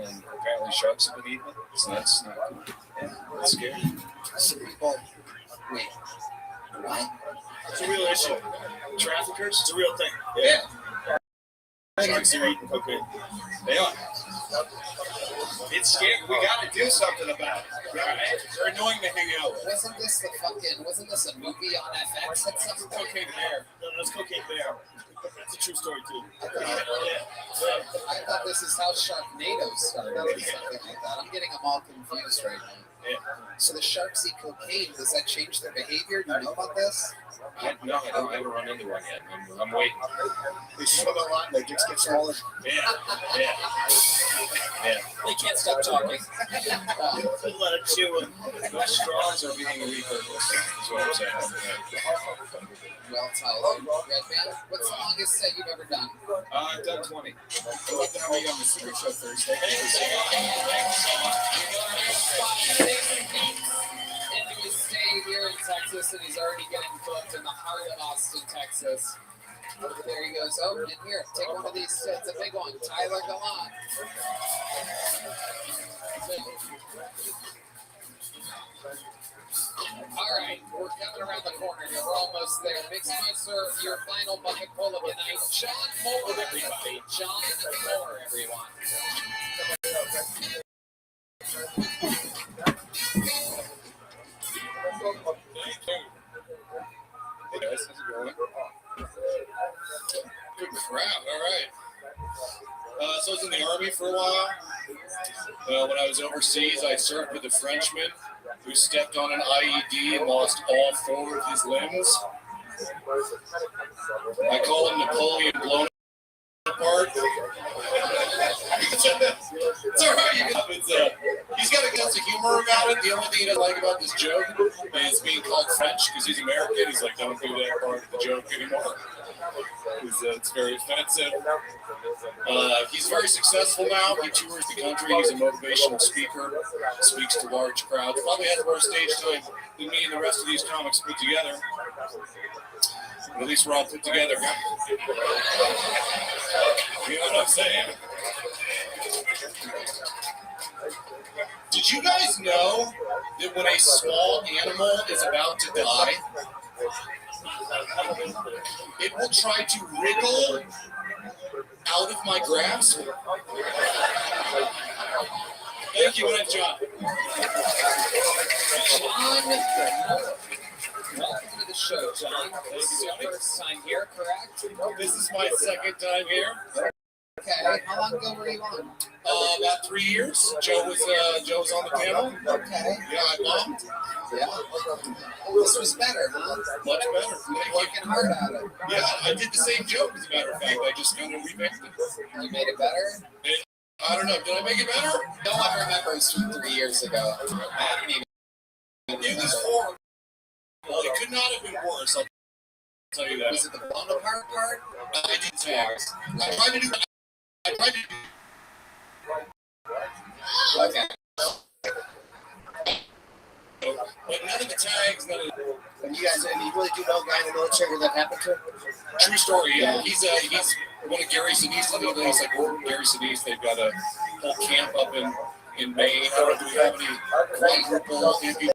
and apparently sharks have been eating it. So that's not cool. Yeah, that's scary. Some people. Wait. What? It's a real issue. Traffickers? It's a real thing. Yeah. Sharks are eating cocaine. They are. It's scary. We got to do something about it. Right? They're annoying to hang out with. Wasn't this a movie on FX? That's some Cocaine Bear. No, that's Cocaine Bear. That's a true story, too. I thought this is how Sharknado started or something like that. I'm getting them all confused right now. Yeah. So the sharks eat cocaine. Does that change their behavior? Do you know about this? No, I haven't run into one yet. I'm waiting. They swim a lot and their dicks get smaller. Yeah. They can't stop talking. A lot of chewing. Those straws are being repurposed, is what I'm saying. Well, Tyler, Redman, what's the longest set you've ever done? I've done 20. I'd love to have you on the Secret Show Thursday. And we stay here in Texas, and he's already getting booked in the heart of Austin, Texas. There he goes. Oh, in here. Take one of these. It's a big one. Tyler, go on. All right, we're coming around the corner here. We're almost there. Big sponsor, your final bucket pull of the night. John Moore, everybody. John Moore, everyone. Hey guys, how's it going? Good crap, alright. So I was in the Army for a while. When I was overseas, I served with a Frenchman who stepped on an IED and lost all 4 of his limbs. I call him Napoleon blown apart. It's alright. He's got a sense of humor about it. The only thing he doesn't like about this joke is being called French because he's American. He's like, don't do that part of the joke anymore. It's very offensive. He's very successful now. He tours the country. He's a motivational speaker. Speaks to large crowds. Probably has more stage time than me and the rest of these comics put together. But at least we're all put together. You know what I'm saying? Did you guys know that when a small animal is about to die, it will try to wriggle out of my grasp? Thank you, John. Welcome to the show, John. This is your first time here, correct? This is my second time here. Okay. How long ago were you on? About 3 years. Joe was on the panel. Okay. Yeah, I bombed. Yeah. This was better, huh? Much better. You're working hard at it. Yeah, I did the same joke, as a matter of fact. I just kind of remixed it. You made it better? I don't know. Did I make it better? No one remembers from 3 years ago. I don't even. It was horrible. Well, it could not have been worse. I'll tell you that. Was it the blown apart part? I did tags. I tried to do. Okay. But none of the tags, none of the... And you really do know a guy in the military that happened to? True story, yeah. He's one of Gary Sinise's leaders, like Gary Sinise. They've got a whole camp up in Maine. I don't know if we have any quadruple amputees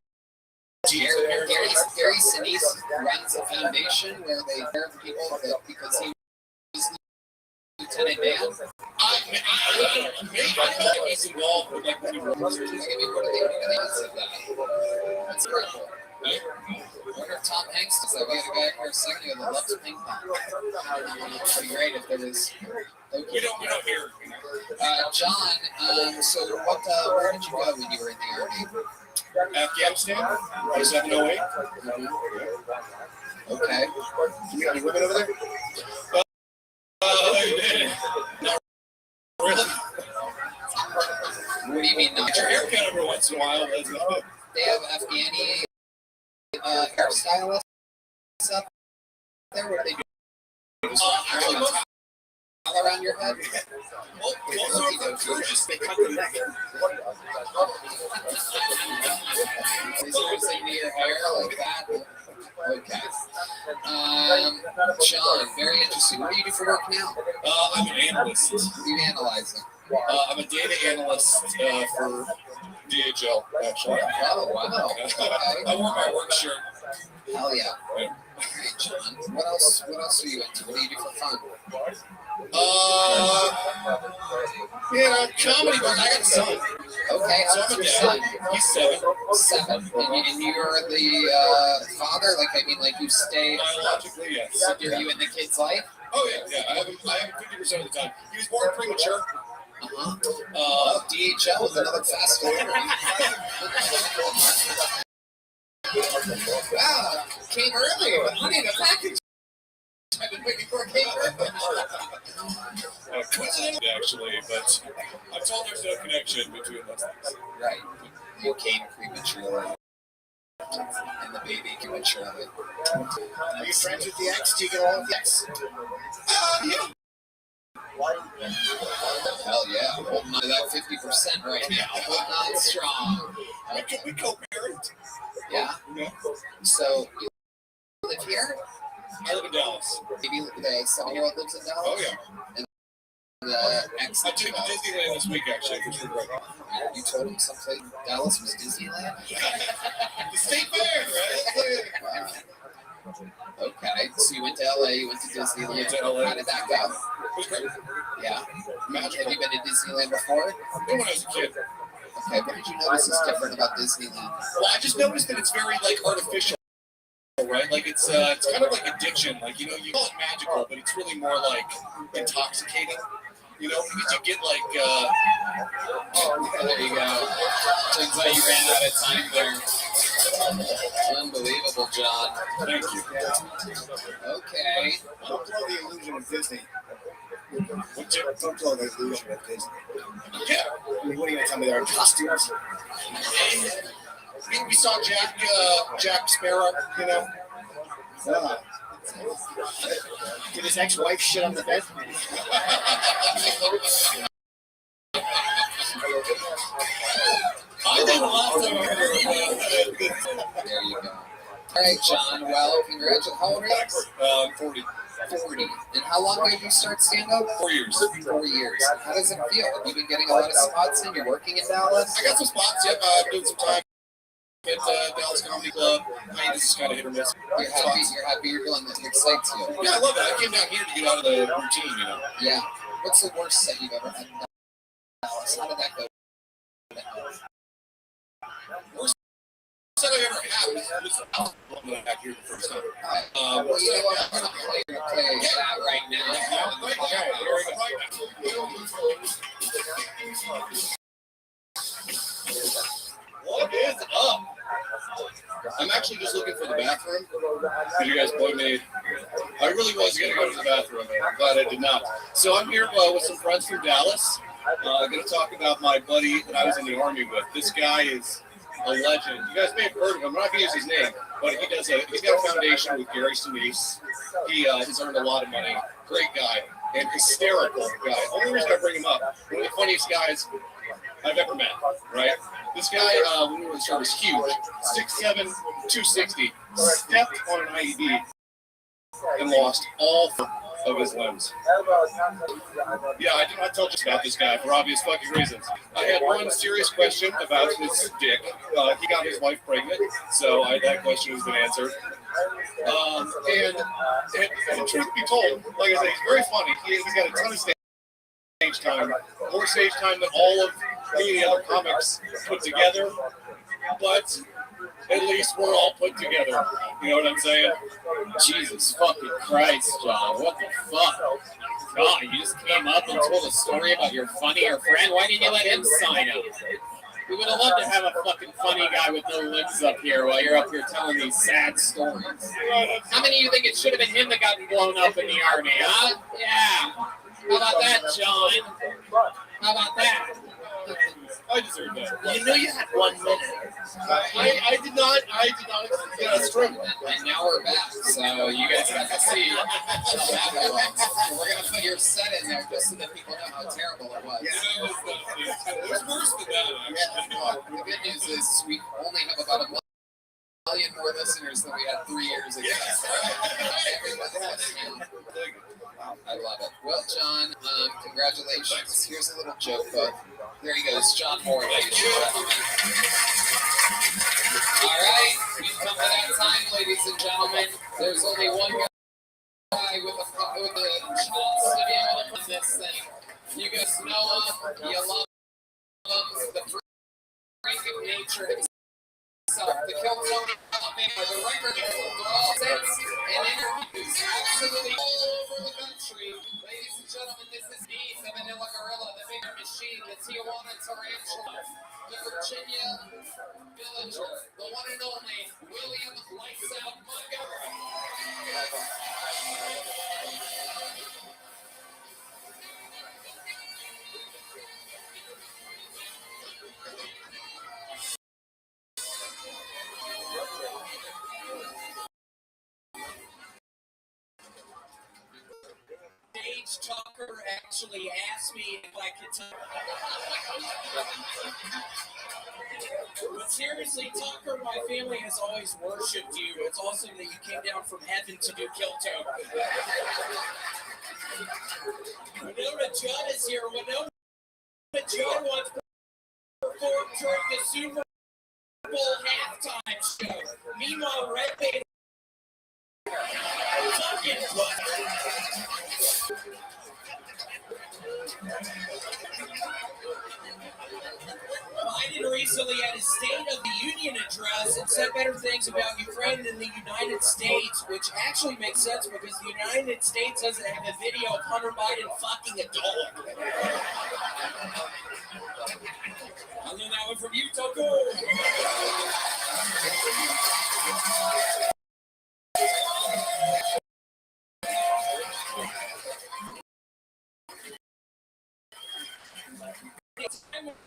in here. Gary Sinise runs a foundation where they care for people because he was Lieutenant Dan. I know that he's involved with like the What are the odds of that? That's incredible. I wonder if Tom Hanks does that. We had a guy here second ago that loves ping pong. It'd be great if there was. Okay. We don't hear. John, so where did you go when you were in the Army? Afghanistan, 708. Okay. You got any women over there? Not really. What do you mean? Get your haircut every once in a while. They have Afghani hairstylists up there. What do they do? Actually, All around your head? most of them Kurdish, they cut the neck. Is there something to your hair like that? Okay. John, very interesting. What do you do for work now? I'm an analyst. What are you analyzing? I'm a data analyst for DHL, actually. Oh, wow. I wore my work shirt. Hell yeah. All right, John. What else are you into? What do you do for fun? Comedy, but I got a son. Okay, So I'm a dad. He's 7. 7. And you're the father? Like you stay. Biologically, yes. So are you in the kid's life? Oh, yeah. I have him 50% of the time. He was born premature. DHL with another fast delivery. Wow, came early, but honey, the package I've been waiting for came early. Coincidentally, actually, but I'm told there's no connection between those things. Right. You came prematurely. And the baby prematurely. Are you friends with the ex? Do you get along with the ex? Yeah. Hell yeah, holding on to that 50% right now. Holding on strong. We co-parent. Yeah. So you live here? I live in Dallas. Maybe the 7-year-old lives in Dallas? Oh, yeah. And the ex. I took him to Disneyland this week, actually, which was great. You told him someplace Dallas was Disneyland? The state fair, right? Wow. Okay, so you went to LA, you went to Disneyland. Went to LA. How did that go? It was great. Yeah. Magical. Have you been to Disneyland before? When I was a kid. Okay, what did you notice is different about Disneyland? Well, I just noticed that it's very, artificial, right? It's kind of like addiction. You call it magical, but it's really more intoxicating. Because you get there you go. Turns out you ran out of time there. Unbelievable, John. Thank you. Okay. Don't blow the illusion of Disney. Don't blow the illusion of Disney. Yeah. I mean, what are you going to tell me? There are costumes? We saw Jack Sparrow, Did his ex-wife shit on the bed? I did a lot of There you go. All right, John. Well, congratulations. How old are you? 40. 40. And how long ago did you start stand-up? 4 years. 4 years. How does it feel? Have you been getting a lot of spots in? You're working in Dallas? I got some spots, yep. I've done some time at Dallas Comedy Club. This is kind of hit or miss. You're happy you're doing that. It excites you. Yeah, I love it. I came down here to get out of the routine, Yeah. What's the worst set you've ever had in Dallas? How did that go? Worst set I ever had was back here the first time. Well, you know what? I'm going to play that right now. What is up? I'm actually just looking for the bathroom. Because you guys point me. I really was going to go to the bathroom, and I'm glad I did not. So I'm here with some friends from Dallas. I'm going to talk about my buddy that I was in the Army with. This guy is a legend. You guys may have heard of him. I'm not going to use his name, but he's got a foundation with Gary Sinise. He has earned a lot of money. Great guy and hysterical guy. Only reason I bring him up, one of the funniest guys I've ever met, right? This guy, when we were in service, huge, 6'7", 260, stepped on an IED and lost all of his limbs. Yeah, I did not tell you about this guy for obvious fucking reasons. I had one serious question about his dick. He got his wife pregnant, so that question has been answered. And truth be told, like I said, he's very funny. He's got a ton of stage time, more stage time than all of any other comics put together. But at least we're all put together. You know what I'm saying? Jesus fucking Christ, John. What the fuck? God, you just came up and told a story about your funnier friend. Why didn't you let him sign up? We would have loved to have a fucking funny guy with no limbs up here while you're up here telling these sad stories. How many of you think it should have been him that got blown up in the army, huh? Yeah. How about that, John? How about that? I deserve that. You knew you had 1 minute. I did not. Yeah, it's true. And now we're back, so you guys got to see how that was. We're going to put your set in there just so that people know how terrible it was. It was worse than that, actually. The good news is we only have about 1 million more listeners than we had 3 years ago. Everybody has me. I love it. Well, John, congratulations. Here's a little joke book. There he goes, John Moore, ladies and gentlemen. All right, we've come to that time, ladies and gentlemen. There's only one guy with a chance to be able to put this thing. You guys know him, you love him, the freak of nature himself, the Kiltone man, the record holder for all sets and interviews, absolutely all over the country. Ladies and gentlemen, this is me, the Manila Gorilla, the big machine, the Tijuana Tarantula, the Virginia Villager, the one and only William Lights Out Montgomery. Stage Talker actually asked me if I could talk. But seriously, Tucker, my family has always worshipped you. It's awesome that you came down from heaven to do Kilto. Winona Judd is here. Winona Judd once performed during the Super Bowl halftime show. Meanwhile, Red Bay fucking Biden recently had his State of the Union address and said better things about Ukraine than the United States, which actually makes sense because the United States doesn't have a video of Hunter Biden fucking a dog. I learned that one from you, Tucker.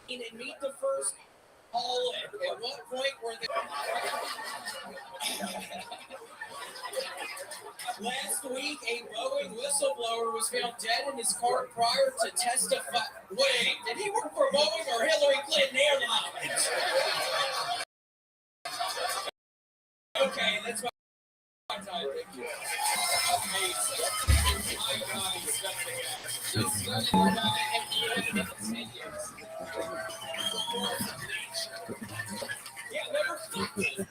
And meet the first Holland. At what point were they? Last week, a Boeing whistleblower was found dead in his car prior to testifying. Wait, did he work for Boeing or Hillary Clinton Airlines? Okay, that's my time. Thank you. Amazing. Yeah, never fucking.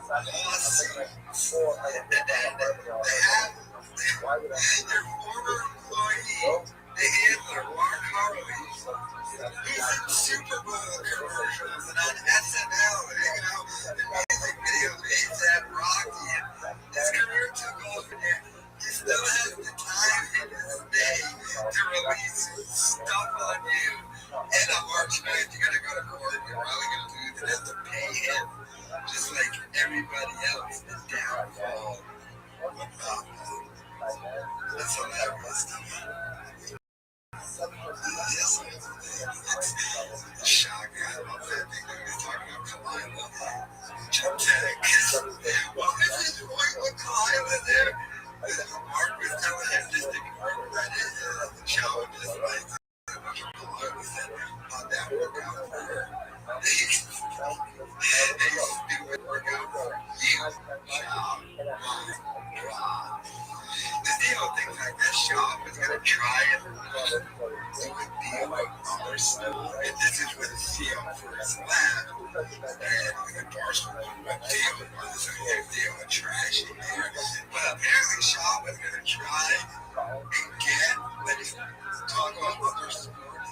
lawsuit. And they have their former employee, the handler, Mark Harley. He's in Super Bowl commercials and on SNL, hanging out in music videos with A$AP Rocky. His career took off, and he still has the time in his day to release stuff on you. And on March 9th, you gotta go to court. You're probably gonna lose and have to pay him, just like everybody else. The downfall of that's hilarious stuff. Yes, it's shocking. I love that thing that he's talking about Kalila. Genetic. Well, this is point with Kalila there. Mark was telling him just to Reddit show and just like Kalila said, how'd that work out for her? They stupid workout for you. God. The deal things like this shop is gonna try and do a deal like other stuff. And this is with a seal for his lab. And the endorsement of a deal was a deal of trash in there. But apparently shop is gonna try and get, let's talk about other sports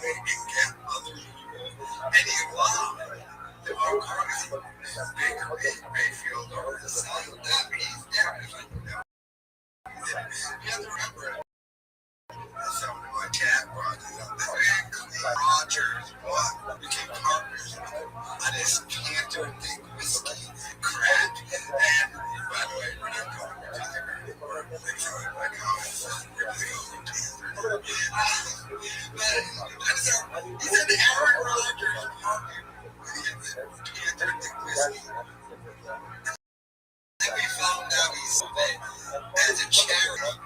and get other people. And he lied. The whole car is Baker Mayfield or the son of that, but he's there. It's like, no. You have to remember, some of my chat brothers up there, Rogers, what became partners on this cancer thing, whiskey, crack, and by the way, we're not going to retire or things like my comments, we're going to go to cancer. But he said Aaron Rodgers partnered with cancer thing, whiskey. And we found out he sold it as a charity.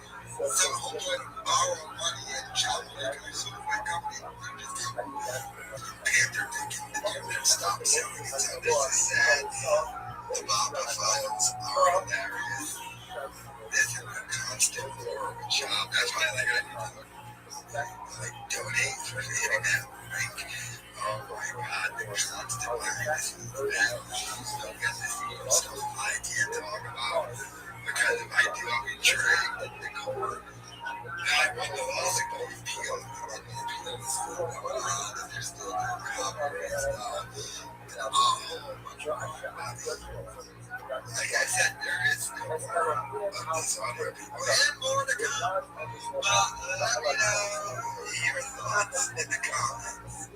Some woman borrowed money and child labor so my company Panther thinking the dude that stopped selling it. So this is sad. The Baba files are hilarious. This is a constant war with job. That's why I need to donate for hitting that link. Oh my God, the constant hilarious. She's still got this stuff I can't talk about. Because if I do, I'll be dragged in the court. I won the lawsuit, but we appealed. And there's still no copyright stuff. Like I said, there is no more of this other people. And more to come. Let me know your thoughts in the comments.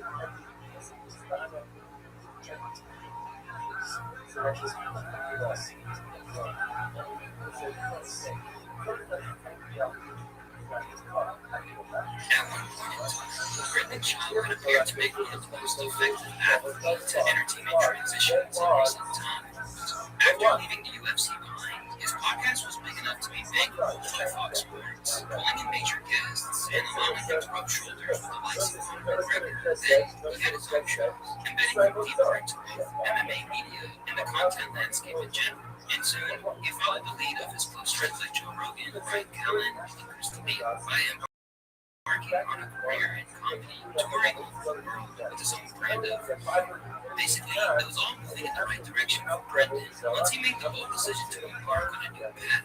Brendan Schaub would appear to make one of the most effective athletes to entertainment transitions in recent times. After leaving the UFC behind, his podcast was big enough to be bankrolled by Fox Sports, pulling in major guests and allowing him to rub shoulders with the likes of Conor McGregor. Then he had his own shows, embedding him deeper into both MMA media and the content landscape in general. And soon, he followed the lead of his close friends like Joe Rogan, Ryan Callen, and Kristen Bell by embarking on a career in comedy, touring all over the world with his own brand of basically, it was all moving in the right direction for Brendan once he made the bold decision to embark on a new path.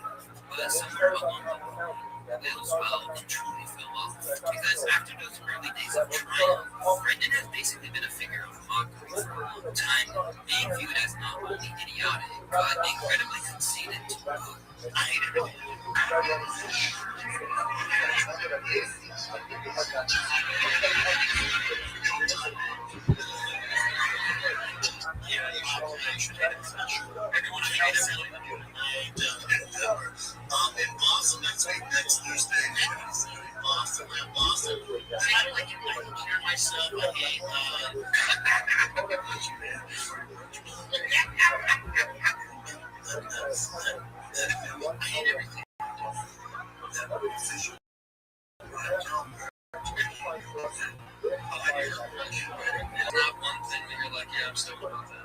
But somewhere along the way, Will's well and truly fell off. Because after those early days of triumph, Brendan has basically been a figure of mockery for a long time, being viewed as not only idiotic, but incredibly conceited to boot. I hate everything. Yeah, you should hate it. Everyone should hate it. And Boston next week, next Thursday. Boston. I don't like it. I don't care myself. I hate I hate everything. Not one thing that you're like, yeah, I'm stoked about that.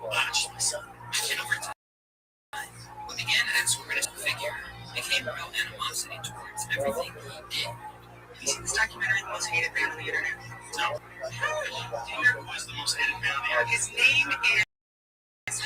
Watch myself. And over time, what began as a critical figure became real animosity towards everything he did. Have you seen this documentary, The Most Hated Man on the Internet? No. Do you know who was the most hated man on the internet? His name is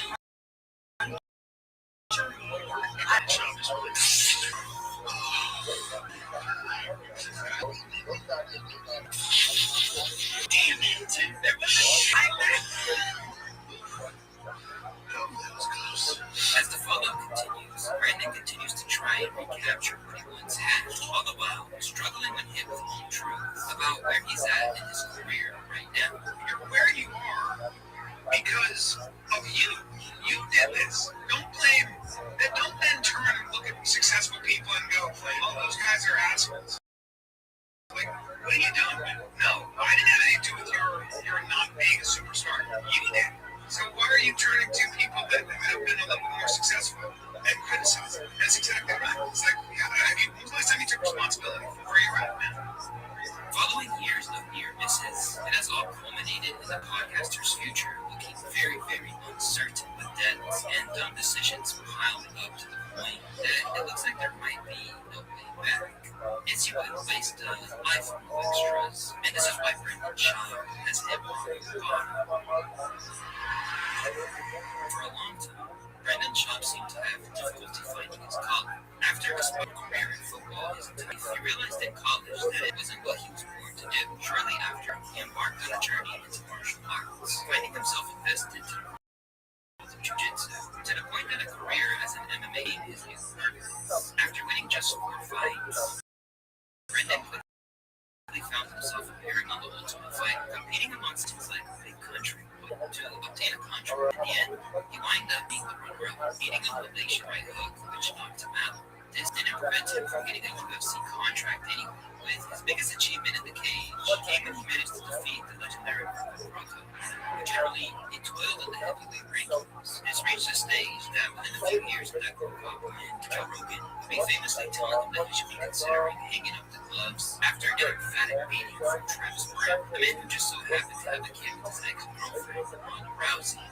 at in his career right now. You're where you are because of you. You did this. Don't blame. Don't then turn and look at successful people and go, "Oh, those guys are assholes." Like, what are you doing, man? No, I didn't have anything to do with your not being a superstar. You did. So why are you turning to people that have been a little bit more successful and criticizing? That's exactly right. It's like, when was the last time you took responsibility for where you're at, man? Following years of near misses, it has all culminated in the podcaster's future looking very, very uncertain, with debts and dumb decisions piling up to the point that it looks like there might be no way back. It's you based on life of extras, and this is why Brendan Schaub has hit on the bottom. For a long time, Brendan Schaub seemed to have difficulty finding his calling. After a sport career in football his entire life, he realized in college that it wasn't what he was born to do. Shortly after, he embarked on a journey into martial arts, finding himself invested in jiu-jitsu, to the point that a career as an MMA is his purpose. After winning just 4 fights, Brendan quickly found himself appearing on The Ultimate Fight, competing amongst teams like Big Country to obtain a contract. In the end, he wound up being the runner-up, beating a Malaysian right hook, which knocked him out. This didn't prevent him from getting a UFC contract anyway. With his biggest achievement in the cage came when he managed to defeat the legendary Rabbi Rothschild. Generally, he toiled in the heavyweight rankings. It's reached a stage that within a few years of that group up, Joe Rogan would be famously telling him that he should be considering hanging up the gloves after an emphatic beating from Travis Brown, the man who just so happened to have a kid with his ex-girlfriend, Ronda Rousey.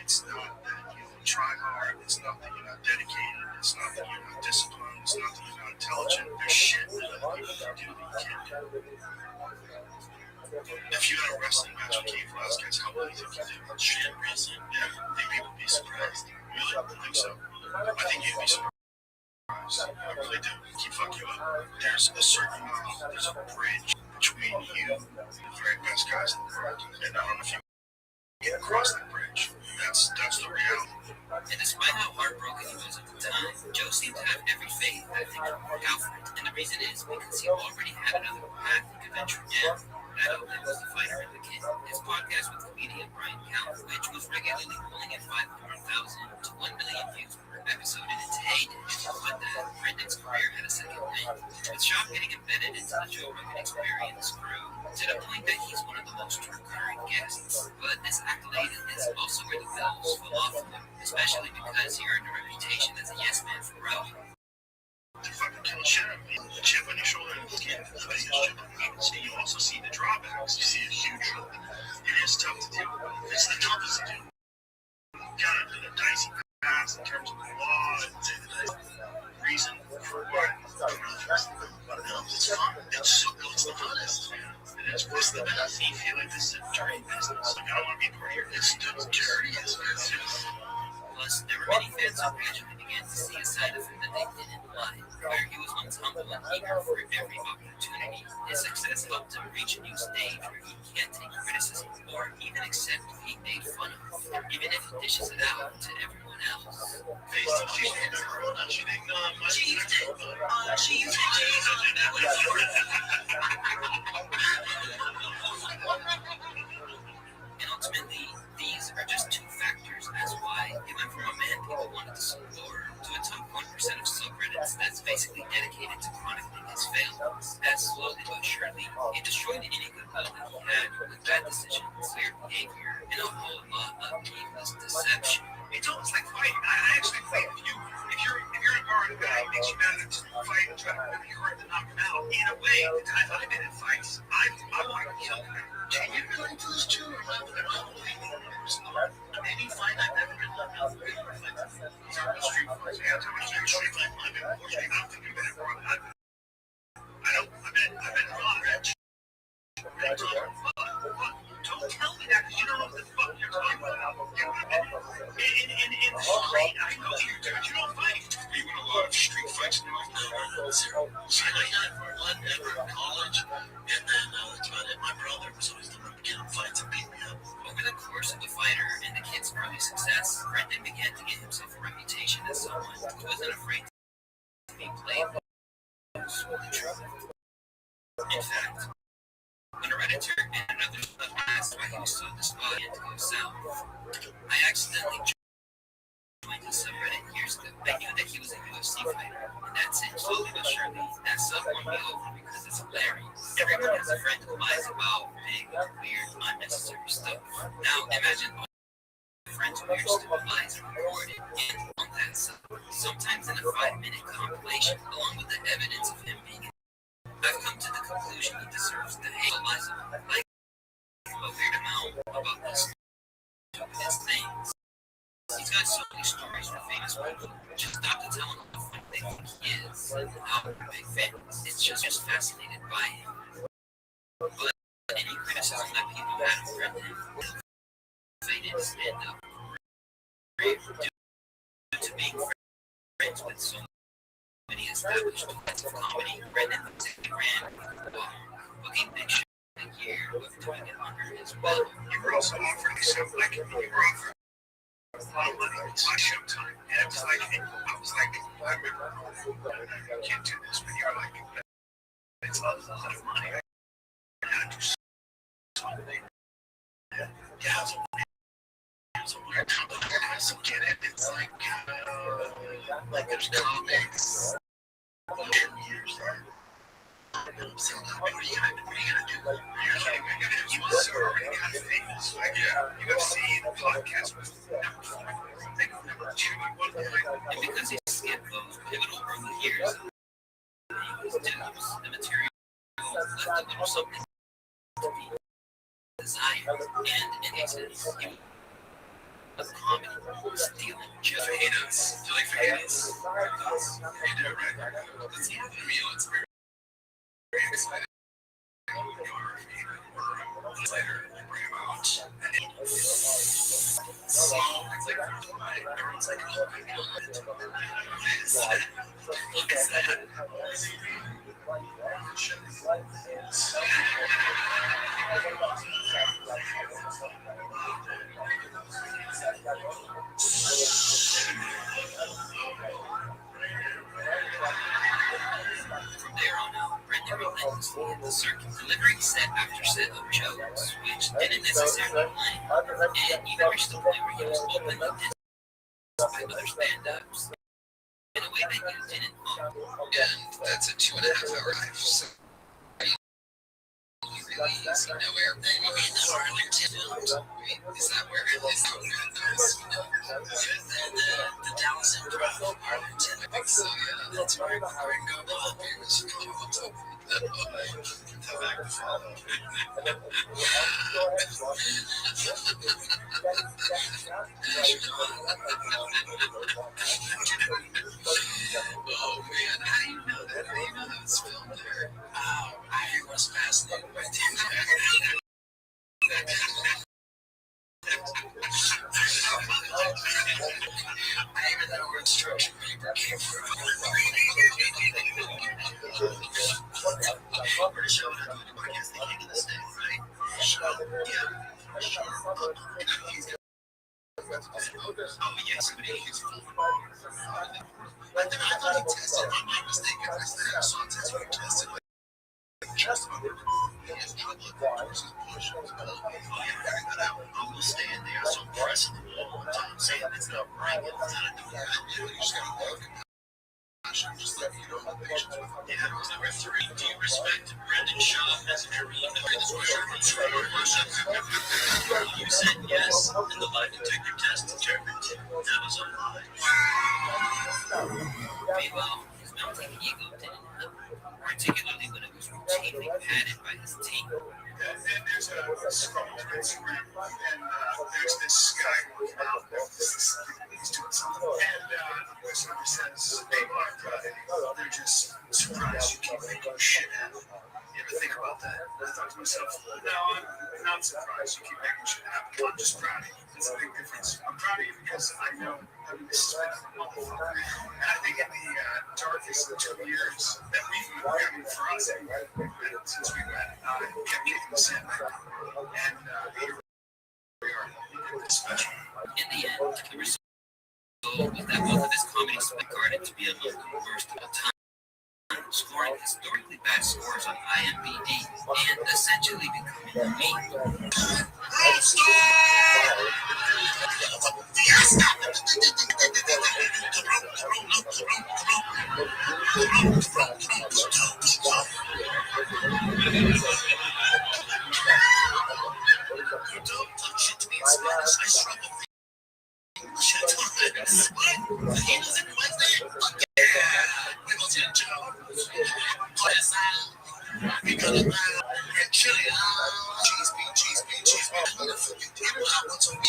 It's not that you try hard, it's not that you're not dedicated, it's not that you're not disciplined, it's not that you're not intelligent. There's shit that other people can do that you can't do. If you had a wrestling match with Cain Velasquez, how would you think you did? Shit, wrestling? Yeah, I think people would be surprised. Really? I think so. I think you'd be surprised. I really do. Keep fucking you up. There's a certain amount, there's a bridge between you and the very best guys in the world. And I don't know if you get across that bridge. That's the reality. And despite how heartbroken he was at the time, Joe seemed to have every faith that things would work out for him. And the reason is because he already had another path he could venture down. That outlet was the fighter and the kid. His podcast with comedian Brian Callen, which was regularly pulling in 500,000 to 1 million views per episode in its heyday, but that Brendan's career had a second wind, with Schaub getting embedded into the Joe Rogan Experience crew to the point that he's one of the most recurring guests. But this accolade is also where the wheels fall off of him, especially because he earned a reputation as a yes man for Rogan. To fucking kill shit out of me. The chip on your shoulder and the skin. Everybody has chip on your shoulder. You also see the drawbacks. You see a huge drop. It is tough to deal with. It's the toughest to do. Kind of the dicey paths in terms of the law and the reason for why. But it's fun. It's the funnest. It is. It's the best. You feel like this is a dirty business. Like, I don't want to be part of your business. It's dirty as business. Plus, there were many fans who gradually began to see a side of him that they didn't like, where he was once humble and eager for every opportunity. His success helped him reach a new stage where he can't take criticism or even accept being made fun of, even if he dishes it out to everyone else. And ultimately, these are just two factors as why he went from a man people wanted to support to a top 1% of subreddits that's basically dedicated to chronicling his failings. As slowly but surely, he destroyed any goodwill that he had with bad decisions, weird behavior, and a whole lot of needless deception. It's almost like fighting. I actually fight with you. If you're in a bar and a guy makes you mad at fight and try to you hurt to knock him out. In a way, the times I've been in fights, I want to kill him. And you're going to lose too. Any fight I've ever been knocked out for, street fights. Yeah, too much street fight. I've been unfortunately not to do that. I've been raw rich. Don't tell me that because you don't know what the fuck you're talking about. In the street, I know you're doing. You don't fight. You win a lot of street fights now. Zero. See, I had one ever in college, and then that's about it. My brother was always the one to get in fights and beat me up. Over the course course of the fighter and the kid's early success, Brendan began to get himself a reputation as someone who wasn't afraid to be played with the truth. In fact, when a Redditor and another asked why he was so despondent to go south, I accidentally joined his subreddit years ago. I knew that he was a UFC fighter, and that's it. Slowly but surely, that sub won me over because it's hilarious. Everyone has a friend who lies about big, weird, unnecessary stuff. Now imagine friends' weird, stupid lies are recorded and on that sub, sometimes in a 5-minute compilation, along with the evidence of him being. I've come to the conclusion he deserves the hate of lies like a weird amount about this stupidest things. He's got so many stories for famous people. Just stop to tell him how funny they think he is and how big fans. It's just fascinated by him. But any criticism that people had of Brendan, they didn't stand up due to being friends with so many established points of comedy. Brendan ran booking big shows a year with doing it under his belt. You were also offering yourself like you were offering a lot of money on Showtime, and it was like I remember I can't do this, but you're like it's a lot of money. I gotta do something. Yeah, so we're to get it. It's like there's comics. Years there. So what are you gonna do? You must have already got famous. Like, yeah, UFC, the podcast was number 4. They go number 2 at one point. And because he skipped those pivotal early years, his dues, the material left a little something to be desired. And in cases, he was comedy, stealing, just hate us. Do you like forget us? You do, right? That's more for me. It's very excited. Later, bring him out. So it's like, everyone's like, oh my god, look at that. From there on out, Brendan relentlessly hit the circuit, delivering set after set of jokes, which didn't necessarily land, and even reached the point where he was openly dissed by other stand-ups in a way that you didn't want. And that's a 2.5-hour drive, so really easy. Nowhere. Maybe in Arlington. Is that where it is? The Dallas Improv, Arlington. So yeah, that's where I go to all beers. Back to follow. Oh man, how do you know that? How do you know that it's filmed there? I was fascinated by it. I even know where instruction paper came from. We're showing up on the podcast the king of the state, right? Yeah. Oh, yes, but he's I thought he tested. I'm not mistaken. I saw it tested. He tested just on the public versus push-ups. Oh, yeah, I will stand there. So pressing the wall one time, saying it's not right. It's not a new you just gotta work. Just let you know how patience with him. Yeah, number 3. Do you respect Brendan Shaw as an arena? You said yes, and the lie detector test determined that was a lie. Meanwhile, his mounting ego didn't help, particularly when it was routinely padded by his team. And there's a scroll through Instagram, and there's this guy walking out. He's doing something, and somebody says, "Hey, Mark, they're just surprised you keep making shit happen." You ever think about that? I thought to myself, no, I'm not surprised you keep making shit happen. I'm just proud of you. It's a big difference. I'm proud of you because I know this has been a motherfucker. And I think in the darkest of 2 years that we've been having for us, since we met, kept kicking the sand back. And here we are. rated to be among the worst of all time, scoring historically bad scores on IMDb and essentially becoming a meme. Don't talk shit to me in Spanish. I struggle with English at times. What? Taquitos every Wednesday? Fuck yeah! Huevos y anchoas. Because of chili. Cheese bean. I'm gonna fucking take it out once a week.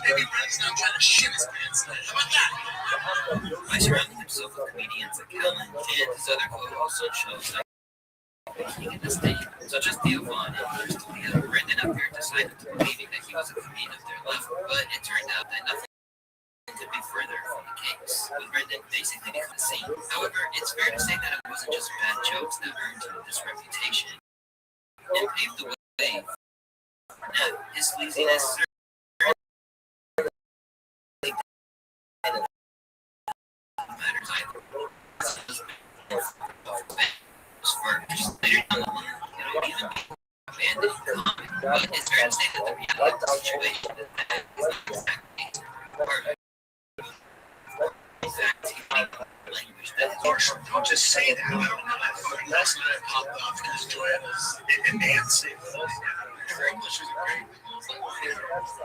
Maybe Brad's not trying to shit his pants. How about that? By surrounding himself with comedians like Ellen and his other co-hosts on shows like King in the State, such as Theo Vaughn and Julia, Brendan appeared decided to believing that he was a comedian of their level, but it turned out that nothing could be further from the case, with Brendan basically becoming the same. However, it's fair to say that it wasn't just bad jokes that earned him this reputation and paved the way for his sleaziness. Matters either. First, later down the line, it'll even be abandoned comic, but it's fair to say that the reality of the situation is that it's not exactly language that is Marshall, don't just say that. I don't know. Last night I popped off because Joanna's and Nancy. Her English isn't great.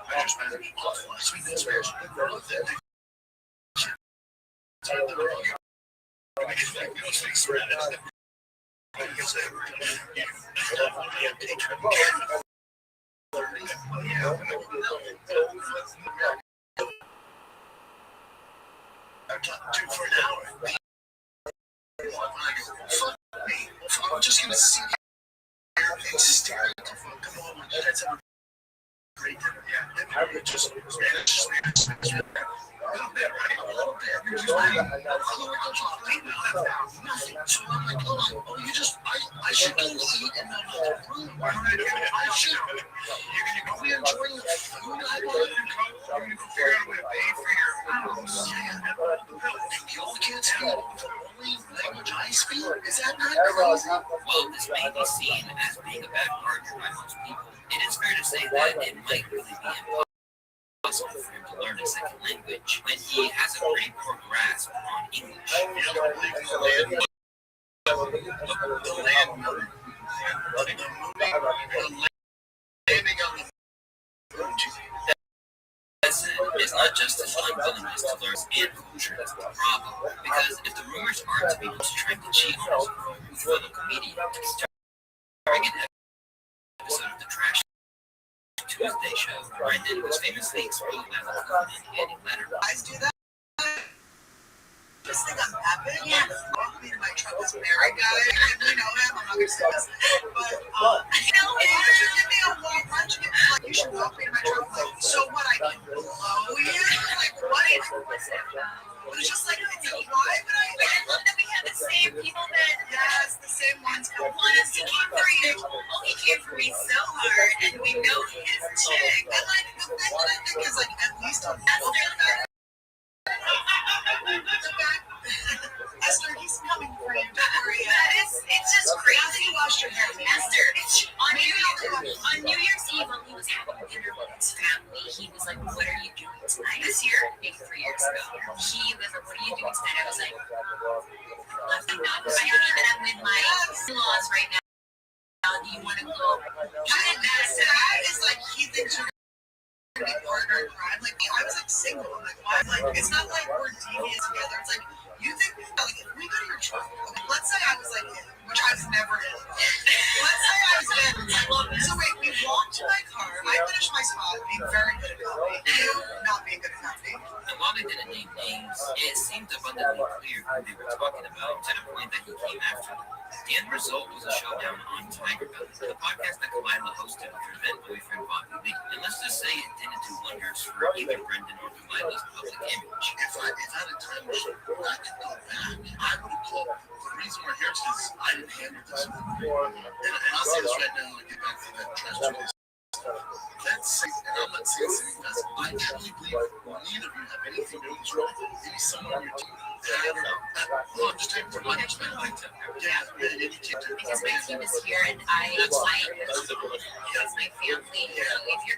I just managed to speak in Spanish. I don't speak Spanish. I'm talking to for an hour. Fuck me. I'm just gonna sit here and stare at the phone. Come on, that's a great dinner. Yeah, I would just Spanish. A little bit, right? A little bit. You're just like, nothing. So I'm like, oh, you just, I should go eat in another room. I should. You're gonna go enjoy the food I bought. You're gonna go figure out a way to pay for your house. And the old kids have the only language I speak. Is that not crazy? Well, this may be seen as being a bad partner by most people. It is fair to say that it might really be impossible for him to learn a second language when he has a pretty poor grasp on English. It's not just his unwillingness to learn and culture that's the problem, because if the rumors are to be what's trying to cheat on his fellow comedian, starring an episode of the Trash Tuesday show, Brendan was famously exposed as a coon and handing letter. Guys do that? This thing I'm happy. Yeah. Walk me to my truck is married guy. And we know him. I'm not gonna say this. But you know, give me a walk. Why don't you give me like you should walk me to my truck? Like, so what I can blow you? Like what? It was just like it's a drive, but I love that we had the same people that the same ones. One is he came for you. Oh, he came for me so hard, and we know his chick. And like the thing that I think is like at least on Esther, he's coming for you. Don't worry. It's just crazy. You washed your hair. Esther, on New Year's Eve, when he was having dinner with his family, he was like, "What are you doing tonight?" This year, maybe 3 years ago, he was like, "What are you doing tonight?" I was like, "Nothing. I'm with my in-laws right now. Do you want to go?" That is like he thinks you're partner in crime. Like I was like single. I'm like, why? Like it's not like we're devious together. It's like you think like if we go to your truck. Okay, let's say I was like him, which I was never in. Let's say I was in. So wait, we walked to my car. I finished my spot, being very good at comedy. You not being good at comedy. And while they didn't name names, it seemed abundantly clear who they were talking about to the point that he came after them. The end result was a showdown on Tiger Belly, the podcast that Kalila hosted with her then boyfriend Bobby Lee. And let's just say it didn't do wonders for either Brendan or Kalila's public image. If I had a time machine, I could go back. I would have called. The reason we're here is because I didn't handle this. And I'll say this right now and get back to that trash. That not saying, and I'm not saying that's, I truly believe neither of you have anything to do with this role. Maybe someone on your team. I don't know. Well, I'm just taking from my perspective. Yeah, and you can't do it. Because my team is here and that's my family. So if you're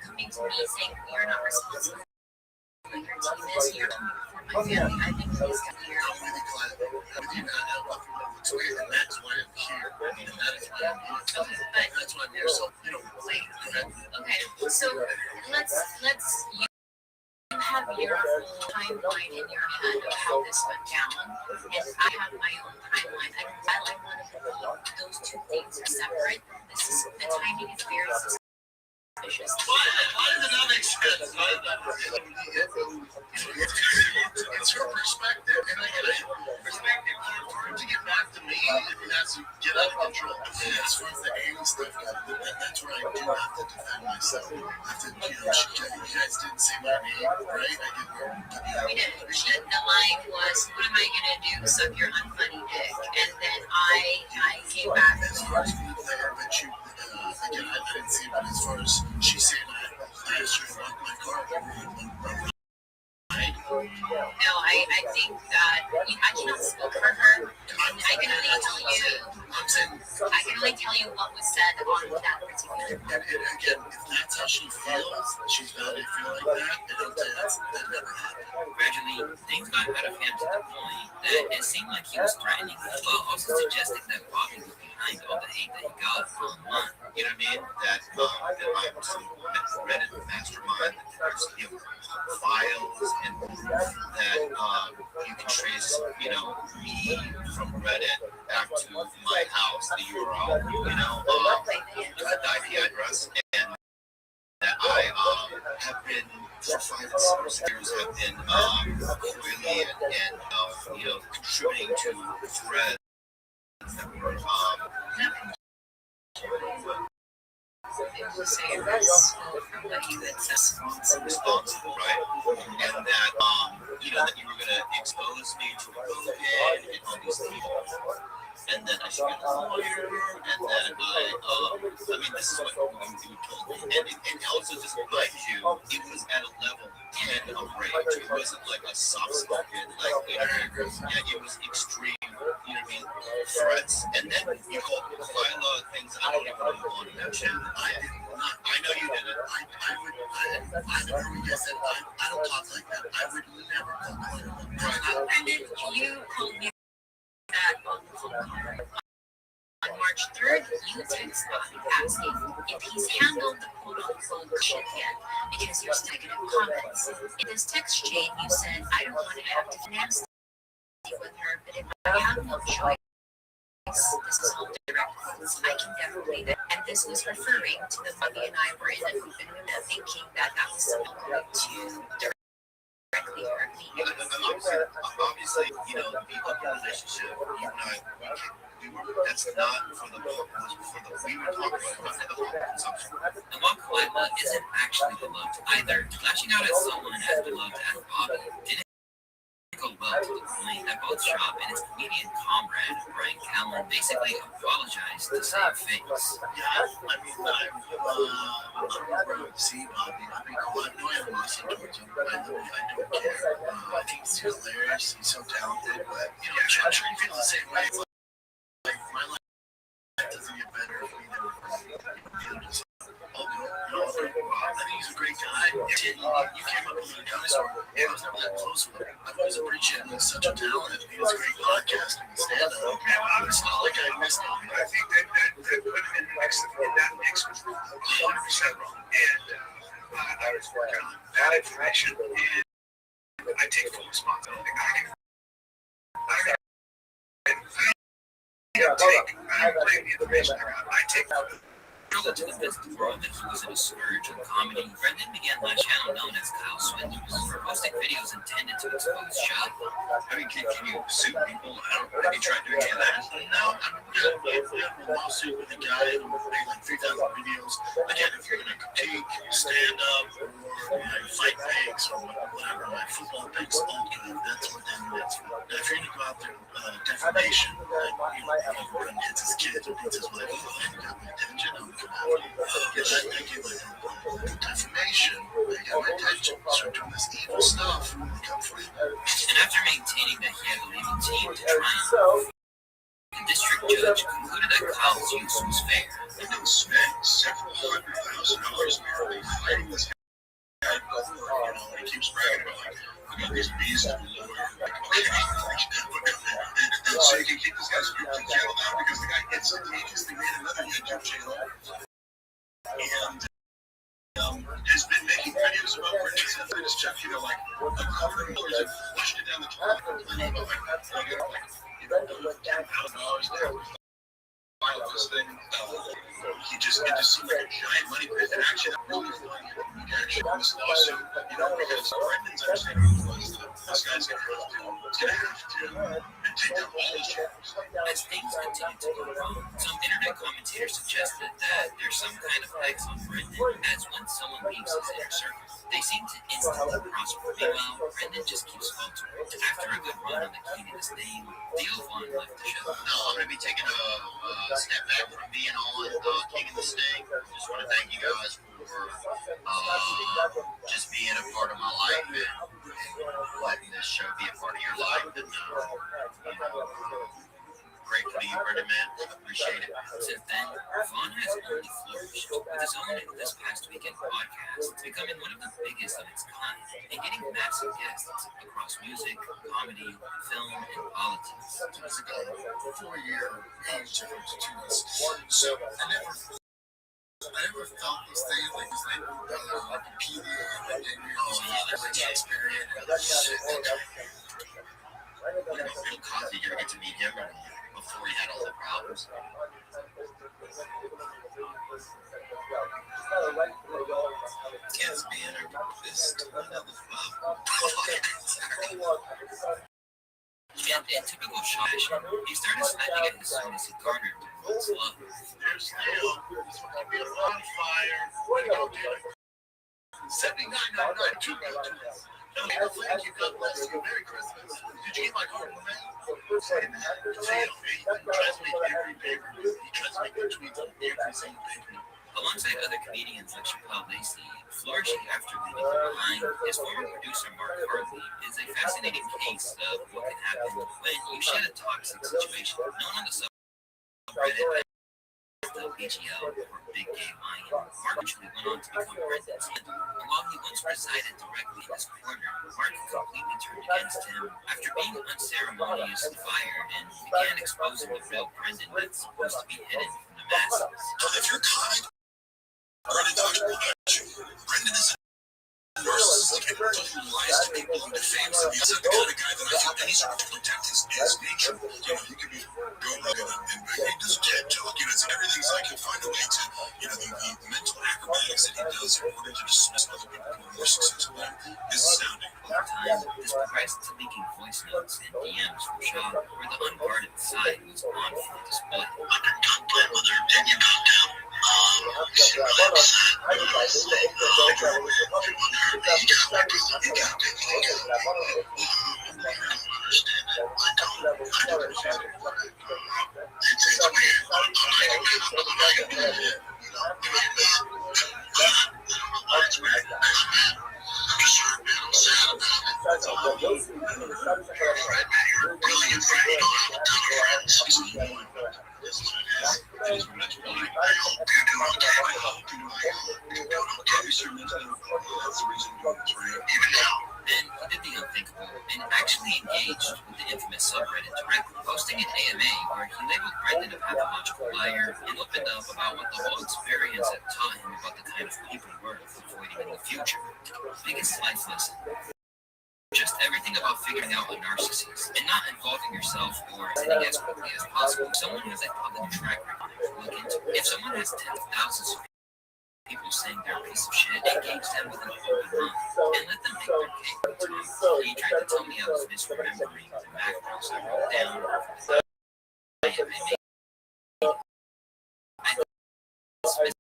coming to me saying you're not responsible for your team is, you're coming for my family. I think he's coming here. I'm really glad with you. I love you. It's weird, and that's why I'm here. And that is why I'm here. Okay, but That's why I'm here. So, wait. Okay, so let's you have your whole timeline in your head of how this went down, and I have my own timeline. And while I want to believe those two things are separate, the timing is very suspicious. why does it not make sense? It's her perspective, and I get it. Perspective. For him to get back to me, it has to get out of control. And as far as the Amy stuff goes, that's where I do have to defend myself. I have to, you guys didn't say my name, right? I didn't. We didn't. The line was, "What am I gonna do? Suck your unfunny dick?" And then I came back. As far as being there, but you, again, I didn't see it, but as far as she saying I asked her to lock my car. No, I think that I cannot speak for her. I can only tell you what was said on that particular. And again, if that's how she feels, she's got to feel like that. That never happened. Gradually, things got out of hand to the point that it seemed like he was threatening me, while also suggesting that Bobby was behind all the hate that he got online. You know what I mean? That I'm some Reddit mastermind that there's files and proof that you can trace, me from Reddit back to my house, the URL, the IP address, and that I have been for 5 and 6 years have been coyly and contributing to threads that were From what you had said. responsible, right? And that that you were gonna expose me to COVID and all these things. And then I should get a lawyer, and then this is what you told me. And also, just remind you, it was at a level 10 of rage. It wasn't like a soft-spoken, it was extreme, threats. And then you called Lila things I don't even want to mention. I know you didn't. I never heard you said, I don't talk like that. I would never call Lila. And then you told me that on the phone call. On March 3rd, you text Bobby asking if he's handled the quote-unquote shit yet because you're still negative comments. In this text chain, you said, "I don't want to have to finance with her, but if I have no choice, this is all direct quotes. I can never believe it." And this was referring to the Bobby and I were in an open window thinking that was someone going to directly hurt me. Obviously, the open relationship, you and I, that's not for the book, we were talking about for the whole consumption. And while Kalila isn't actually beloved either, flashing out at someone as beloved as Bobby didn't go well to the point that both Shop and his comedian comrade, Brian Callen, basically apologized to save face. Yeah, I'm proud to see Bobby. I know I have nothing towards him. I don't care. I think he's hilarious. He's so talented, but I'm sure he feels the same way. Like my life doesn't get better if we never I think he's a great guy. You came up with a dinosaur. I was never that close with him. I've always appreciated him. He's such a talent. He has a great podcast and stand-up. It's not like I missed him. I think that put him in that mix was 100% wrong. And I was working on that information, and I take full responsibility. I don't blame the information I take. Relative to the business world that he was in a scourge of comedy, Brendan began my channel known as Kyle Swindlers for posting videos intended to expose Shop. I mean, can you sue people? Have you tried doing any of that? No, I'm not a lawsuit with a guy who made like 3,000 videos. Again, if you're going to critique stand-up or fight pigs or whatever, like football pigs, all good. That's what that's for. If you're going to go out there defamation, like, Brendan hits his kids or hits his wife, and got my attention, I'm come after you. Get that making information, they got my attention, start doing this evil stuff, and they come for you. And after maintaining that he had a legal team to triumph, the district judge concluded that Kyle's use was fair. And they spent several $100,000 merely fighting this guy. He keeps bragging about, like, I got these bees to be lawyer. So you can keep this guy's YouTube channel down because the guy gets instantaneously made another YouTube channel and has been making videos about Britney Spears' check, like $100 and flushed it down the toilet. $10,000 there. This thing, it just seemed like a giant money pit. And actually, really funny. Actually, on this lawsuit, because Brendan's understanding was that this guy's gonna have to take down all his channels. As things continued to go wrong, some internet commentators suggested that there's some kind of hex on Brendan, as when someone leaves his inner circle, they seem to instantly prosper. Meanwhile, Brendan just keeps faltering. After a good run on the King of His Name, Theo Vaughn left the show. No, I'm going to be taking a step back from being on King of the Sting. Just want to thank you guys for just being a part of my life and letting this show be a part of your life. And grateful to you, Brendan, man. Appreciate it. Since then, Vaughn has only flourished, with his own This Past Weekend podcast becoming one of the biggest of its kind and getting massive guests across music, comedy, film, and politics. There's a 4-year age difference between us. So I never felt this thing like competing and Bill Cosby, you're going to get to meet him before he had all the problems. Kids being a fist, another flop. And in typical Shaw fashion, he started snapping at his son as he garnered the world's love. There's Leo. This one can be a bonfire. Way to go, dude. $79.99. Two good tools. Thank you. God bless you. Merry Christmas. Did you get my card in the mail? He transmits every paper. He transmits the tweets on every single paper. Alongside other comedians like Chappelle Lacey, flourishing after leaving him behind, his former producer Mark Hartley is a fascinating case of what can happen when you shed a toxic situation. Known on the subreddit as the BGL, or Big Gay Lion, Mark eventually went on to become Brendan's handler. And while he once resided directly in his corner, Mark completely turned against him after being unceremoniously fired and began exposing the real Brendan that's supposed to be hidden from the masses. If you're kind, Brendan talks about you. Brendan is a narcissistic and lies to people who defames them. He's the kind of guy that I feel any sort of protect his nature. He could be go rugged and he does TED talk. It's everything's like he'll find a way to, the mental acrobatics that he does in order to dismiss other people who are more successful than him is astounding. Over time, this progressed to leaking voice notes and DMs from Shaw, where the unguarded side was on full display. I've been done playing with her opinion about them. She really upset. I don't know. If you want her, you got big ego. I don't understand it. I don't understand it. It's weird. It's weird. I'm just sure, man, I'm sad about it. Fred, man, you're a brilliant friend. You don't have a ton of friends. This is what it is. That's why I hope you're doing okay. I hope you're doing okay. That's the reason you're doing this, right? Even now. Then he did the unthinkable and actually engaged with the infamous subreddit directly, posting an AMA where he labeled Brendan a pathological liar and opened up about what the whole experience had taught him about the kind of people worth avoiding in the future. Biggest life lesson. Just everything about figuring out a narcissist and not involving yourself or anything as quickly as possible. If someone has a public track record, look into it. If someone has tens of thousands of people saying they're a piece of shit, engage them with an open mind and let them make their cake. He tried to tell me I was misremembering the macros I wrote down. I dismissed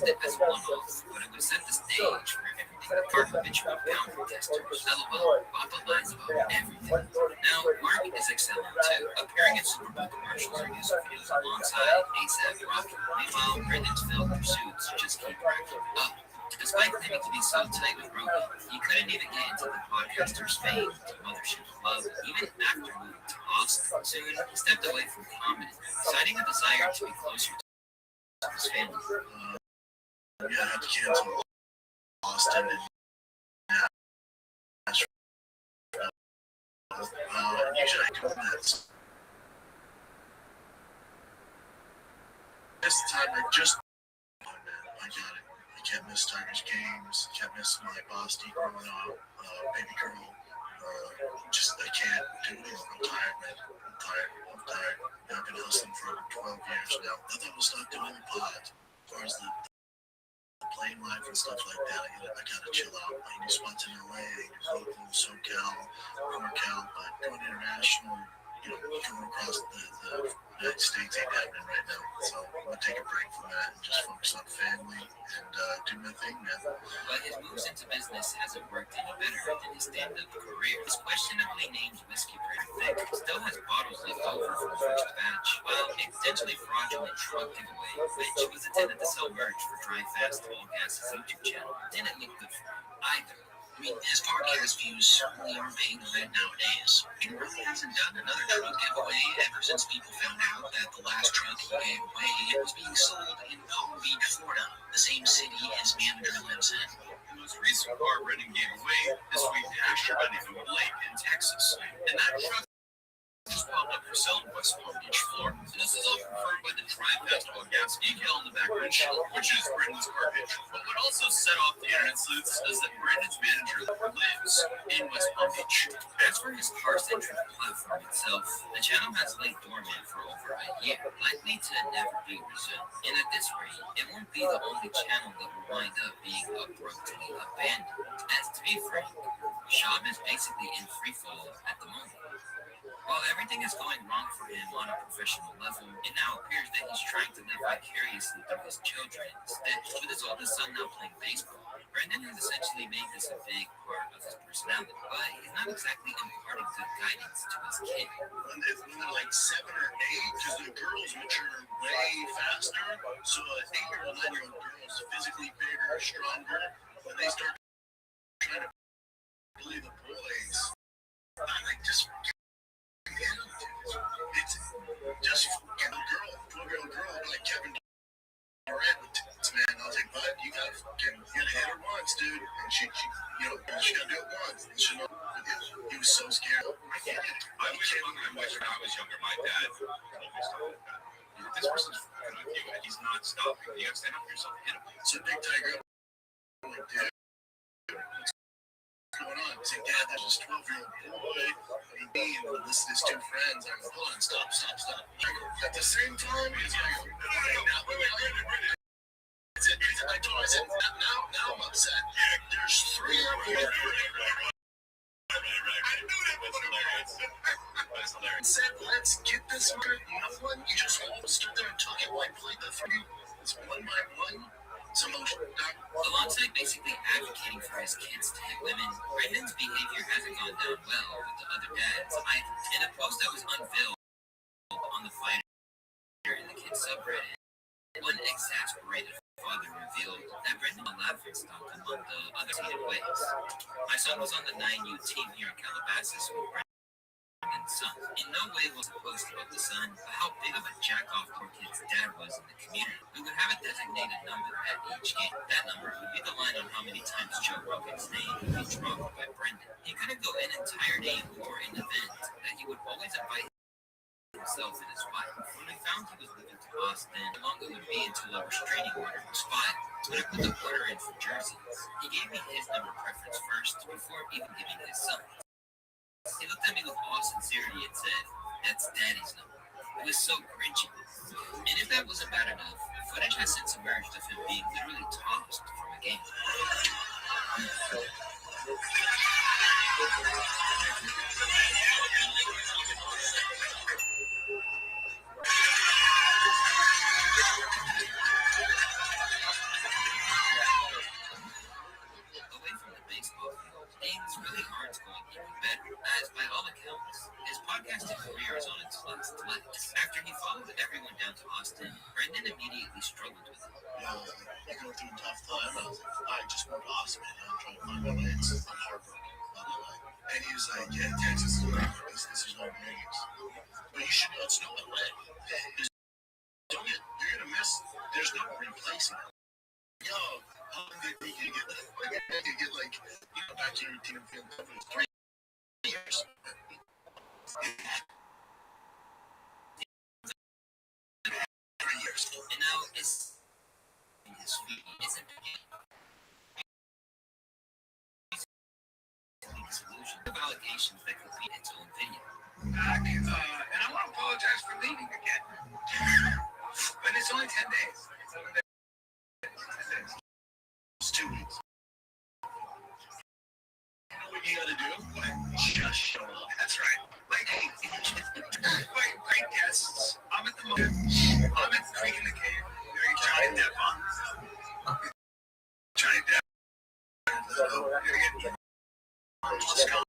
it as one-off, but it would set the stage for everything. Mark habitual boundary testers, LOL, bought the lines about everything. Now, Mark is excelling too, appearing in Super Bowl commercials or music videos along alongside A$AP Rocky. Meanwhile, Brendan's failed pursuits just keep racking up. Despite claiming to be so tight with Rogan, he couldn't even get into the podcaster's famed Mothership Club, even after moving to Austin. Soon, he stepped away from comedy, citing a desire to be closer to his family. Yeah, I had to cancel Austin and Nashville. Usually I do that. This time I just, oh man, I got it. I can't miss Tigers games. Can't miss my Boston growing up. Baby girl. I can't do it. I'm tired, man. I'm tired. I've been hustling for over 12 years now. I thought we'll start doing the pod. As far as the playing life and stuff like that, I gotta chill out. I need spots in LA, local, SoCal, NorCal, but going international, going across the United States ain't happening right now. So I'm gonna take a break from that and just focus on family and do my thing, man. But his moves into business hasn't worked any better than his stand-up career. His questionably named whiskey pretty thick still has bottles left over from the first batch, while a potentially fraudulent truck giveaway, which was intended to sell merch for Dry Fast All Gas's YouTube channel, didn't look good for him either. I mean, his podcast views certainly are paying the rent nowadays. He really hasn't done another truck giveaway ever since people found out that the last truck he gave away was being sold in Palm Beach, Florida, the same city his manager lives in. The most recent car Brendan gave away is sweet pasture on Eagle Lake in Texas, and that truck is wound up for sale in West Palm Beach, Florida. So this is all confirmed by the Dry Fast All Gas decal on the back windshield, which is Brendan's car picture. But what also set off the internet sleuths is that Brendan's manager lives in West Palm Beach. As for his car-centric platform itself, the channel has laid dormant for over a year, likely to never be resumed. And at this rate, it won't be the only channel that will wind up being abruptly abandoned. As to be frank, Shab is basically in freefall at the moment. While everything is going wrong for him on a professional level, it now appears that he's trying to live vicariously through his children instead. With his oldest son now playing baseball, Brendan has essentially made this a big part of his personality, but he's not exactly imparting good guidance to his kid. When they're like 7 or 8, because the girls mature way faster, so an 8-year-old, 9-year-old girl is physically bigger, stronger. When they start trying to bully the boys, I'm like, just it's just get a girl, 12-year-old girl like Kevin Durant with tits, man. I was like, bud, you gotta hit her once, dude. And she gotta do it once. And she he was so scared. I get it. I wish when I was younger, my dad told me stuff like that. This person's fucking with you, and he's not stopping. You gotta stand up for yourself and hit him. So big tiger, I'm like, dude, what's going on? He's like, Dad, there's this 12-year-old boy. And this is his 2 friends. I'm like, hold on, stop. At the same time, he's like, I told him, I said, now I'm upset. There's 3 of you. I knew that was hilarious. That's hilarious. Said, let's get this murder. No one, you just all stood there and took it like played the 3. It's 1 by 1. So, alongside basically advocating for his kids to hit women, Brendan's behavior hasn't gone down well with the other dads either. In a post that was unveiled on the Fighter in the kids subreddit, one exasperated father revealed that Brendan was laughing stock among the other heated ways. My son was on the 9U team here in Calabasas with Brendan's son. In no way was it post about the son, but how big of a jack-off poor kid's dad was in the community. We would have a designated number at each game. That number would be the line on how many times Joe Rogan's name would be dropped by Brendan. He couldn't go an entire game or an event that he would always invite himself and his wife. When we found he was moving to Austin, how long it would be until a restraining order was filed. When I put the order in for jerseys, he gave me his number preference first before even giving his son's. He looked at me with all sincerity and said, "That's Daddy's number." It was so cringy. And if that wasn't bad enough, footage has since emerged of him being literally tossed from a game. Away from the baseball field, things really aren't going even better, as by all accounts, his podcasting career is on its last legs. After he followed everyone down to Austin, Brendan immediately struggled with it. Yeah, I was like, you go through a tough time. I was like, I just moved to Austin, man. I'm trying to find my way. I'm heartbroken about LA. And he was like, yeah, Texas is not my business. There's no dreams. But you should know it's no LA. You're gonna miss. There's no replacing it. Yo, how long did he get? I could get like, back to your team field for 3 years. And now it's his feet isn't solution of allegations that could be its own video. And I want to apologize for leaving again. But it's only 10 days. It's 2 weeks. You know what you gotta do? Just show up. That's right. Like, hey, great guests. I'm at the moment. I'm at the Creek in the Cave. Very Johnny Depp on. Johnny Depp. Let's go.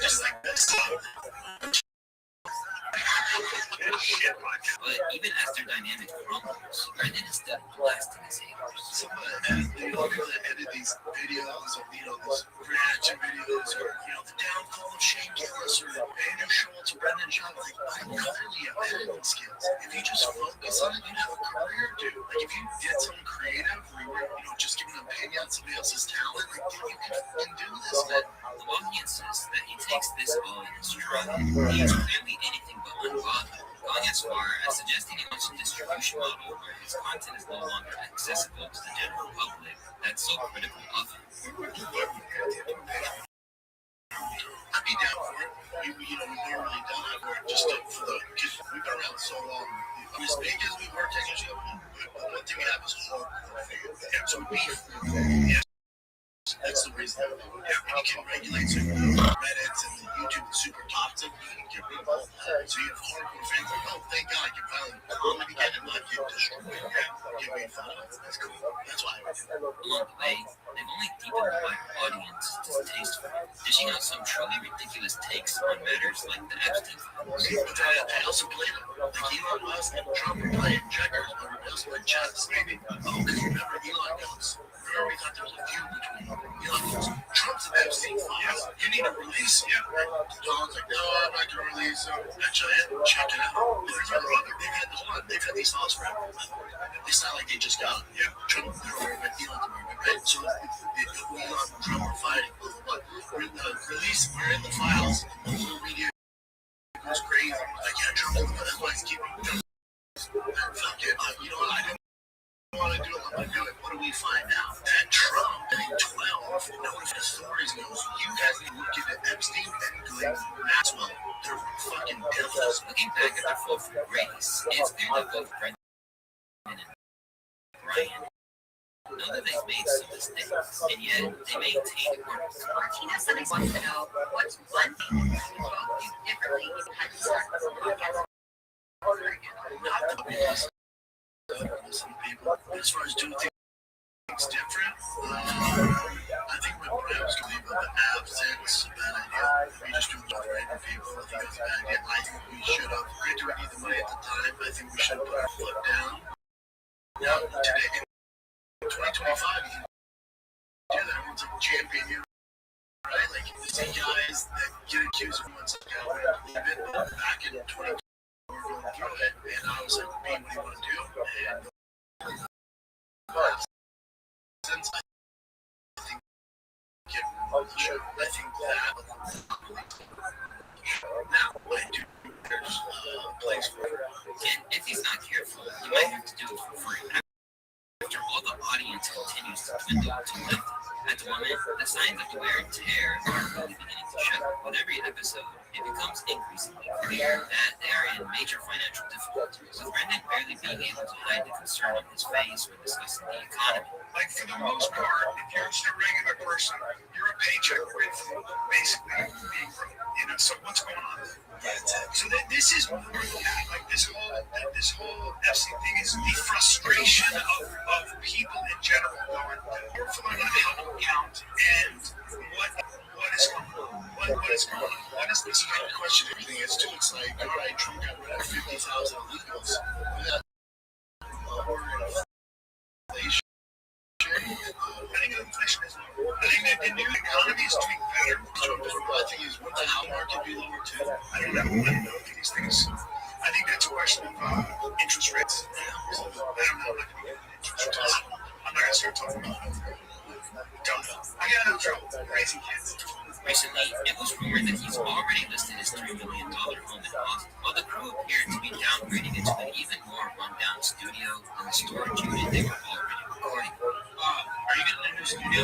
Just like this. But even as their dynamic crumbles, Brendan is still blasting his haters. Someone that edit these videos of, these reaction videos or, the downfall of Shane Gillis or Andrew Schultz or Brendan John. Like, I clearly have editing skills. If you just focus on it, you'd have a career, dude. Like, if you did something creative where you were, just giving an opinion on somebody else's talent, like, dude, you can do this, man. While he insists that he takes this all in his stride, he is clearly anything but unbothered, going as far as suggesting he wants a distribution model where his content is no longer accessible to the general public that's so critical of him. I'd be down for it. We've never really done that for it, just because we've been around so long. As big as we were 10 years ago, the one thing we have is hardcore. So beef. Yeah. That's the reason. And you can regulate so Reddit and the YouTube is super toxic. You can get rid of all that. So you have hardcore fans like, oh, thank God, you finally comment again and not get destroyed. Get made fun of. That's cool. That's why I do it. Along the way, they've only deepened the wider audience's distaste for him, dishing out some truly ridiculous takes on matters like the Epstein files. But they also played it. Like Elon Musk and Trump were playing checkers, but they also played chess. Maybe. Oh, because remember Elon goes. Remember we thought there was a feud between Elon goes, Trump's an Epstein files. You need to release him. Donald's like, no, I'm not going to release him. Actually, I haven't checked it out. They've had these laws forever. It's not like they just got them. Yeah. Trump, they're with Elon, right? So Elon and Trump are fighting. But we're in the files. The whole media goes crazy. Like, yeah, Trump, that's why he's keeping it. Fuck it. You know what? I didn't want to do it. I'm going to do it. What do we find out? That Trump, I think 12, notified authorities knows you guys need to look into Epstein and Glenn Maxwell. They're fucking devils. Looking back at their fall from grace, it's clear that both Brendan and Brian know that they've made some mistakes, and yet they maintain it works. Martina somebody wants to know what's one thing you both do differently if you had to start this podcast over again. Not to be listen to people. As far as doing things different, I think when Brian was going to leave the absence, it's a bad idea. We just do it with random people. I think it's a bad idea. I think we should have. We didn't need the money at the time. I think we should have put our foot down. Now, today, in 2025, you can do that. Everyone's like champion here, right? Like, you see guys that get accused of once like, we're going to leave it. But back in 2020, we were going through it, and I was like, B, what do you want to do? And since I think that now I do there's a place for it. And if he's not careful, he might have to do it for free. After all, the audience continues to dwindle to nothing. At the moment, the signs of the wear and tear are really beginning to show. With every episode, it becomes increasingly clear that they are in major financial difficulties, with Brendan barely being able to hide the concern on his face when discussing the economy. Like, for the most part, if you're just a regular person, you're a paycheck away from basically being this is more than that. Like this whole FC thing is the frustration of people in general going, we're flying on how to count and what is going on. What is going on? What is this kind of question? Everything is too. It's like, all right, Trump got rid of 50,000 illegals. Yeah. Inflation. I think inflation is lower. I think that the new economy is doing better. I think is what's the how market be lower too? I don't know these things. I think that's a question of interest rates. I don't know. I'm not going to get interest rates. I'm not going to start talking about it. Don't know. I got no trouble raising kids. Recently, it was rumored that he's already listed his $3 million home in Austin, while the crew appeared to be downgrading it to an even more rundown studio than the storage unit they were already recording. Are you getting a new studio?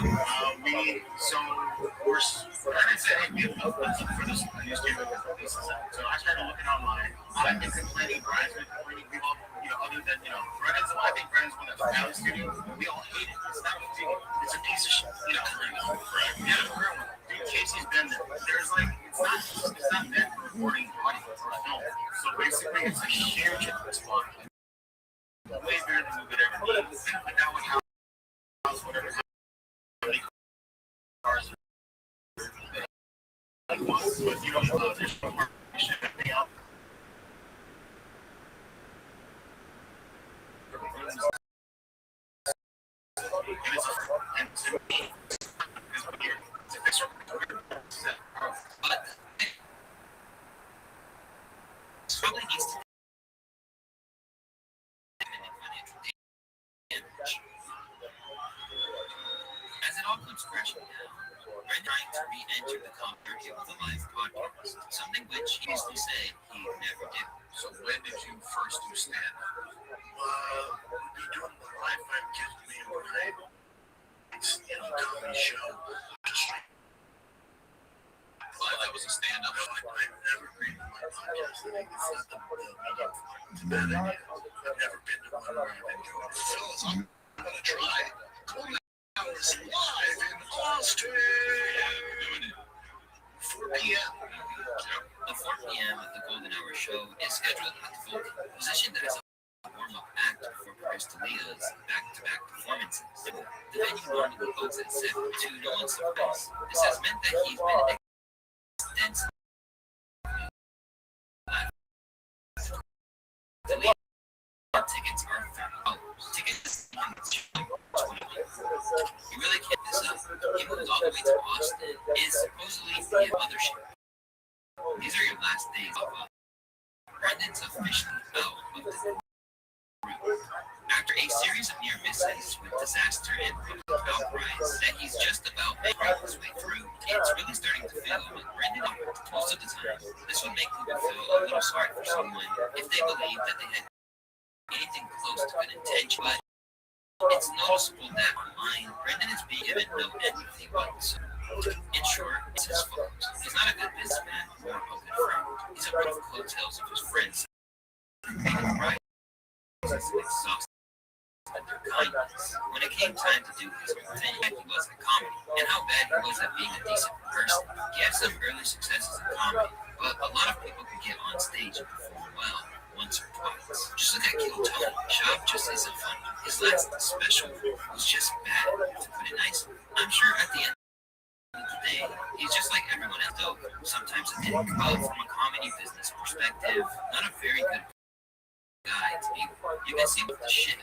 We're saying we have no funds for this new studio. So I started looking online. I've been complaining, Brian's been complaining. We all, other than, I think Brennan's one that's found the studio. We all hate it. It's not a studio. It's a piece of shit. Correct. Yeah, correct. Casey's been there. There's it's not meant for recording audio or film. So basically, it's a huge spot. Way better than we could ever need. But now with house, whatever, how many cars are but there's no market everything else. And to me, probably needs to financial damage. As it all comes crashing down, Brent trying to re-enter the market with a live podcast, something which he used to say he never did. So when did you first do stand-up? We'd be doing the live five kids with me and Brian. It's comedy show. That was a stand-up. I've never been to my podcast. I think it's not the bad idea. I've never been to one where I've been doing it. Fellas, I'm going to try. Golden Hours live in Austin. Yeah, we're doing it. 4 p.m. The 4 p.m. at the Golden Hour show is scheduled at the Vulcan, positioned as a warm-up act for Chris D'Elia's back-to-back performances. The venue normally votes at 7 to no one's surprise. This has meant that he's been extensively tickets are $30. Tickets you really can't miss up. He moves all the way to Austin is supposedly via mothership. These are your last days of Brendan's officially out of the group. After a series of near misses with disaster and public outcries that he's just about making his way through, it's really starting to feel like Brendan, most of the time, this would make people feel a little sorry for someone if they believe that they had anything close to good intention. But it's noticeable that online, Brendan is being given no empathy whatsoever. In short, it's his fault. He's not a good businessman or a good friend. He's a bit of coattails of his friends. Right? He's exhausted at their kindness. When it came time to do his own thing, he was at comedy, and how bad he was at being a decent person. He had some early successes in comedy, but a lot of people could get on stage and perform well once or twice. Just look at Kill Tony. Shop just isn't funny. His last special was just bad, to put it nicely. I'm sure at the end of the day, he's just like everyone else, though sometimes a dick. But from a comedy business perspective, not a very good guy to be. You can see with the shit.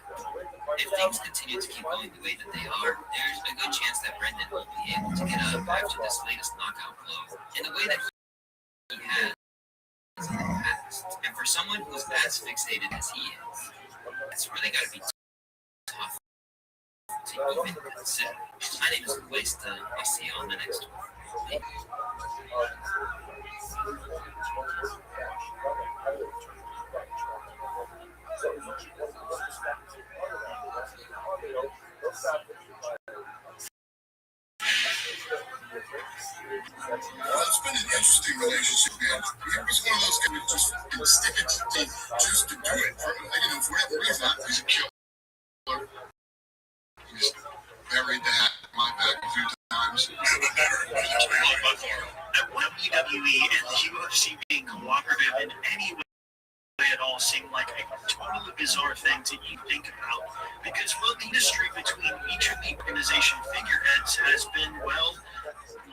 If things continue to keep going the way that they are, there's a good chance that Brendan won't be able to get up after this latest knockout blow in the way that he has in the past. And for someone who's as fixated as he is, it's really got to be tough to even consider. My name is Westa. I'll see you on the next one. Well, it's been an interesting relationship, man. He was one of those guys who just didn't stick it just to do it. For whatever reason, he's a killer. He's buried the hat in my back a few times. At WWE and the UFC being cooperative in any way at all seemed like a totally bizarre thing to even think about, because, well, the industry between each of the organization figureheads has been, well,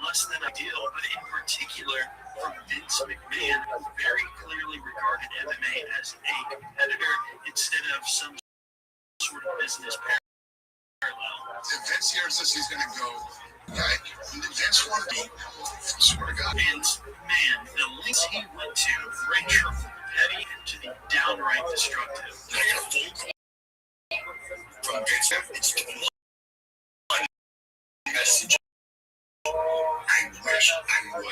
less than ideal, but in particular from Vince McMahon, who very clearly regarded MMA as a competitor instead of some sort of business parallel. If Vince here says he's going to go, right? Vince wanted to be, swear to God. And man, the lengths he went to range from petty to the downright destructive. I got a phone call from Vince. It's one message. I wish I would.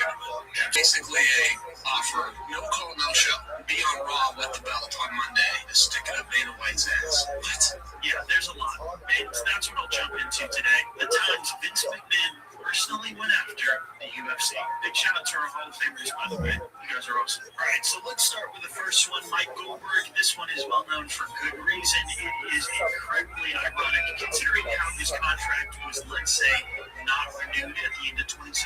Yeah, basically a offer, no call, no show. Be on Raw with the belt on Monday to stick it up Dana White's ass. What? Yeah, there's a lot. And that's what I'll jump into today. The times Vince McMahon personally went after the UFC. Big shout out to our Hall of Famers, by the way. You guys are awesome. All right, so let's start with the first one, Mike Goldberg. This one is well known for good reason. It is incredibly ironic considering how his contract was, let's say, not renewed at the end of 2016.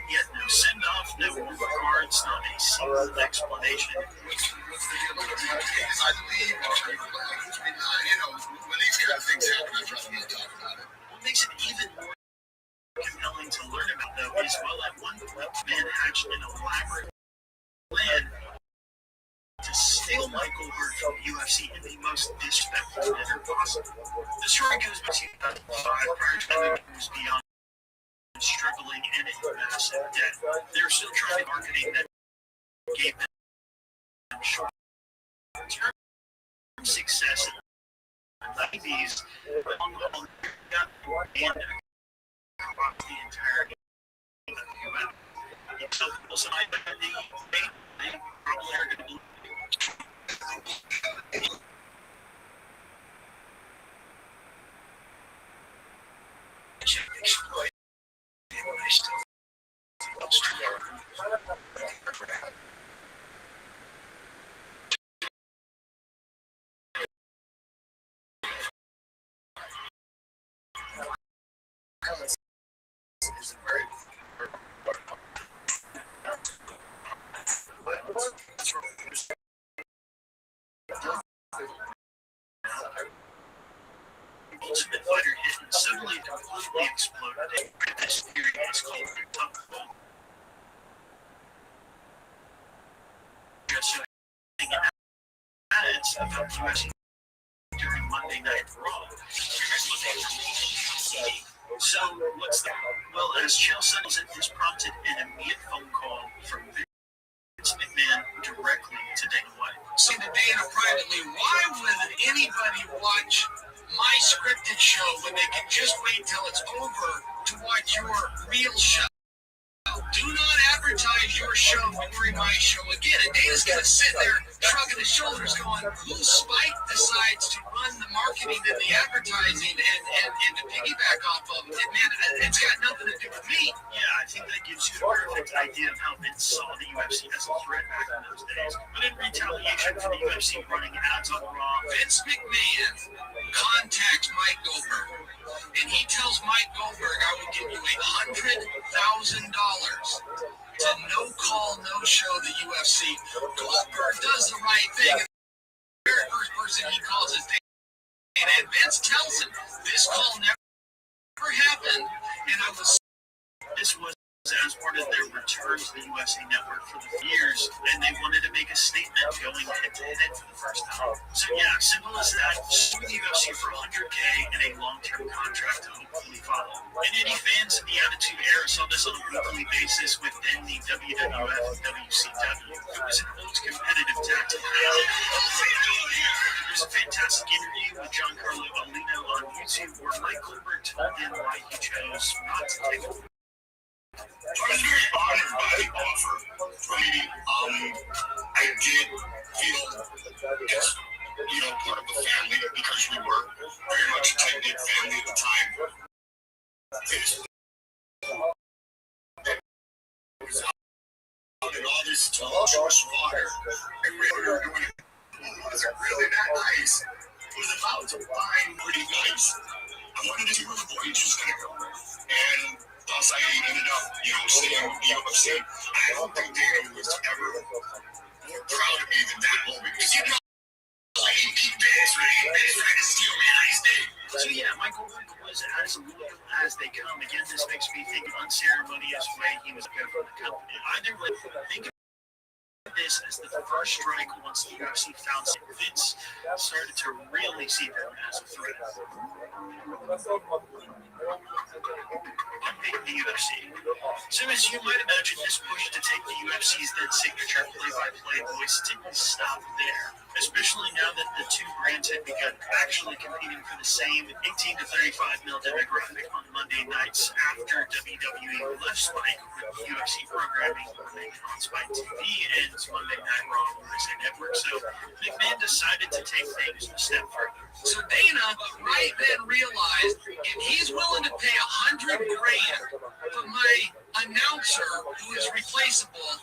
He had no send-off, no regards, not a single explanation. I believe, when these kind of things happen, I trust me to talk about it. What makes it even more compelling to learn about, though, is, well, at one point, man hatched an elaborate plan to steal Mike Goldberg from the UFC in the most disrespectful manner possible. The story goes back to 2005, prior to that, it was beyond struggling and in massive debt. They were still trying marketing that gave them short-term success in the 90s, but on the whole, got and across the entire game. Also, I bet they probably are going to believe exploit. I still loves to learn. Ultimate Fighter hit and suddenly completely exploded. This theory is called the Tuck Ball. Just ads about UFC during Monday Night Raw. So, what's that? Well, as Chael settles it, this prompted an immediate phone call from Vince McMahon directly to Dana White. Say to Dana privately, why would anybody watch my scripted show when they can just wait till it's over to watch your real show? Do not advertise your show during my show again. And Dana's going to sit there shrugging his shoulders going, whose spite decides to run the marketing and the advertising and to piggyback off of it? Man, it's got nothing to do with me. Yeah, I think that gives you a perfect idea of how Vince saw the UFC as a threat back in those days. But in retaliation for the UFC running ads on Raw, Vince McMahon contacts Mike Goldberg, and he tells Mike Goldberg, I will give you $100,000 to no call, no show the UFC. Goldberg does the right thing. The very first person he calls is Dana, and Vince tells him this call never happened, and this was as part of their return to the UFC network for the years, and they wanted to make a statement going head-to-head for the first time. So yeah, simple as that, sue the UFC for $100K and a long-term contract to hopefully follow. And any fans in the Attitude Era saw this on a weekly basis within the WWF and WCW. It was an old competitive tactic. There's a fantastic interview with Giancarlo Alino on YouTube where Mike Goldberg told him why he chose not to take it. I was very honored by the offer from me. I did feel as, part of the family because we were very much a tight-knit family at the time. It was out in all this tumultuous water, and we were doing it. Was it really that nice? It was about to find pretty nice. I wanted to see where the voyage was going to go. And Plus, I ended up, staying with the UFC. I don't think Dana was ever more proud of me than that moment. Because he tried to steal my nice day. So yeah, Michael Vick was as loyal as they come. Again, this makes me think of unceremonious way he was good for the company. Either way, think of this as the first strike once the UFC found Vince started to really see them as a threat. Unpicking the UFC. So as you might imagine, this push to take the UFC's then signature play-by-play voice didn't stop there, especially now that the two brands had begun actually competing for the same 18 to 35 mil demographic on Monday nights after WWE left Spike with UFC programming on Spike TV and Monday Night Raw on USA Network. So McMahon decided to take things a step further. So Dana right then realized if he's willing to pay $100,000 for my announcer who is replaceable,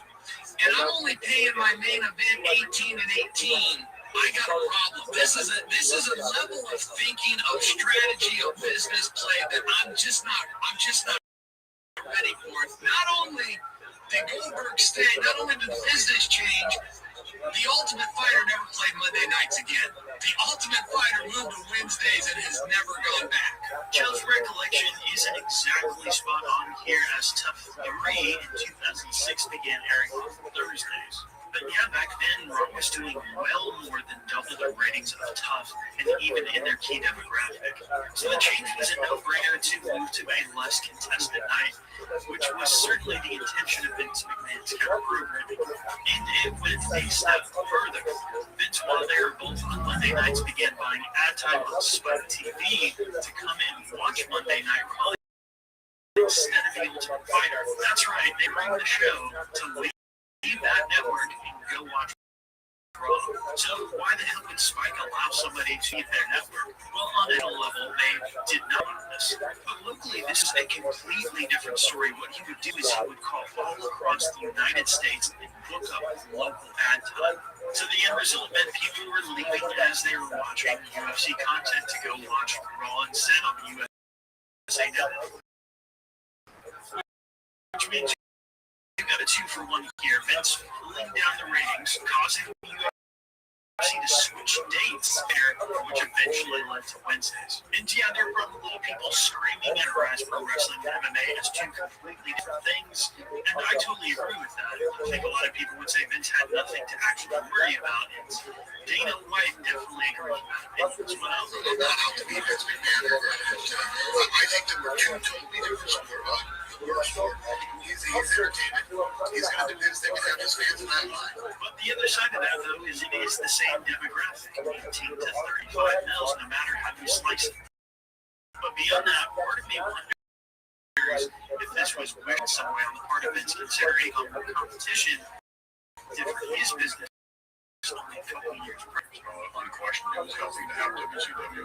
and I'm only paying my main event 18 and 18, I got a problem. This is a level of thinking, of strategy, of business play that I'm just not ready for. Not only did Goldberg stay, not only did the business change, the Ultimate Fighter never played Monday nights again. The Ultimate Fighter moved to Wednesdays and has never gone back. Joe's recollection isn't exactly spot on here, as Tough 3 in 2006 began airing on Thursdays. But yeah, back then, Raw was doing well more than double the ratings of Tough, and even in their key demographic. So the change was a no-brainer to move to a less contested night, which was certainly the intention of Vince McMahon's programming. And it went a step further. Vince, while they were both on Monday nights, began buying ad time on Spike TV to come and watch Monday Night Raw instead of the Ultimate Fighter. That's right, they bring the show to leave that network and go watch Raw. So why the hell would Spike allow somebody to leave their network? Well, on a level, they did not want this. But locally, this is a completely different story. What he would do is he would call all across the United States and book up local ad time. So the end result meant people were leaving as they were watching UFC content to go watch Raw instead on the USA Network. Which means you got a 2-for-1 here. Vince pulling down the ratings, causing the UFC to switch dates there, which eventually led to Wednesdays. And yeah, there are probably people screaming at Rise Pro Wrestling and MMA as two completely different things, and I totally agree with that. I think a lot of people would say Vince had nothing to actually worry about, and Dana White definitely agrees with that as well. I'm not out to be Vince McMahon. I think there were two totally different sports. He's entertainment. He's going to do his thing and have his fans in that line. But the other side of that, though, is it is the same demographic, 18 to 35 mils, no matter how you slice it. But beyond that, part of me wonders if this was wicked some way on the part of Vince, considering competition different his business only a couple of years prior. Unquestionably, it was healthy to have WCW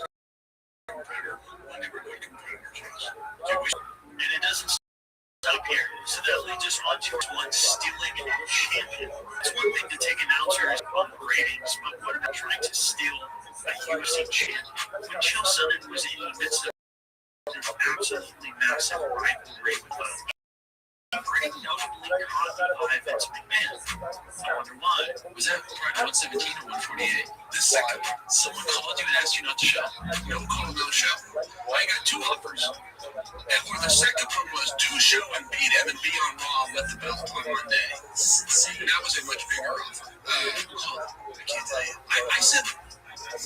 competitor when they were good competitors. And it doesn't stop here. So that leads us on to one stealing a champion. It's one thing to take announcers on the ratings, but what about trying to steal a UFC champion? When Chael Sonnen was in the midst of this absolutely massive rivalry with us, he pretty notably caught by Vince McMahon. I wonder why. Was that right 117 or 148? The second one. Someone called you and asked you not to show. No call, no show. Well, I got two offers. And where the second one was do show and beat him and be on Raw and let the belt on Monday. This is insane. That was a much bigger offer. People called. I can't tell you. I said,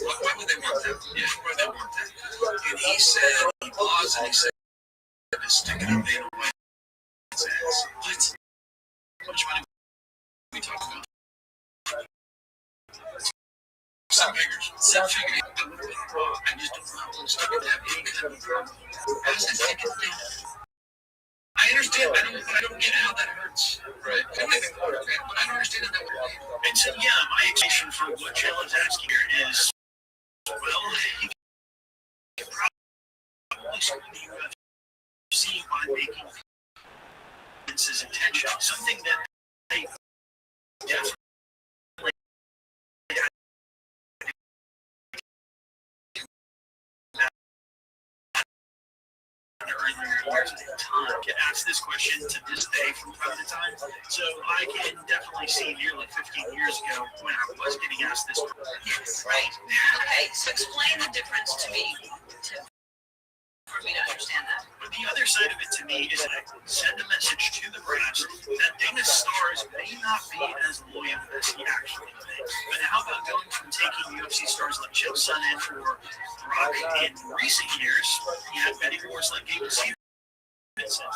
why would they want that? Yeah, why would they want that? And he said, he paused and he said, sticking up Dana White. What? How much money are we talking about? Seven figures. Seven figures. I just don't know. So I could have any kind of problem. How does that take it down? I understand. I don't get how that hurts. Right. I don't even know, but I don't understand how that would be. And so, yeah, my explanation for what Chael is asking here is, well, he could probably screw the UFC by making Vince's intention something that they definitely earlier years at a time. I get asked this question to this day from time to time. So I can definitely see nearly 15 years ago when I was getting asked this question. Yes, right. Okay, so explain the difference to me, for me to understand that. But the other side of it to me is that I send a message to the brass that Dana's stars may not be as loyal as he actually thinks. But how about going from taking UFC stars like Chael Sonnen or Brock in recent years, you had betting wars like Gabe Stevenson.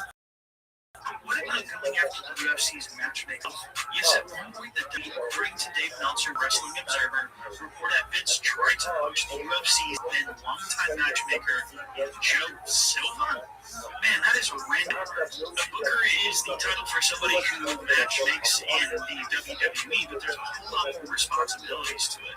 What about going after the UFC's matchmaking? Yes, at one point, according to Dave Meltzer, Wrestling Observer, report that Vince tried to poach the UFC's then longtime matchmaker, Joe Silva. Man, that is random. A booker is the title for somebody who matchmakes in the WWE, but there's a whole lot more responsibilities to it.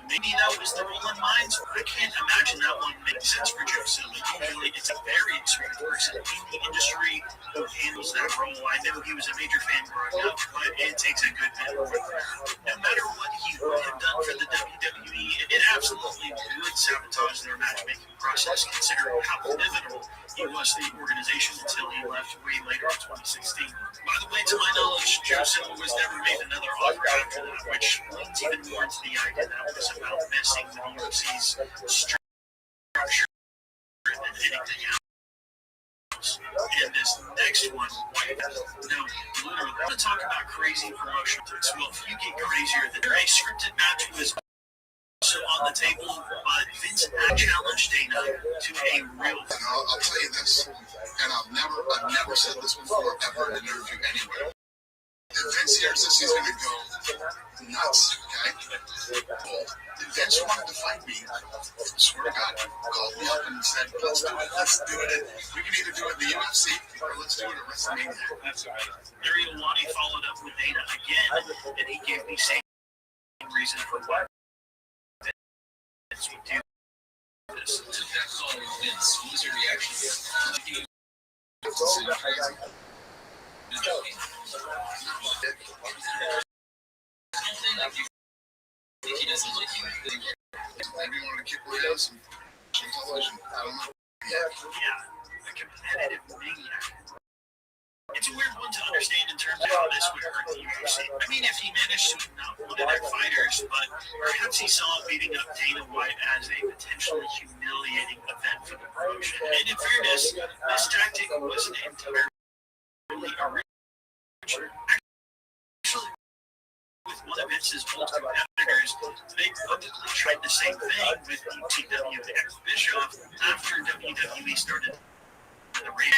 Maybe that was the role in mind. I can't imagine that one makes sense for Joe Silva. Usually it's a very experienced person in the industry who handles that role. I know he was a major fan growing up, but it takes a good bit more there. No matter what he would have done for the WWE, it absolutely would sabotage their matchmaking process, considering how pivotal he was to the organization until he left way later in 2016. By the way, to my knowledge, Joe Silva was never made another offer after that, which leans even more into the idea that it was about messing with the UFC's structure than anything else. And this next one, no, literally, I want to talk about crazy promotion. Well, if you get crazier, the Dre scripted match was also on the table, but Vince had challenged Dana to a real. And I'll tell you this, and I've never said this before ever in an interview anywhere. If Vince hears this, he's going to go nuts, okay? If Vince wanted to fight me, I swear to God, called me up and said, let's do it. We can either do it in the UFC or let's do it at WrestleMania. That's right. Ariel Wani followed up with Dana again, and he gave me the same reason for why Vince would do this. To that call with Vince, what was your reaction? He doesn't like you. Maybe you wanted to kick my ass and television. I don't know. Yeah, a competitive maniac. It's a weird one to understand in terms of how this would hurt the UFC. I mean, if he managed to not one of their fighters, but perhaps he saw beating up Dana White as a potentially humiliating event for the promotion. And in fairness, this tactic wasn't entirely original. Actually, with one of Vince's old competitors, they publicly tried the same thing with TW Eric Bischoff after WWE started the race.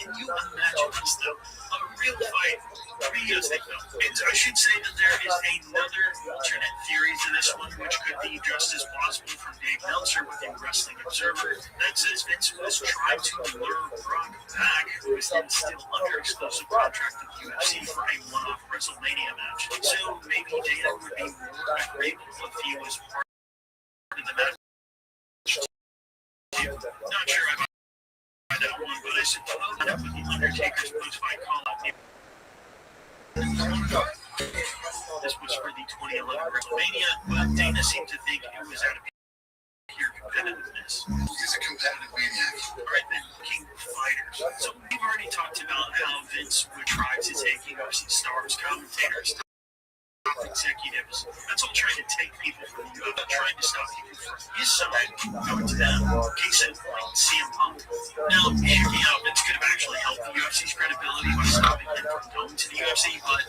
Can you imagine this though? A real fight, I should say that there is another alternate theory to this one, which could be just as plausible from Dave Meltzer with the Wrestling Observer, that says Vince was trying to lure Brock back, who is then still under exclusive contract with the UFC for a one-off WrestleMania match. So maybe Dana would be more grateful if he was part of the match. Not sure about that one, but I suppose that with the Undertaker's post-fight call-out. This was for the 2011 WrestleMania, but Dana seemed to think it was out of pure competitiveness. He's a competitive maniac. Alright then, King of Fighters. So we've already talked about how Vince would try to take UFC stars, commentators, top executives. That's all trying to take people from the UFC, trying to stop people from his side going to them. Case in point, CM Punk. Now, checking out Vince could have actually helped the UFC's credibility by stopping him from going to the UFC, but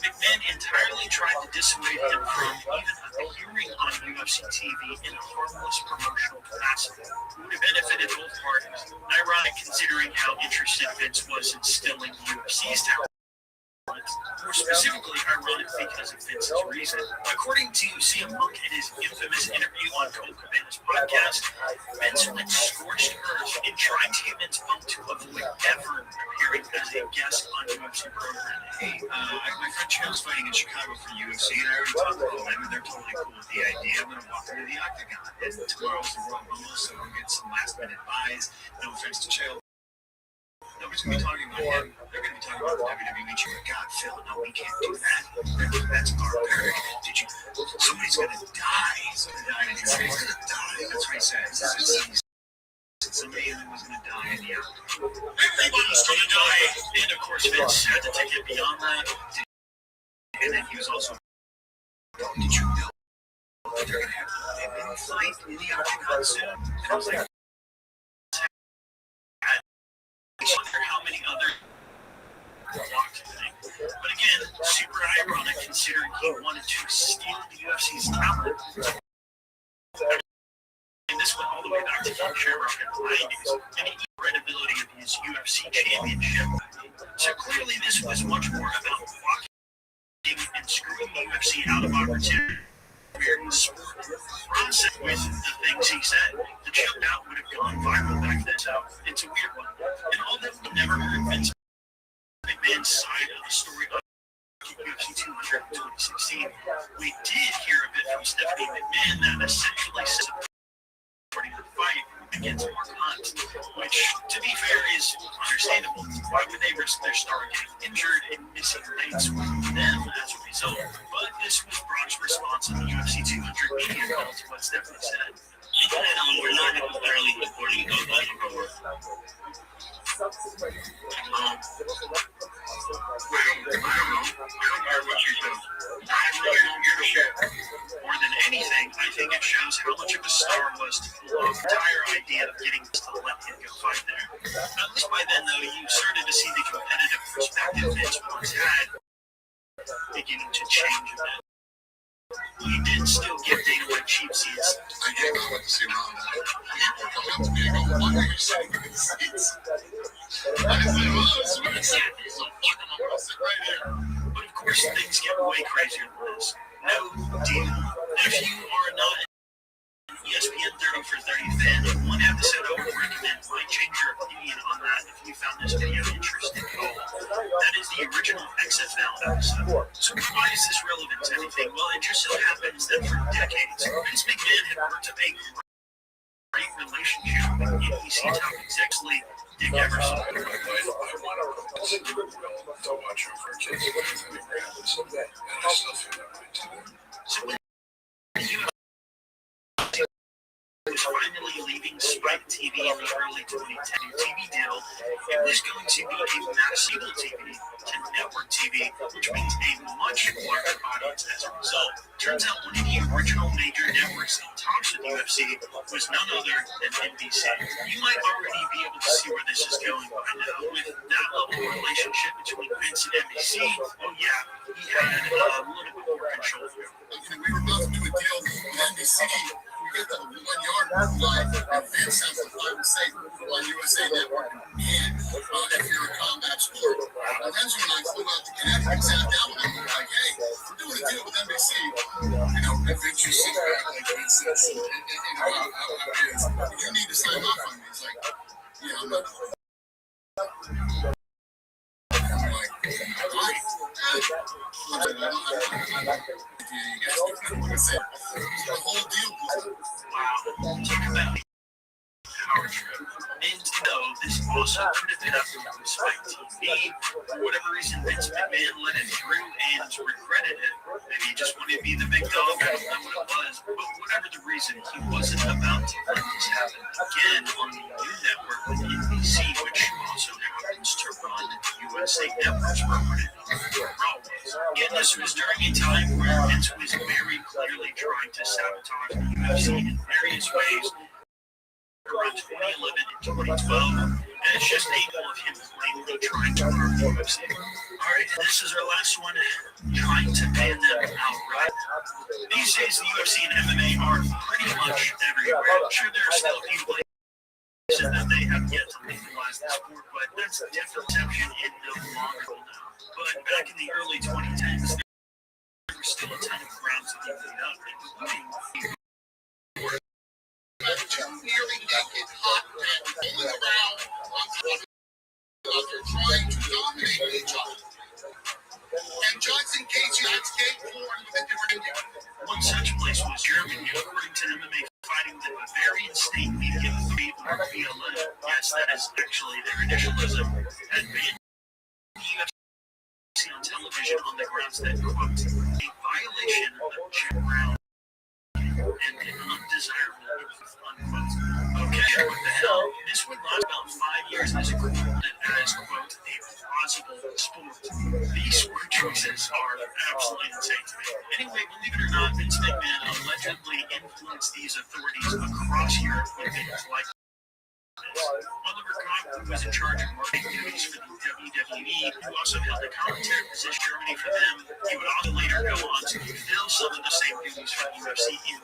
McMahon entirely tried to dissuade him from even appearing on UFC TV in a harmless promotional capacity. It would have benefited both parties. Ironic considering how interested Vince was in stilling UFC's talent. More specifically, ironic because of Vince's reason. According to CM Punk in his infamous interview on Cole Cabana's podcast, Vince went scorched earth in trying to convince Punk to avoid ever appearing as a guest on UFC programming. Hey, my friend Chael's fighting in Chicago for UFC, and I already talked to them, and they're totally cool with the idea. I'm going to walk into the octagon, and tomorrow's the Royal Rumble, so we'll get some last-minute buys. No offense to Chael. Nobody's going to be talking about him. They're going to be talking WWE chair. God, Phil, no, we can't do that. That's barbaric. Did you? Somebody's gonna die. Somebody's gonna die. That's what he said. Somebody was gonna die in the end. Everyone's gonna die. And of course, Vince had to take it beyond that. And then he was also. Did you know they're gonna have a women fight in the octagon soon? And I was like, I wonder how many other blocked thing. But again, super ironic considering he wanted to steal the UFC's talent. And this went all the way back to Ken Shamrock in the 90s, and he credibility of his UFC championship. So clearly this was much more about blocking and screwing the UFC out of opportunity. Process with the things he said. The chilled out would have gone viral back then, so it's a weird one. And although we never heard Vince McMahon's side of the story of UFC 200 in 2016, we did hear a bit from Stephanie McMahon that essentially said supporting the fight against Mark Hunt, which, to be fair, is understandable. Why would they risk their star getting injured and missing dates with them as a result? But this was Brock's response on the UFC 200 media call to what Stephanie said. We're not necessarily supporting those like before. I don't care what you do. I really don't give a shit. More than anything, I think it shows how much of a star was to the entire idea of getting to let him go fight there. At least by then, though, you started to see the competitive perspective Vince once had beginning to change a bit. He did still give Dana White cheap seats. I can't go to see Ron. People come up to me and go, why are you sitting in these seats? I said, well, it's really exactly, so fuck them, I'm going to sit right here. But of course, things get way crazier than this. No deal. If you are not an ESPN 30 for 30 fan, one episode I would recommend might change your opinion on that if you found this video interesting at all. That is the original XFL episode. So why is this relevant to anything? Well, it just so happens that for decades, Vince McMahon had worked up a great relationship with NBC top execs league Dick Emerson. I want to watch her for kids and grandmas, and I still feel that way today. So when was finally leaving Spike TV in the early 2010 TV deal, it was going to be a massive TV to network TV, which means a much larger audience as a result. Turns out one of the original major networks in talks with the UFC was none other than NBC. You might already be able to see where this is going by now. With that level of relationship between Vince and NBC, oh yeah, he had a little bit more control. We were about to do a deal with NBC. We get the 1 yard line, and Vince has the final say on USA Network. And if you're a combat sport, and then when I flew out to Connecticut, I sat down with him and like, hey, we're doing a deal with NBC. And Vince just sits back like Vince says, and how it is. You need to sign off on me. He's like, yeah, I'm not. I'm like, all right. You guys don't know what I said. The whole deal was wow. Talk about power trip. And no, this also could have been up to Spike TV. For whatever reason, Vince McMahon let it through and regretted it. Maybe he just wanted to be the big dog. I don't know what it was. But whatever the reason, he wasn't about to let this happen again on the new network with NBC, which also happens to run USA Network's property. Yet this was during a time where Vince was very clearly trying to sabotage the UFC in various ways. Around 2011 and 2012, and it's just able of him blatantly trying to harm the UFC. Alright, this is our last one, trying to ban them outright. These days, the UFC and MMA are pretty much everywhere. I'm sure there are still a few places that they have yet to legalize the sport, but that's a different exception and no longer will now. But back in the early 2010s, there were still a ton of grounds to be laid up, including two nearly naked hot men rolling around on top of each other, trying to dominate each other. And Johnson Casey, that's gay porn with a different ending. One such place was Germany, according to MMA fighting the Bavarian state media or VLN. Yes, that is actually their initialism. Had banned the UFC decision on the grounds that, quote, a violation of Jim Brown and an undesirable influence, unquote. Okay, what the hell? This would last about 5 years as it quoted as, quote, a plausible sport. These sport choices are absolutely insane to me. Anyway, believe it or not, Vince McMahon allegedly influenced these authorities across Europe with things like Oliver Kahn, who was in charge of marketing duties for the WWE, who also held a commentary position in Germany for them. He would also later go on to fulfill some of the same duties for the UFC in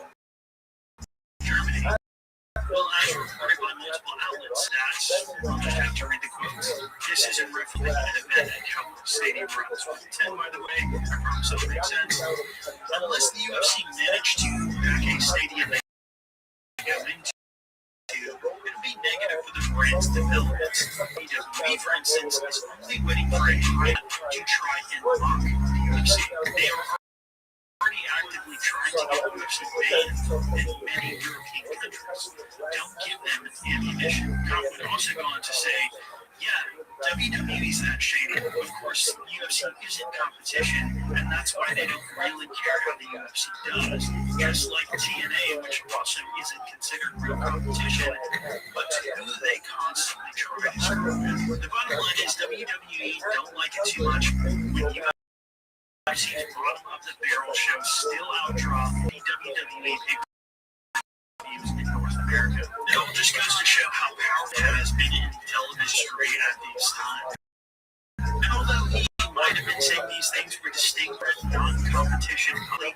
Germany. Well, as reported by multiple outlets, I'll just have to read the quotes. This is in reference to an event at Cowboy Stadium around 2010, by the way. I promise it'll make sense. Unless the UFC managed to back a stadium they go into, it'll be negative for the brand's development. WWE, for instance, is only waiting for a brand to try and lock the UFC. They are already actively trying to get UFC banned in many European countries. Don't give them ammunition. Khan would also go on to say, yeah, WWE's that shady. Of course, UFC isn't competition, and that's why they don't really care how the UFC does. Just like TNA, which also isn't considered real competition, but to who they constantly try to screw with. The bottom line is WWE don't like it too much when UFC's bottom of the barrel shows still outdraw the WWE pay-per-views in North America. It all just goes to show how powerful it has been in television history at these times. And although he might have been saying these things were distinct from non-competition, that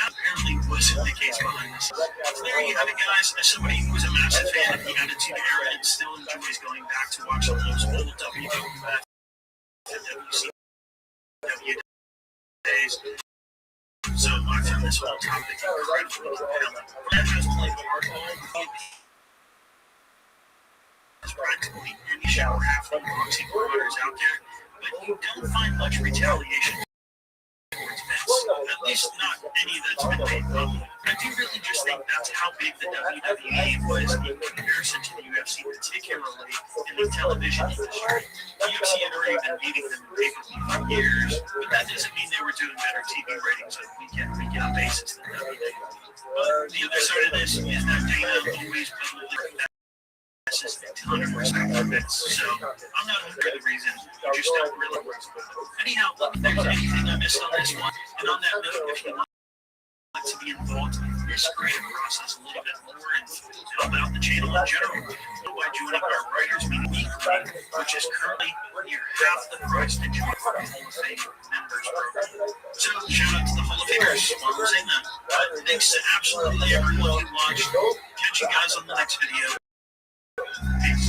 apparently wasn't the case behind this. So there you have it, guys. As somebody who was a massive fan of the Attitude Era and still enjoys going back to watch those old WWF and WCW days. So I found this whole topic incredibly compelling. Brad has played hardball. There's practically any shower halfling boxing promoters out there, but you don't find much retaliation towards Vince. At least not any that's been made public. I do really just think that's how big the WWE was in comparison to the UFC, particularly in the television industry. The UFC had already been beating them in pay-per-view for years, but that doesn't mean they were doing better TV ratings on a week-in basis than WWE. But the other side of this is that Dana always publicly is a ton of respect for Vince, so I'm not under the reason. You just don't really work. Anyhow, let me know if there's anything I missed on this one. And on that note, if you'd like to be involved in this creative process a little bit more and help out the channel in general, by joining our Writers Meeting Weekly, which is currently near half the price to join the Hall of Fame members program. So shout out to the Hall of Famers while I'm saying that. Thanks to absolutely everyone who watched. Catch you guys on the next video. Peace.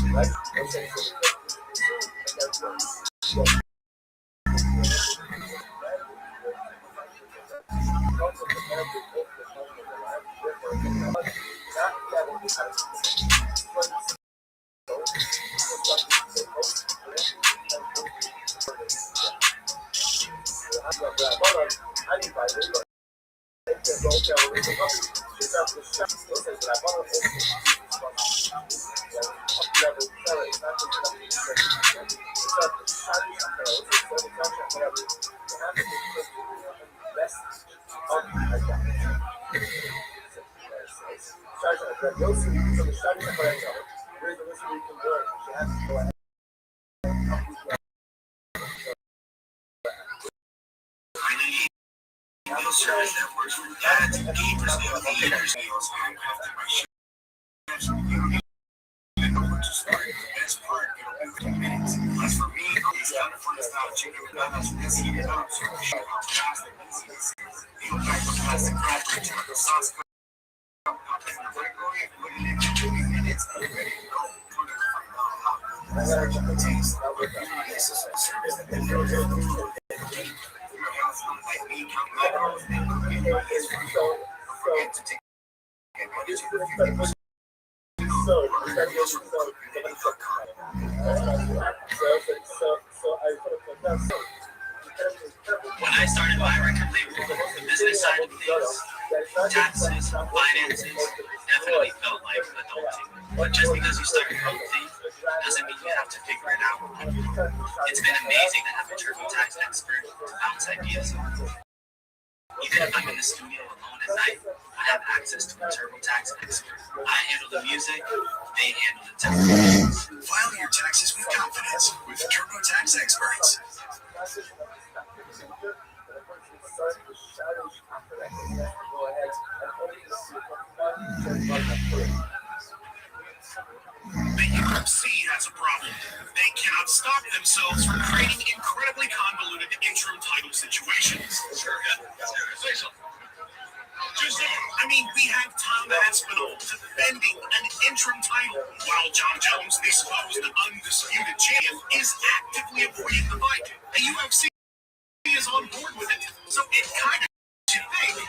Service that works for dads, gamers, and theaters. Handcrafted by chefs. You know where to start. The best part, it'll be 15 minutes. As for me, it's California style chicken with onions. Let's heat it up. So show how fast and easy this is. You don't like the plastic wrap or tomato sauce. Pop it in the microwave, put it in 20 minutes, and you're ready to go. Put it on the hot. That's taste. This is a service that been there for the like me, macros, and cooking is for you. Don't forget to take advantage of the few things. When I started my record label, the business side of things, taxes, finances, definitely felt like adulting. But just because you start your own thing doesn't mean you have to figure it out. It's been amazing to have a TurboTax expert to bounce ideas off. Even if I'm in the studio alone at night, I have access to a TurboTax expert. I handle the music, they handle the taxes. File your taxes with confidence with TurboTax experts. The UFC has a problem. They cannot stop themselves from creating incredibly convoluted interim title situations. Sure, say something. We have Tom Aspinall defending an interim title, while John Jones, the supposed undisputed champion, is actively avoiding the fight. The UFC is on board with it, so it kind of to think,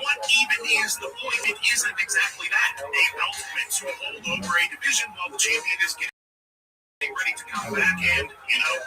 what even is the point? It isn't exactly that. A belt meant to hold over a division while the champion is getting ready to come back and,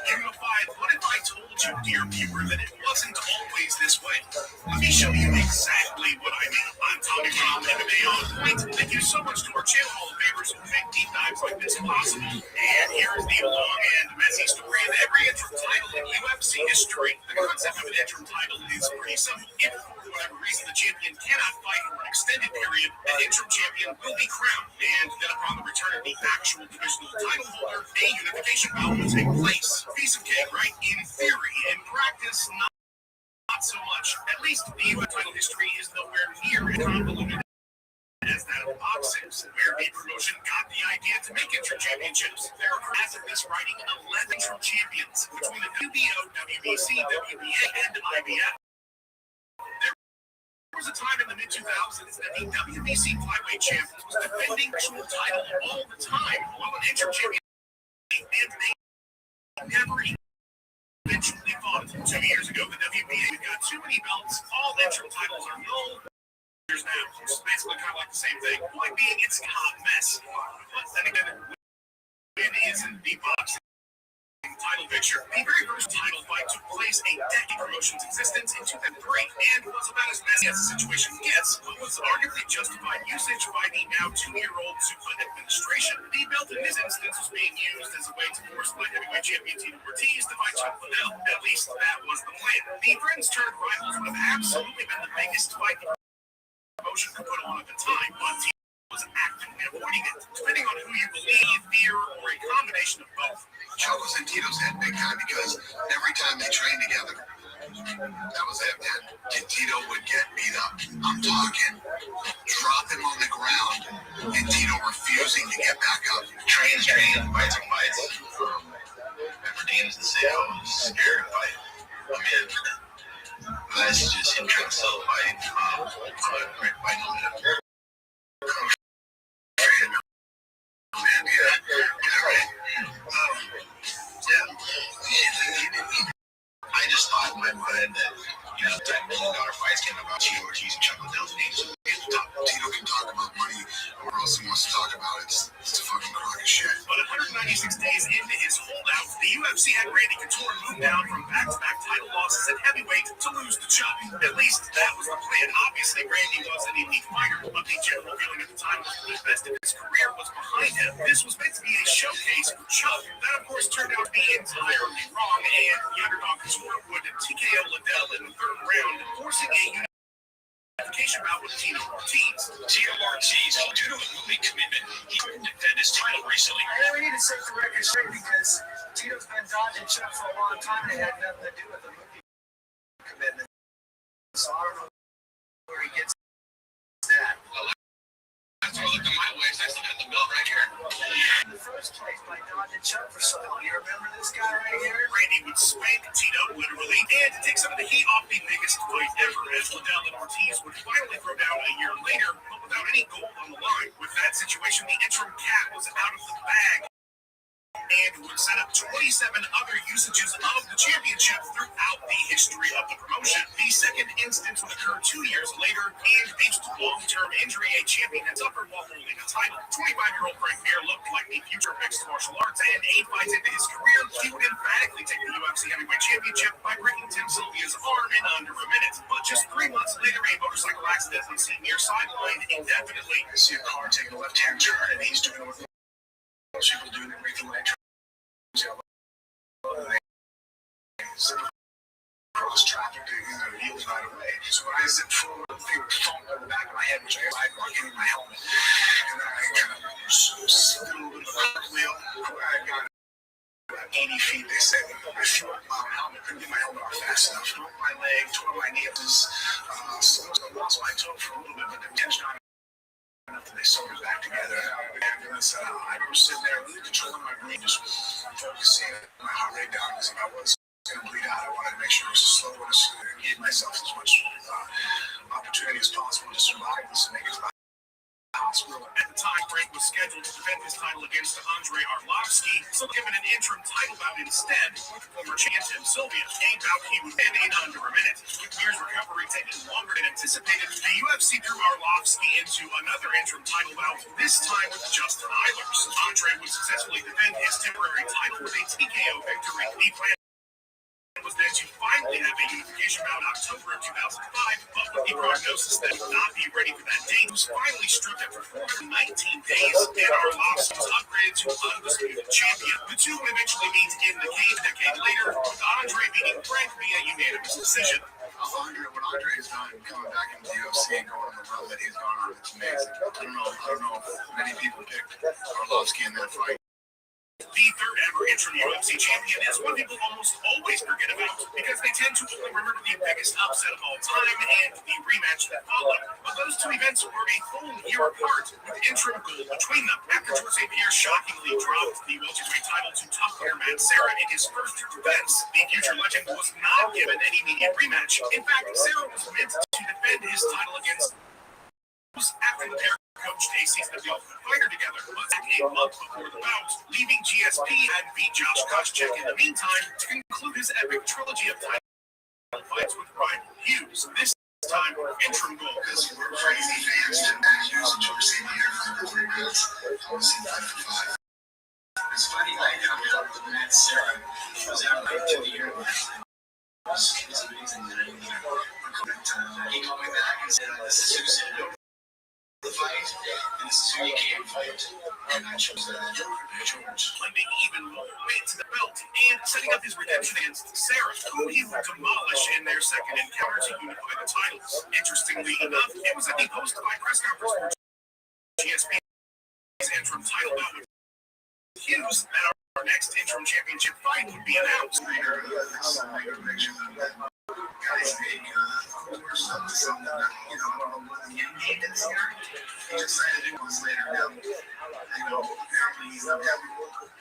unified. What if I told you, dear viewer, that it wasn't always this way? Let me show you exactly what I mean. I'm Tommy from MMA On Point. Thank you so much to our channel Hall of Famers who make deep dives like this possible. And here's the long and messy story of every interim title in UFC history. The concept of an interim title is pretty simple. If, for whatever reason, the champion cannot fight for an extended period, an interim champion will be crowned. And then upon the return of the actual divisional title holder, a unification bout will take place. Piece of cake, right? In theory. In practice, not so much. At least the UFC title history is nowhere near as convoluted as that of boxing, where the promotion got the idea to make interim championships. There are, as of this writing, 11 interim champions between the WBO, WBC, WBA, and IBF. There was a time in the mid-2000s that the WBC flyweight champ was defending the title all the time, while an interim champion, and they never eventually fought. 2 years ago, the WBA got too many belts. All interim titles are null. Years now, which is basically kind of like the same thing. Point being, it's a hot mess. But then again, it isn't the boxing title picture. The very first title fight took place a decade promotion's existence in 2003 and was about as messy as the situation gets, but was arguably justified usage by the now 2-year-old Zuffa administration. The belt in this instance was being used as a way to force light heavyweight champion Tito Ortiz to fight Chuck Liddell. At least that was the plan. The friends turned rivals would have absolutely been the biggest fight the promotion could put on at the time, but Tito was actively avoiding it. Depending on who you believe, fear, or a combination of both. Chuck was in Tito's head big time because every time they trained together, that was it, man. Tito would get beat up. I'm talking, drop him on the ground, and Tito refusing to get back up. Train, fights. Remember Dean used to say, I was scared to fight. I mean, that's just him trying to sell a fight. Fighting on him. Man, yeah, right. I just thought in my mind that, that $1 million fights came about Tito Ortiz and Chuck Liddell's names. Tito can talk about money, or else he wants to talk about it. It's a fucking crock of shit. But 196 days into his holdout, the UFC had Randy Couture move down from back-to-back title losses at heavyweight to lose to Chuck. At least that was the plan. Obviously, Randy was an elite fighter, but the general feeling at the time was that the best of his career was behind him. This was meant to be a showcase for Chuck. That, of course, turned out to be entirely wrong, and the underdog Couture would TKO Liddell in the third round, forcing a unification bout with Tito Ortiz. Tito Ortiz, due to a movie commitment, he couldn't defend his title recently. We need to set the record straight because Tito's been dodging Chuck for a long time and it had nothing to do with the movie commitment. So I don't know where he gets that. That's why I looked at my waist. I still got the belt right here. In the first place, by dodging Chuck for so long. You remember this guy right here? Randy would spank Tito, literally, and to take some of the heat off the biggest fight ever, as Liddell and Ortiz would finally throw down a year later, but without any gold on the line. With that situation, the interim cat was out of the bag, and would set up 27 other usages of the championship throughout the history of the promotion. The second instance would occur 2 years later, and due to long-term injury a champion had suffered while holding a title. 25-year-old Frank Mir looked like the future of mixed martial arts, and 8 fights into his career, he would emphatically take the UFC Heavyweight Championship by breaking Tim Sylvia's arm in under a minute. But just 3 months later, a motorcycle accident would see Mir sidelined indefinitely. I see a car taking a left-hand turn, and he's doing what most people do in the regular track. So when I zipped forward, the thing was foaming on the back of my head, which I getting my helmet. And I kind of did a little bit of a cartwheel. I got about 80 feet. They said I flew up my helmet, couldn't get my helmet off fast enough. Broke my leg, tore my knee. So I lost my toe for a little bit, but the tension on enough that they sewed it back together. And I remember sitting there, really controlling my breathing, just focusing my heart rate down because if I was going to bleed out, I wanted to make sure it was as slow and give myself as much opportunity as possible to survive this and make it to the hospital. At the time, Frank was scheduled to defend his title against Andrei Arlovsky, so given an interim title bout instead with former champion Sylvia. A bout he would win in under a minute. With Mir's recovery taking longer than anticipated, the UFC threw Arlovsky into another interim title bout, this time with Justin Eilers. Andrei would successfully defend his temporary title with a TKO victory. He planned was then to finally have a unification bout in October of 2005, but with the prognosis that he would not be ready for that date, he was finally stripped after 419 days, and Arlovsky was upgraded to undisputed champion. The two would eventually meet in the cage a decade later, with Andre beating Frank via unanimous decision. What Andre has done coming back into the UFC and going on the road that he's gone on, it's amazing. I don't know if many people picked Arlovsky in that fight. The third ever interim UFC champion is one people almost always forget about because they tend to only remember the biggest upset of all time and the rematch that followed. But those two events were a full year apart with interim gold between them. After George St. Pierre shockingly dropped the welterweight title to top player Matt Serra in his first defense, the future legend was not given an immediate rematch. In fact, Serra was meant to defend his title against after the pair coached a season of the Ultimate Fighter together, but a month before the bout, leaving GSP and beat Josh Koscheck in the meantime to conclude his epic trilogy of title fights with Ryan Hughes. This time, interim gold. Because we're crazy fans to Matt Hughes and George St. Pierre for 4 minutes. I want to see 5 for 5. It's funny, I ended up with Matt Serra. He was out like 2 years ago. It was amazing that he called me back and said, this is who said the fight, and this is who you can't fight. And I chose George. Lending even more weight to the belt and setting up his redemption against Serra, who he would demolish in their second encounter to unify the titles. Interestingly enough, it was at the post-fight press conference for GSP's interim title bout with Hughes that our next interim championship fight would be announced. Guys think or something that, I don't know what the end game is here. He decided it was later down. Apparently he's not happy.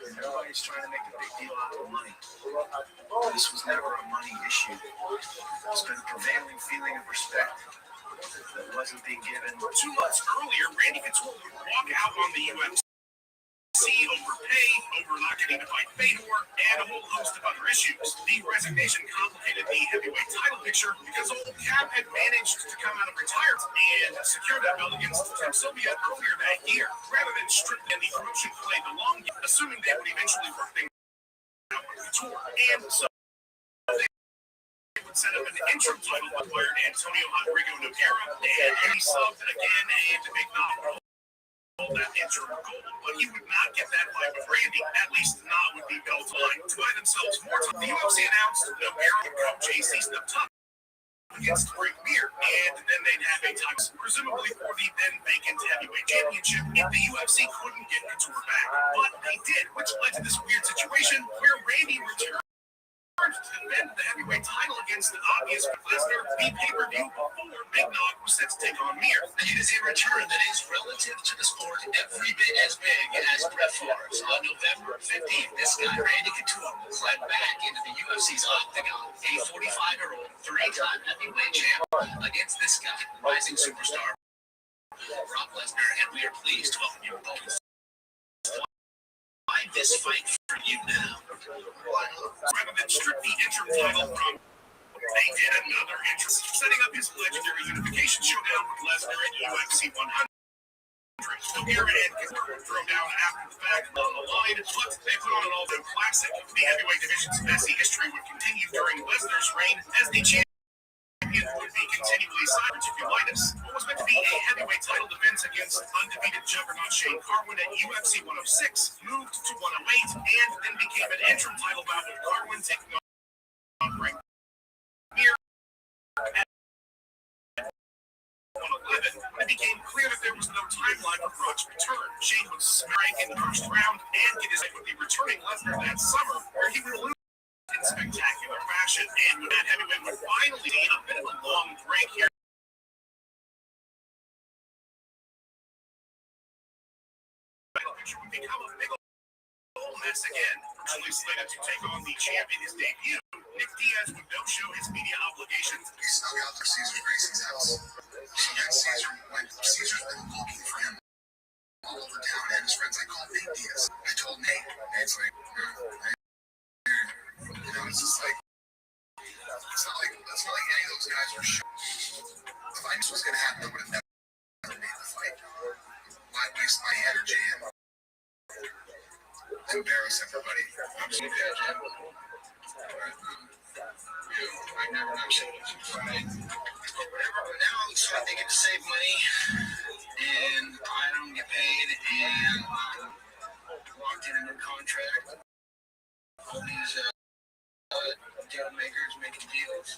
Everybody's trying to make a big deal out of money. This was never a money issue. It's been a prevailing feeling of respect that wasn't being given. 2 months earlier, Randy Couture would walk out on the UFC over pay, over not getting to fight Fedor, and a whole host of other issues. The resignation complicated the heavyweight title picture because old Cap had managed to come out of retirement and secure that belt against Tim Sylvia earlier that year, rather than strictly in the promotion played the long game, assuming they would eventually work things out with Couture. And so they would set up an interim title acquired Antonio Rodrigo Nogueira, and he subbed again and Big Knock that interim goal, but he would not get that fight with Randy, at least not with the belt line. To buy themselves more time, the UFC announced Nogueira would coach a season of tough against Frank Mir, and then they'd have a time, presumably for the then vacant heavyweight championship, if the UFC couldn't get Couture back. But they did, which led to this weird situation where Randy returned to defend the heavyweight title against the obvious Lesnar, the pay-per-view before Big Nog was set to take on Mir. It is a return that is relative to the sport every bit as big as Brett Favre's. On November 15th, this guy, Randy Couture, climbed back into the UFC's octagon, a 45-year-old, 3-time heavyweight champ, against this guy, rising superstar, Brock Lesnar, and we are pleased to welcome you both. Why this fight for you now? Rather than strip the interim title from, they did another interest, setting up his legendary unification showdown with Lesnar at UFC 100. Nogueira and Couture would throw down after the fact on the line, but they put on an all-time classic. The heavyweight division's messy history would continue during Lesnar's reign as the champion would be continually silent if you like us. What was meant to be a heavyweight title defense against undefeated juggernaut Shane Carwin at UFC 106 moved to 108 and then became an interim title bout with Carwin taking on Frank Mir it became clear that there was no timeline for Brock's return. Shane would smack in the first round and get his fight with the returning Lesnar that summer, where he would lose in spectacular fashion. And with that, heavyweight would finally see a bit of a long break here. Picture would become a big old mess again. Originally slated to take on the champ in his debut, Nick Diaz would no-show his media obligations. He snuck out to Caesar Gracie's house. So then Caesar went. Caesar's been looking for him all over town, and his friends. I called Nate Diaz. I told Nate. Nate's like, it's just like, it's not like any of those guys were sure. If I knew this was gonna happen, I would have never made the fight. Why waste my energy and embarrass everybody? I'm so bad, Jim. I never said it was right. Whatever, but now it looks like they get to save money, and I don't get paid, and I'm locked in a new contract. All these deal makers making deals.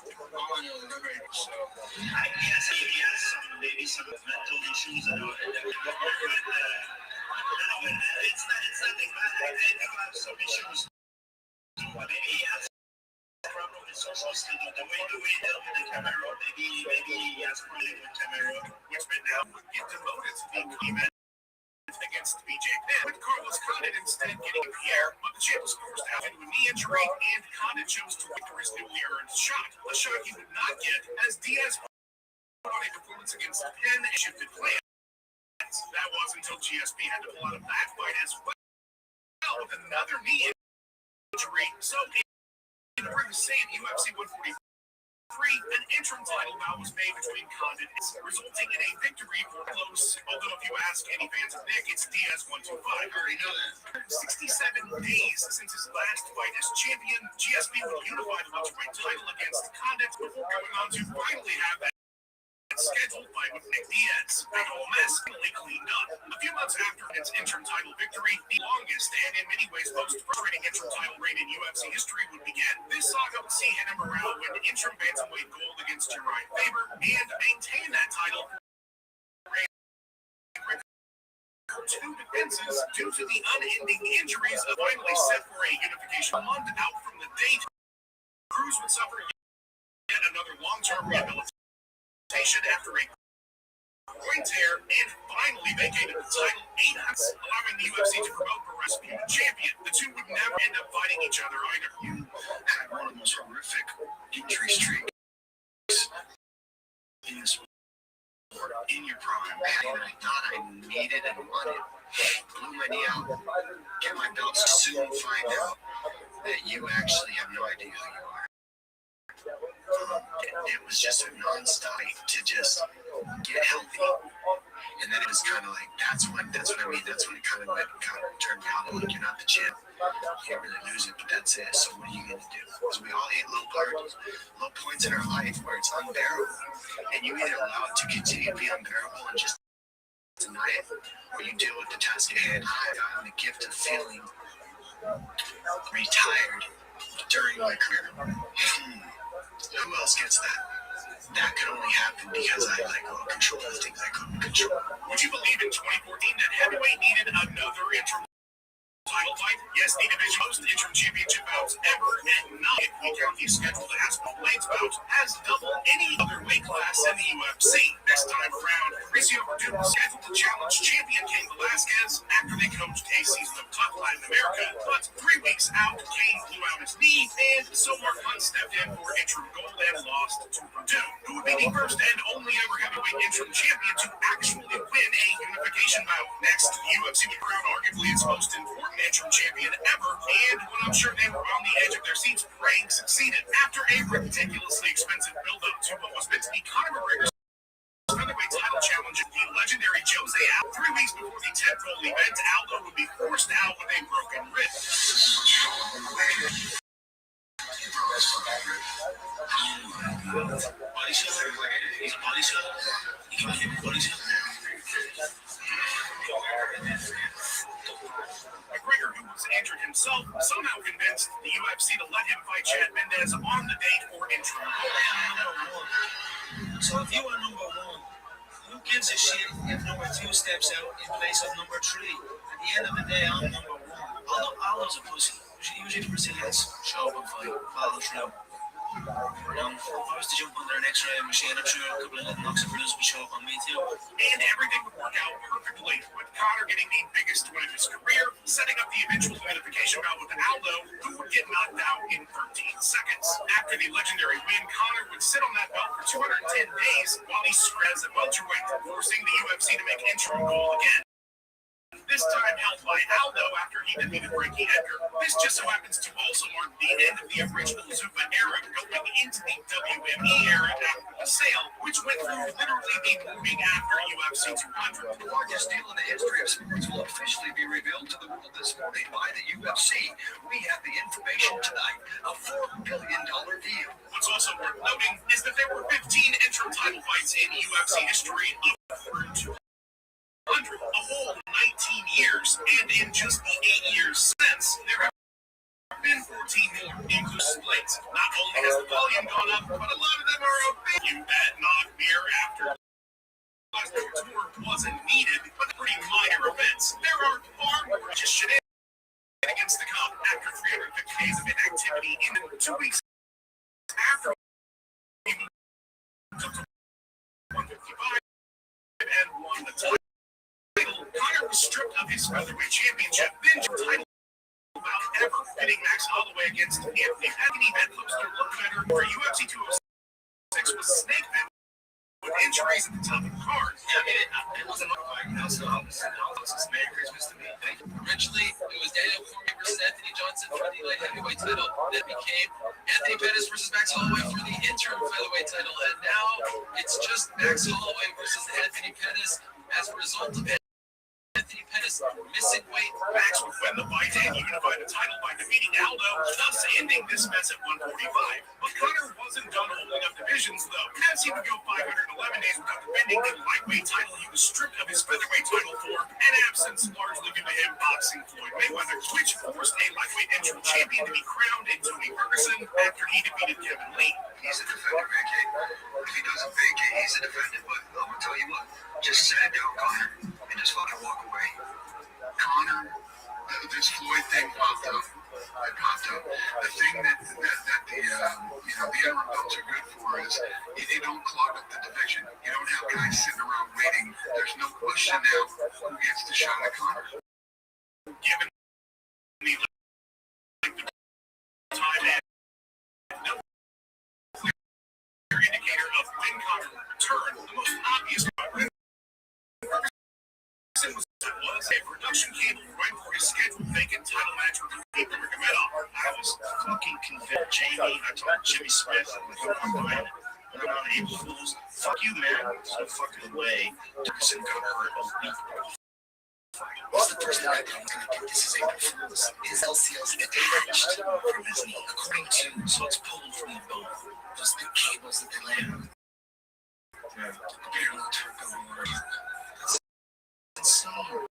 All I know is they're ready, so I guess he has maybe some mental issues. I don't it's nothing bad. I do have some issues. Maybe he has a problem with social skills. The way he dealt with the camera, maybe he has a problem with camera, which would now get demoted to being event against BJ Penn, with Carlos Condit instead getting a Pierre, but the champ was forced out into a knee injury, and Condit chose to wait for his newly earned shot, a shot he would not get as Diaz put on a performance against Penn and shifted plans. That was until GSP had to pull out of that fight as well with another knee injury. So in order to save UFC 143, an interim title bout was made between Condit, resulting in a victory for close. Although if you ask any fans of Nick, it's Diaz 125. I already know that. 67 days since his last fight as champion, GSP would unify the welterweight title against Condit before going on to finally have that scheduled fight with Nick Diaz. The whole mess finally cleaned up. A few months after its interim title victory, the longest and in many ways most frustrating interim title reign in UFC history would begin. This saga would see Renan Morel win interim bantamweight gold against Uriah Faber and maintain that title for 2 defenses due to the unending injuries finally set for a unification. A month out from the date, Cruz would suffer yet another long-term rehabilitation after a groin tear and finally vacated the title 8 months, allowing the UFC to promote Perez being the champion. The two would never end up fighting each other either. You had one of the most horrific injury streaks in this sport in your prime, and I thought I needed and wanted. Blew my knee out, get my belts, soon find out that you actually have no idea who you are. It was just a non-stop to just get healthy, and then it was kind of like that's what I mean. That's when it kind of turned out like you're not the champ. You can't really lose it, but that's it. So what are you gonna do? Because we all hit low points in our life where it's unbearable, and you either allow it to continue to be unbearable and just deny it, or you deal with the task at hand. I've gotten the gift of feeling retired during my career. Who else gets that? That could only happen because I let go of control of things I couldn't control. Would you believe in 2014 that heavyweight needed another interim title fight? Yes, the division most interim championship bouts ever, and not if we count the scheduled Aspen Blades bout, has double any other weight class in the UFC. This time around, Mauricio Verdun was scheduled to challenge champion Cain Velasquez after they coached a season of Tough Latin America, but 3 weeks out, Cain blew out his knee, and so Mark Hunt stepped in for interim gold and lost to Verdun, who would be the first and only ever heavyweight interim champion to actually win a unification bout. Next, the UFC would crown arguably its most important interim champion ever, and when I'm sure they were on the edge of their seats praying succeeded after a ridiculously expensive build-up to what was meant to be Conor McGregor's featherweight title challenge, the legendary Jose Aldo. 3 weeks before the tentpole event, Aldo would be forced out with a broken wrist. Body shot? He's a body shot? He can hit body shot? McGregor, who was injured himself, somehow convinced the UFC to let him fight Chad Mendes on the date for interim. So if you are number one, who gives a shit if number 2 steps out in place of number 3? At the end of the day, I'm number 1. Aldo's a pussy. Usually Brazilians show up and fight, follow through. If I was to jump under an X-ray machine, I'm sure a couple of little knocks and bruises would show up on me too. And everything would work out perfectly, with Conor getting the biggest win of his career, setting up the eventual unification bout with Aldo, who would get knocked out in 13 seconds. After the legendary win, Conor would sit on that belt for 210 days while he spreads at welterweight, forcing the UFC to make interim goal again. This time held by Aldo after he defeated Frankie Edgar. This just so happens to also mark the end of the original Zupa era, going into the WME era after the sale, which went through literally the moving after UFC 200. The largest deal in the history of sports will officially be revealed to the world this morning by the UFC. We have the information tonight, a $4 billion deal. What's also worth noting is that there were 15 interim title fights in UFC history up through 200, a whole 19 years, and in just the 8 years since, there have been 14 more, including splits. Not only has the volume gone up, but a lot of them are a bit you bet not mere after. The tour wasn't needed, but pretty minor events. There are far more just shenanigans to come after 350 days of inactivity in 2 weeks after he moved up to 155 and won the title. Conor was stripped of his featherweight championship, then title bout ever, pitting Max Holloway against Anthony Pettis. That looks to look better for UFC 206 was snake bit with injuries at the top of the card. Yeah, I mean, it wasn't like Nelson Alves' Merry Christmas to me. Originally, it was Daniel Cormier versus Anthony Johnson for the light heavyweight title. Then became Anthony Pettis versus Max Holloway for the interim featherweight title. And now it's just Max Holloway versus Anthony Pettis as a result of Anthony Pettis missing weight. Max would win the fight and unify the title by defeating Aldo, thus ending this mess at 145. But Conor wasn't done holding up divisions, though. As he would go 511 days without defending the lightweight title he was stripped of his featherweight title for, an absence largely due to him boxing Floyd Mayweather, which forced a lightweight interim champion to be crowned in Tony Ferguson after he defeated Kevin Lee. He's a defender, vacate. If he doesn't vacate, he's a defender. But I'm going to tell you what, just sit down, Conor, and just fucking walk away. Conor, this Floyd thing popped up. It popped up. The thing that the interim belts are good for is you don't clog up the division. You don't have guys sitting around waiting. There's no question now who gets the shot at Conor. Given the time and no clear indicator of when Conor will return, the most obvious was a production cable right for his scheduled vacant title match with Khabib Nurmagomedov. I was fucking convinced. Jamie, I told Jimmy Smith, I'm buying it. And I'm on April Fools. Fuck you, man. There's no fucking way Dickerson got hurt a week. What's the first thing I think this is April Fool's? His LCL's detached from his knee, according to, so it's pulled from the bone. Those big cables that they lay on. Barely took a word. Insane.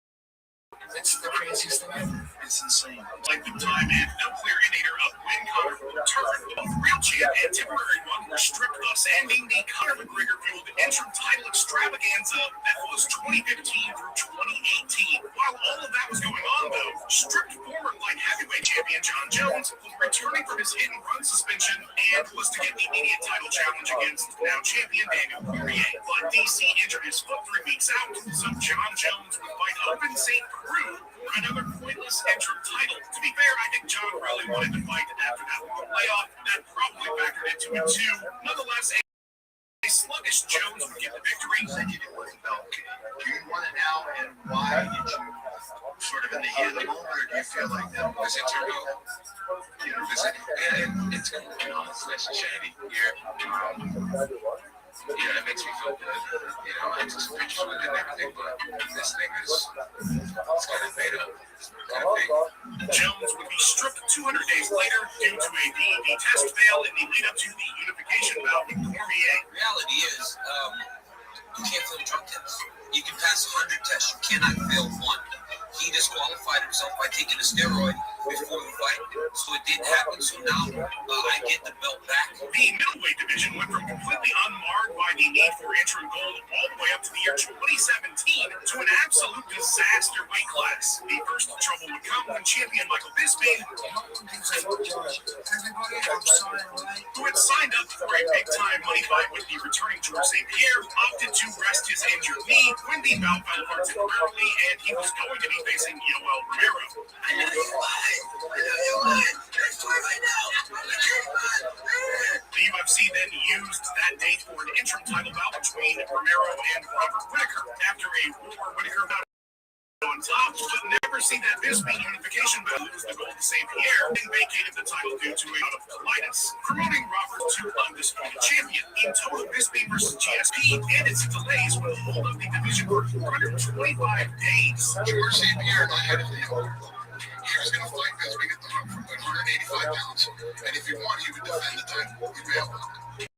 It's the craziest thing ever. It's insane. Like the time and no clear indicator of when Conor will return, both real champ and temporary one were stripped, thus ending the Conor McGregor-fueled interim title extravaganza that was 2015 through 2018. While all of that was going on, though, stripped former light heavyweight champion John Jones was returning from his hit-and-run suspension and was to get the immediate title challenge against now champion Daniel Cormier. But DC injured his foot 3 weeks out, so John Jones would fight Open St. Peru for another pointless interim title. To be fair, I think John really wanted to fight after that long layoff. That probably factored into it too. Nonetheless, a sluggish Jones would get the victory. You said you didn't want the belt. Do you want it now, and why did you sort of in the heat of the moment, or do you feel like that was it to go? You know, it's going to be honest, nice and shiny here. Yeah, it makes me feel good. You know, I took some pictures with it and everything, but this thing is, it's kind of made up. Kind of fake. Jones would be stripped 200 days later due to a DED test fail in the lead up to the unification bout with Cormier. Reality is, you can't fail a drug test. You can pass 100 tests, you cannot fail one. He disqualified himself by taking a steroid before the fight, so it didn't happen. So now I get the belt back. The middleweight division went from completely unmarred by the need for interim gold all the way up to the year 2017 to an absolute disaster weight class. The first trouble would come when champion Michael Bisping, who had signed up for a big-time money fight with the returning George St. Pierre, opted to rest his injured knee when the bout fell apart temporarily, and he was going to be facing Yoel Romero. I know you lied. I know you lied. That's why right now. The UFC then used that date for an interim title bout between Romero and Robert Whittaker. After a war, Whittaker got on top, but never see that Bisping unification bout lose the gold to St. Pierre and vacated the title due to a bout of colitis, promoting Robert to undisputed champion. In total, Bisping versus GSP and its delays would hold up the division for 125 days. George St. Pierre and I had a deal. He was going to fight Bisping at the hook from 185 pounds, and if he won, he would defend the title. We bailed on it.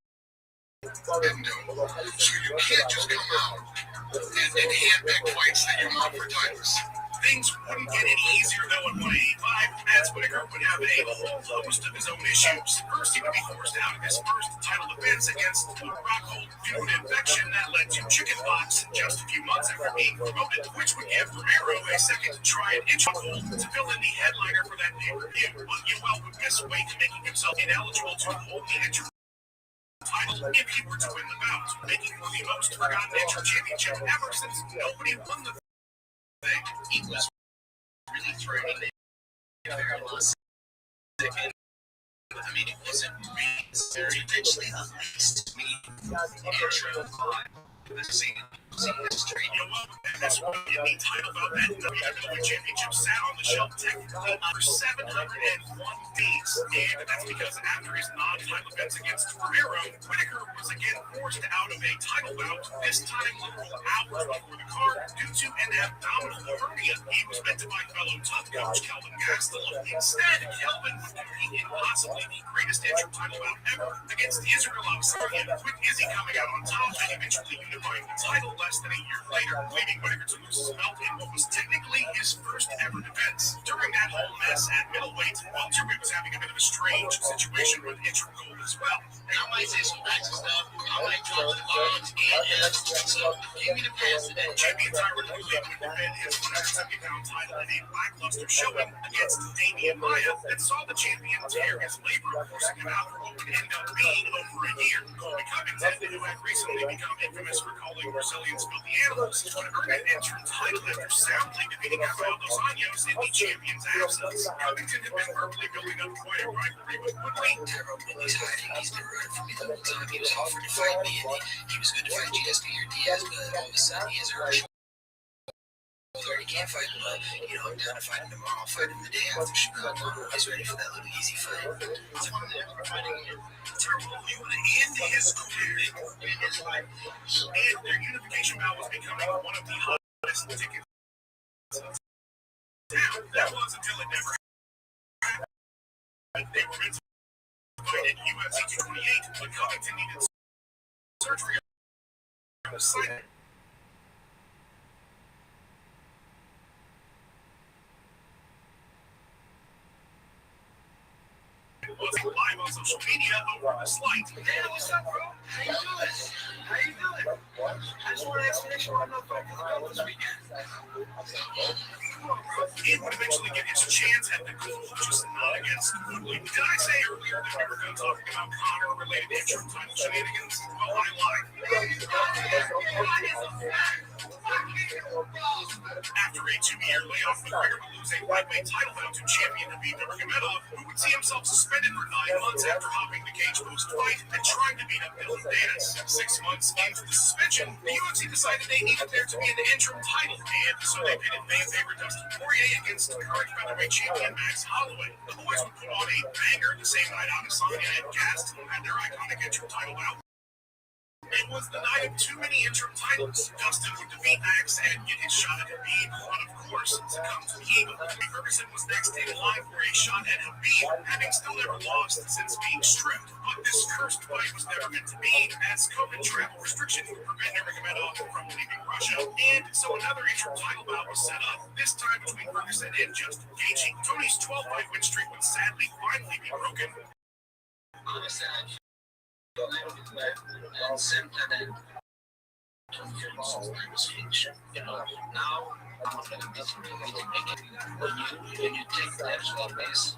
Didn't do it. So you can't just come out and handpick fights that you want for titles. Things wouldn't get any easier though at 185, as Whittaker would have a whole host of his own issues. First, he would be forced out of his first title defense against Rothschild due to an infection that led to chickenpox just a few months after being promoted, which would give Romero a second to try and itch gold to fill in the headliner for that pay-per-view. But Yoel would miss weight, making himself ineligible to hold the interim title if he were to win the bout, making for the most forgotten interim championship ever since nobody won the thing. He was really threatening the very last second. I mean, it wasn't really necessary. Eventually, at least me, intro the scene history. Yoel has won the title bout that WWE Championship sat on the shelf technically for 701 days, and that's because after his non-title defense against Romero, Whittaker was again forced out of a title bout, this time literal hours before the card, due to an abdominal hernia. He was meant to fight fellow tough coach Kelvin Gastelum. Instead, Kelvin would compete in possibly the greatest interim title bout ever against Israel Adesanya, with Izzy coming out on top and eventually unifying the title less than a year later, leaving Whittaker to lose his belt in what was technically his first ever defense. During that whole mess at middleweight, Welterweight was having a bit of a strange situation with interim gold as well. And I might say some nice stuff. I might draw the lines and so give me the pass today. Champion Tyron Woodley would defend his 170-pound title in a lackluster showing against Damian Maia that saw the champion tear his labrum, forcing him out for what would end up being over a year. Colby Covington, who had recently become infamous for calling Brazilians filthy animals, would earn an interim title after soundly defeating Rafael dos Anjos in the champion's absence. Covington had been verbally building up quite a rivalry with Woodley. Tyrone Woodley's hiding. He's been running from me the whole time. He was offered to fight me, and he was going to fight GSP or Diaz, but all of a sudden he has a rush. He can't fight him, but I'm down to fight him tomorrow. I'll fight him the day after Chicago. He's ready for that little easy fight. Tyrone and his career, and their unification bout was becoming one of the hottest tickets in town. That was until it never happened. They were meant to fight at UFC 228, but Covington needed surgery on the side. Was live on social media over the slight. Hey, what's up, bro? How you doing? How you doing? I just want to ask you what I'm not fighting this weekend. He would eventually get his chance at the gold, just not against Woodley. Did I say earlier that we were done talking about Conor-related interim title shenanigans? Well, I lied. After a 2-year layoff, McGregor would lose a lightweight title bout to champion Khabib Nurmagomedov, who would see himself suspended for 9 months after hopping the cage post-fight and trying to beat up Dylan Dennis. 6 months into the suspension, the UFC decided they needed there to be an interim title, and so they pitted fan favorite Dustin Poirier against current featherweight champion Max Holloway. The boys would put on a banger the same night Adesanya and Gastelum had their iconic interim title bout. It was the night of too many interim titles. Dustin would defeat Max and get his shot at Habib, but of course, succumbed to the evil. Ferguson was next in line for a shot at Habib, having still never lost since being stripped. But this cursed fight was never meant to be, as COVID travel restrictions would prevent Nurmagomedov from leaving Russia. And so another interim title bout was set up, this time between Ferguson and Justin Gaethje. Tony's 12-fight win streak would sadly finally be broken. Honestly, and simpler than now I'm not gonna miss it. When you take the actual base,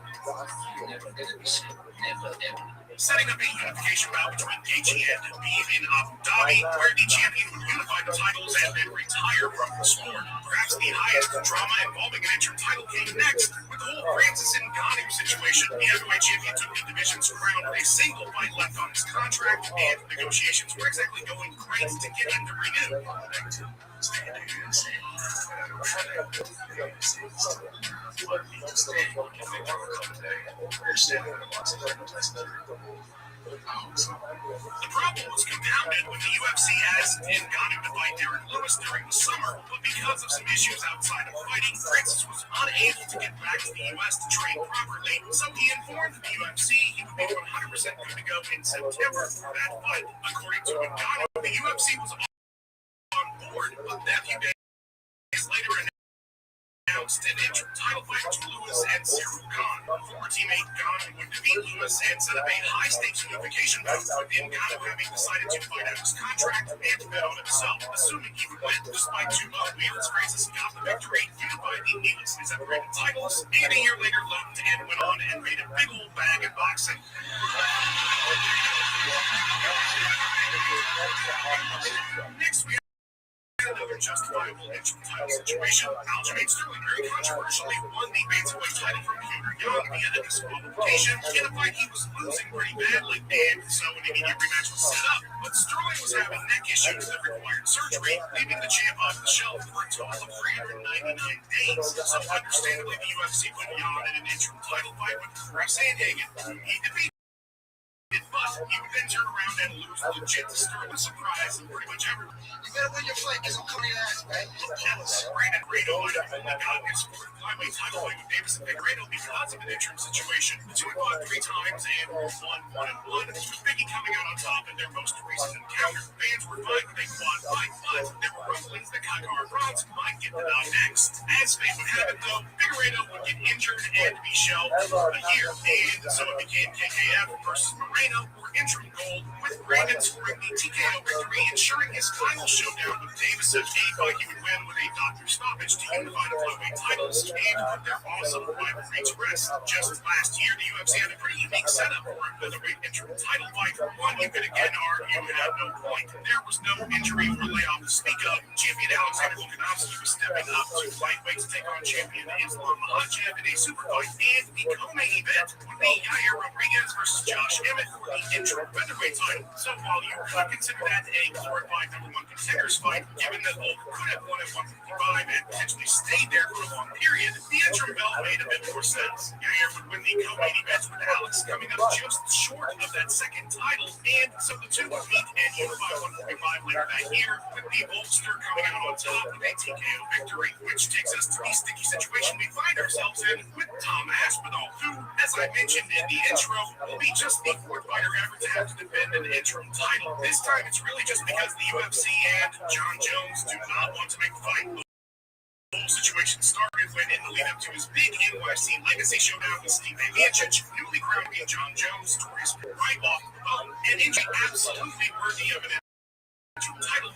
you're never gonna miss it. Never ever. Setting up a unification bout between Gaethje and Habib in Abu Dhabi, where the champion would unify the titles and then retire from the sport. Perhaps the highest drama involving an interim title came next, with the whole Francis Ngannou situation. The heavyweight champion took the division's crown with a single fight left on his contract, and negotiations were exactly going great to get him to renew. The problem was compounded when the UFC asked Ngannou to fight Derek Lewis during the summer, but because of some issues outside of fighting, Francis was unable to get back to the US to train properly, so he informed the UFC he would be 100% good to go in September for that fight. According to Ngannou, the UFC was on board, but then a few days later announced an interim title fight between Lewis and Cyril Gane. Former teammate Gane would defeat Lewis and set up a high-stakes unification bout, with Ngannou having decided to fight out his contract and bet on himself, assuming he would win. Despite two wheels, Francis got the victory, unified the needlessly separated titles, and a year later left and went on and made a big old bag in boxing. Next, we another justifiable interim title situation. Aljamain Sterling very controversially won the bantamweight title from Peter Young via a disqualification in a fight he was losing pretty badly, and so an immediate rematch was set up. But Sterling was having neck issues that required surgery, leaving the champ off the shelf for a total of 399 days. So understandably, the UFC put Young in an interim title fight with Chris Sandhagen. He defeated, but he would then turn around and lose legit to Sterling's surprise and pretty much everyone. You better win your fight, because I'm coming to ask, man. Brandon Grado might have only gotten his fourth flyweight title fight with Davis and Figueiredo because of an interim situation. The two had fought 3 times and were 1-1-1, with Biggie coming out on top in their most recent encounter. Fans were fine with a quad fight, but there were rumblings that Kakar Bronze might get the nod next. As fate would have it, though, Figueiredo would get injured and be shelved for a year, and so it became KKF versus Moreno for interim gold, with Brandon scoring the TKO victory, ensuring his final showdown with Davis at a fight he would win with a doctor stoppage to unify the flyweight titles and put their awesome rivalry to rest. Just last year, the UFC had a pretty unique setup for a featherweight interim title fight. One you could again argue had no point. There was no injury or layoff to speak of. Champion Alexander Volkanovski was stepping up to lightweight to take on champion Islam Makhachev in a super fight, and the co-main event would be Yair Rodriguez versus Josh Emmett for the interim featherweight title. So while you could consider that a glorified #1 contenders fight, given that Volk could have won at 155 and potentially stayed there for a long period, the interim belt made a bit more sense. Yair would win the co-main event with Alex coming up just short of that second title, and so the two would meet and unify 145 later that year, with the Volkster coming out on top with a TKO victory, which takes us to the sticky situation we find ourselves in with Tom Aspinall, who, as I mentioned in the intro, will be just the 4th fighter ever to have to defend an interim title. This time it's really just because the UFC and John Jones do not want to make the fight. The whole situation started when, in the lead-up to his big NYC Legacy showdown with Steve Miocic, newly crowned King John Jones tore his right off the bone, an injury absolutely worthy of an interim title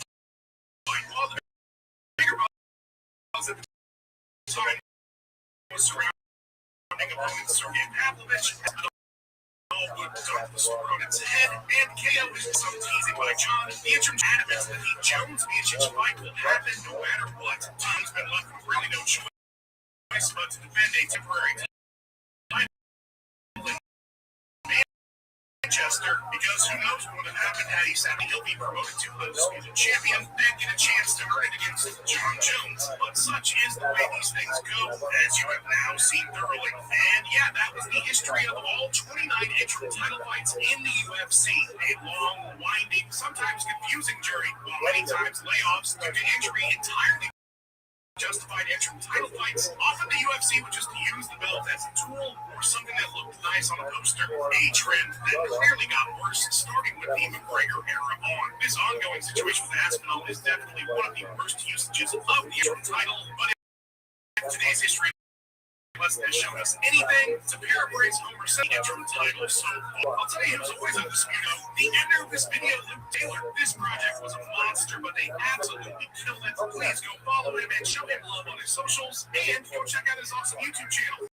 fight. While the bigger buzz at the time was surrounding opponent Sergey Pavlovich, would dump the sword on its head, and KO is some teasing by John. The interim adamant that the Jones-Miocic fight will happen no matter what. John's been left with really no choice but to defend a temporary title. Miocic monster, because who knows what would have happened had he said he'll be promoted to undisputed champion and get a chance to earn it against John Jones. But such is the way these things go, as you have now seen thoroughly. And yeah, that was the history of all 29 interim title fights in the UFC. A long, winding, sometimes confusing journey, while many times layoffs due to injury entirely justified interim title fights. Often the UFC would just use the belt as a tool or something that looked nice on a poster. A trend that clearly got worse, starting with the McGregor era on. This ongoing situation with Aspinall is definitely one of the worst usages of the interim title, but in today's history lesson has shown us anything, to paraphrase Homer Simpson, interim title so far. I'll tell you who's always undisputed. The ender of this video, Luke Taylor. This project was a monster, but they absolutely killed it. Please go follow him and show him love on his socials, and go check out his awesome YouTube channel.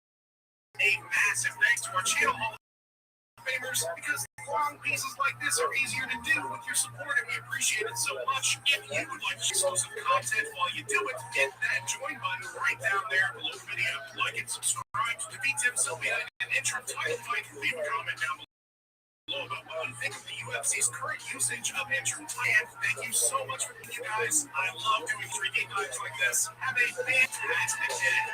A massive thanks to our channel Hall of Famers, because long pieces like this are easier to do with your support, and we appreciate it so much. If you would like exclusive content while you do it, hit that join button right down there below the video. Like and subscribe to defeat Tim Sylvia in an interim title fight. Leave a comment down below about what you think of the UFC's current usage of interim title. Thank you so much for you guys. I love doing 3D dives like this. Have a fantastic day.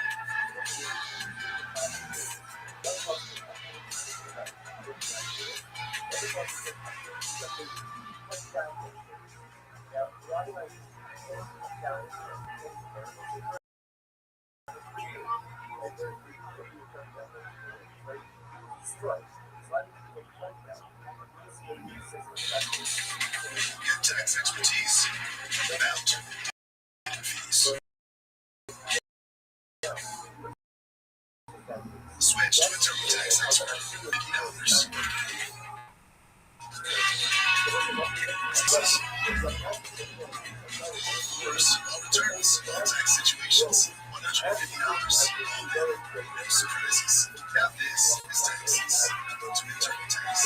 Your tax expertise without fees. Switch to a TurboTax expert. $50. Course, all returns, all tax situations, $150. No surprises. Now this is Texas. To a TurboTax.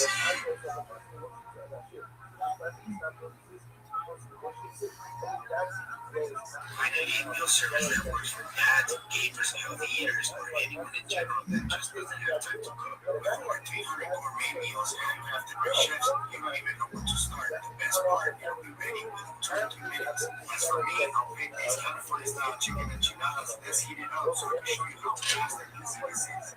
Finally, a meal service that works for dads, gamers, healthy eaters, or anyone in general that just doesn't have time to cook. With over 300 gourmet meals handcrafted by chefs, you don't even know where to start. The best part, it'll be ready within 22 minutes. As for me, I'll make these California style chicken enchiladas. Let's heat it up so I can show you how fast and easy this is.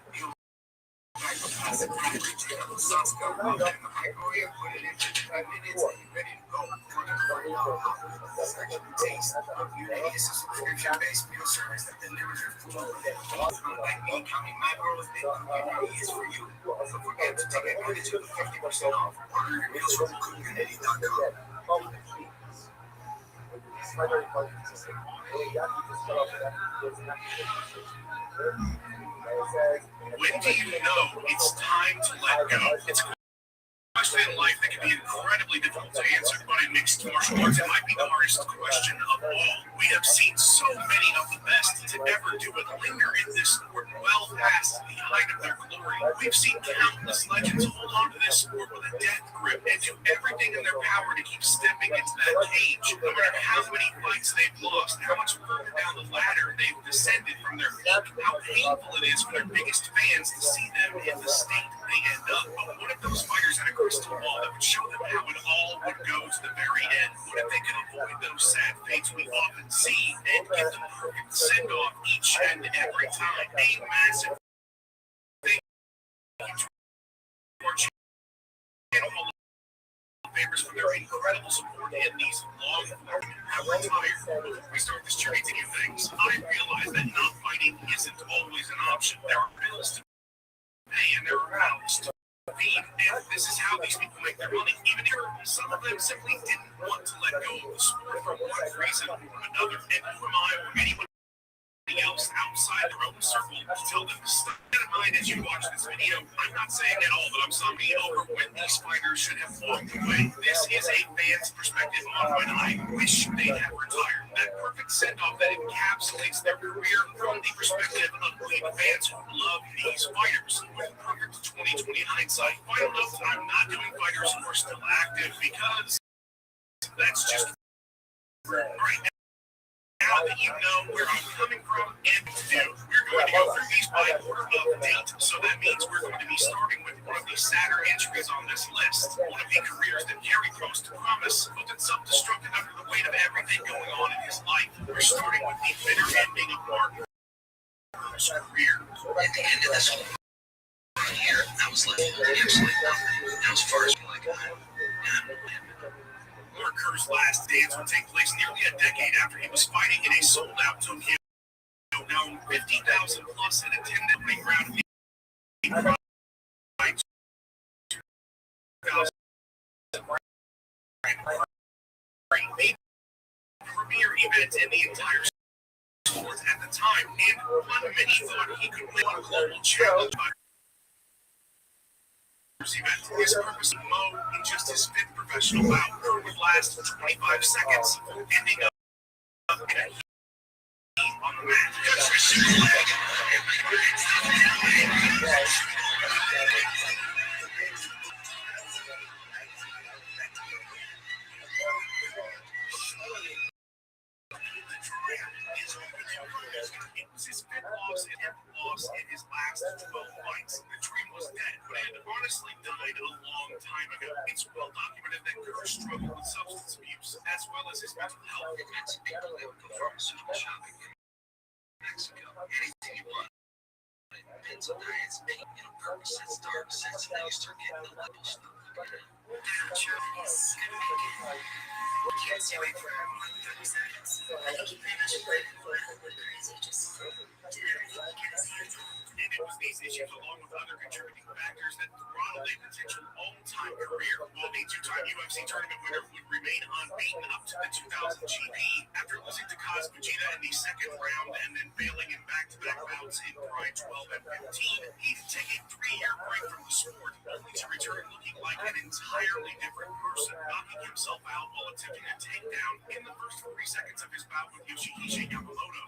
Sauce go in the microwave, put it in 55 minutes, and you're ready to go. This actually tastes. Unity is a subscription-based meal service that delivers your food within minutes. Unlike me counting macros, Unity is for you. Don't forget to take advantage of the 50% off. Order your meals from cookunity.com. When do you know it's time to let go? It's a question in life that can be incredibly difficult to answer, but in mixed martial arts, it might be the hardest question of all. We have seen so many of the best to ever do it linger in this sport well past the height of their glory. We've seen countless legends hold on to this sport with a death grip and do everything in their power to keep stepping into that cage. No matter how many fights they've lost, how much further down the ladder they've descended from their peak, how painful it is for their biggest fans to see them in the state they end up. But what if those fighters had a crystal ball that would show them how it all would go to the very end? What if they could avoid those sad fates we often see and get the perfect send-off each and every time? A massive thank you to our channel Hall of Famers for their incredible support in these long have retired. Before we start this journey to new things, I realize that not fighting isn't always an option. There are bills to pay and there are mouths to feed, and this is how these people make their money. Even if some of them simply didn't want to let go of the sport for one reason or another. And who am I or anyone else outside their own circle to tell them to stop? Keep in mind as you watch this video, I'm not saying at all that I'm summing over when these fighters should have walked away. This is a fan's perspective on when I wish they'd have retired. That perfect send-off that encapsulates their career from the perspective of Cleveland fans who love these fighters. With perfect 2020 hindsight, final note, I'm not doing fighters who are still active because that's just right now. Now that you know where I'm coming from and what to do, we're going to go through these by order of date. So that means we're going to be starting with one of the sadder entries on this list. One of the careers that carried most promise, but that self-destructed under the weight of everything going on in his life. We're starting with the bitter ending of Mark Kerr's career. At the end of this whole year, I was left with absolutely nothing. Now, as far as like, Mark Kerr's last dance would take place nearly a decade after he was fighting in a sold-out Tokyo Dome, 50,000 plus in attendance ring round. Premier event in the entire sport at the time, and one many thought he could win a global challenge. Event. His purpose of Mo in just his fifth professional bout would last 25 seconds, ending up in a heat on the mat. It was his fifth loss in his last 12 fights. The dream was dead, but it had honestly died a long time ago. It's well documented that Kerr struggled with substance abuse as well as his mental health. it meant to people that would go pharmaceutical shopping in Mexico. Anything you want. Pencil diets, Percocets, dark sets, and then you start getting the level stuff. I'm sure he's gonna make it. He was doing for more than 30 seconds. I think he pretty much went crazy, just did everything he could his hands on. And it was these issues, along with other contributing factors, that throttled a potential all-time career. While the two-time UFC tournament winner would remain unbeaten up to the 2000 GP, after losing to Kaz Fujita in the second round and then failing in back-to-back bouts in Pride 12 and 15, he'd take a 3-year break from the sport, only to return looking like an entirely different person, knocking himself out while attempting a takedown in the first 3 seconds of his bout with Yoshihisa Yamamoto.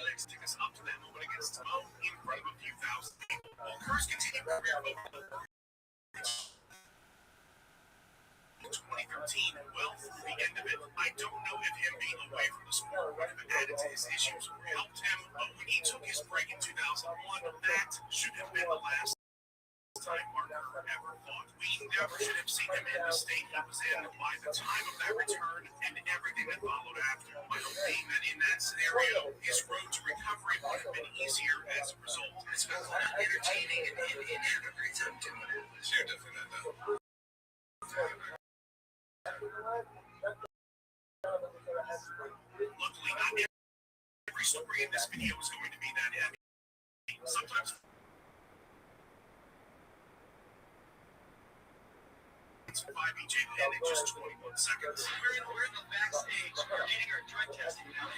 Let's take us up to that moment against Mo in front of a few thousand people. While Kerr's continued career in 2013, well, through the end of it, I don't know if him being away from the sport would have added to his issues or helped him, but when he took his break in 2001, that should have been the last time Mark Kerr ever fought. We never should have seen him in the state he was in by the time of that return and everything that followed after. My hope being that in that scenario, his road to recovery would have been easier as a result. It's been entertaining and had a great time doing it. Sure, definitely. Luckily, not every story in this video is going to be that heavy. Sometimes it's 5 EJ pin in just 21 seconds. We're in the backstage. We're getting our drug testing now.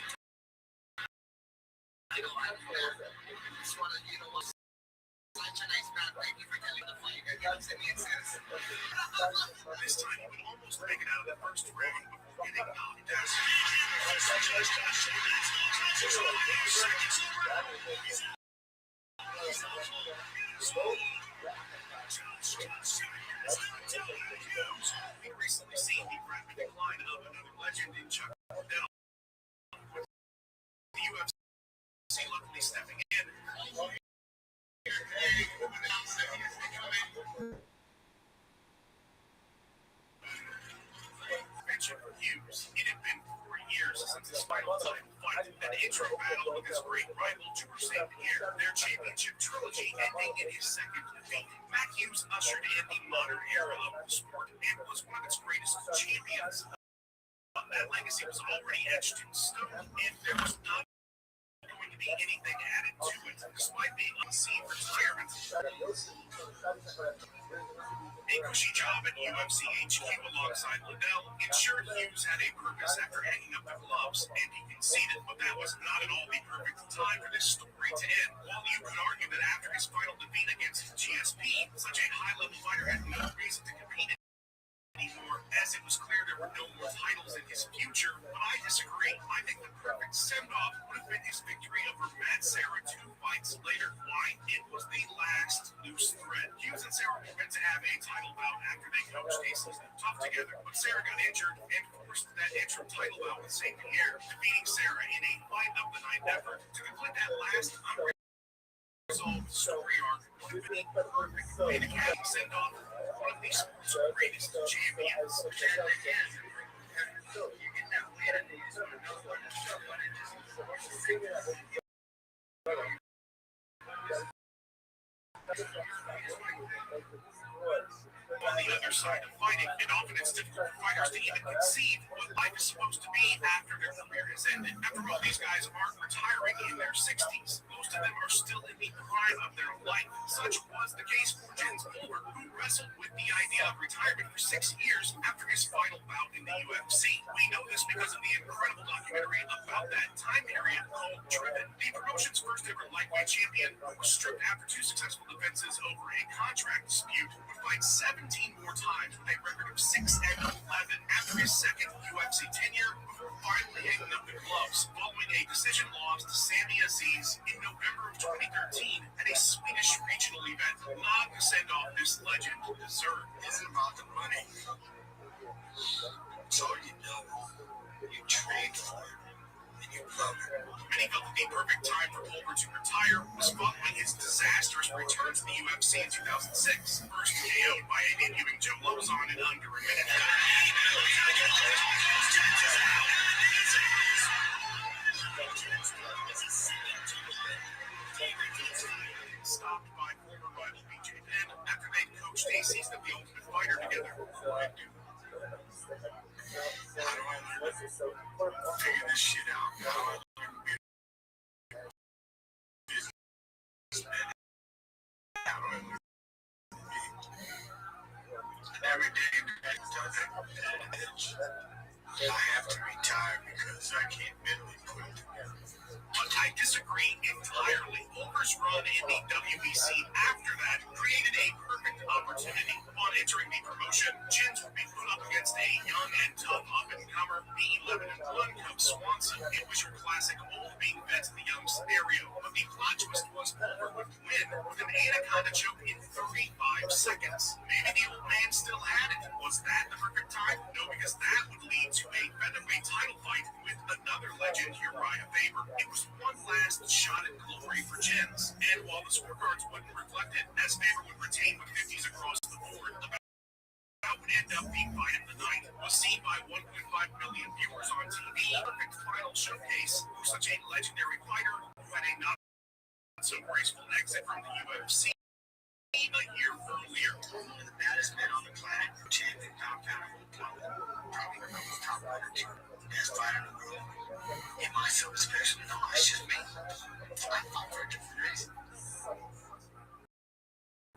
I just want to, such a nice round. Thank you for telling the fight. This time he would almost make it out of the first round before getting knocked out. We've recently seen the rapid decline of another legend in Chuck Liddell, with the UFC luckily stepping in. Mention for Hughes, it had been 4 years since his final title fight, an intro battle with his great rival George St. Pierre, their championship trilogy ending in his second defeat. Matt Hughes ushered in the modern era of the sport and was one of its greatest champions. That legacy was already etched in stone, and there was not going to be anything added to it, despite being unseen retirement. A cushy job at UFC HQ alongside Liddell ensured Hughes had a purpose after hanging up the gloves, and he conceded, but that was not at all the perfect time for this story to end. While you could argue that after his final defeat against GSP, such a high-level fighter had no reason to compete anymore, as it was clear there were no more titles in his future, but I disagree. I think the perfect send-off would have been his victory over Matt Serra 2 fights later. Why? It was the last loose thread. Hughes and Serra were meant to have a title bout after they coached a season tough together, but Serra got injured and forced that interim title bout with St. Pierre, defeating Serra in a fight of the night effort to complete that last unresolved story arc. Would have been perfect way to have him send off one of the sport's greatest champions. And again, you get that win and you sort of know what it's up on it. On the other side of fighting, and often it's difficult for fighters to even conceive what life is supposed to be after their career has ended. After all, these guys aren't retiring in their 60s. Most of them are still in the prime of their life. Such was the case for Jens Fuller, who wrestled with the idea of retirement for 6 years after his final bout in the UFC. We know this because of the incredible documentary about that time period called Driven. The promotion's first ever lightweight champion, who was stripped after 2 successful defenses over a contract dispute, would fight 17 more times with a record of 6-11 after his second UFC tenure, before finally hanging up the gloves following a decision loss to Sami Aziz in November of 2013 at a Swedish regional event. Not the send-off this legend deserved. It's about the money. It's all you know. You trade for it. And you love it. Many felt that the perfect time for Pulver to retire was following his disastrous return to the UFC in 2006. First KO'd by a debuting Joe Lozon in under a minute. Stopped by former rival BJ Penn after they coached a season of The Ultimate Fighter together. How do I figure this shit out? How do I learn businessman? How do I learn? And every day I does it. I have to retire because I can't mentally put it together. But I disagree entirely. Pulver's run in the WBC after that created a perfect opportunity. On entering the promotion, Jens would be put up against a young and tough up-and-comer, the 11-1 Cub Swanson. It was your classic old being vet in the young scenario. But the plot twist was Pulver would win with an anaconda choke in 35 seconds. Maybe the old man still had it. Was that the perfect time? No, because that would lead to a featherweight title fight with another legend, Uriah Faber. It was one last shot at glory for Jens, and while the scorecards wouldn't reflect it, as Faber would retain with 50s across the board, the bout would end up being fight of the night. Was seen by 1.5 million viewers on TV. Perfect final showcase for such a legendary fighter who had a not so graceful exit from the UFC a year earlier. The baddest man on the planet, champion, compound, probably the top 1 or 2 best fighter in the world. It might feel special. No, it's just me. I fought for a different reason.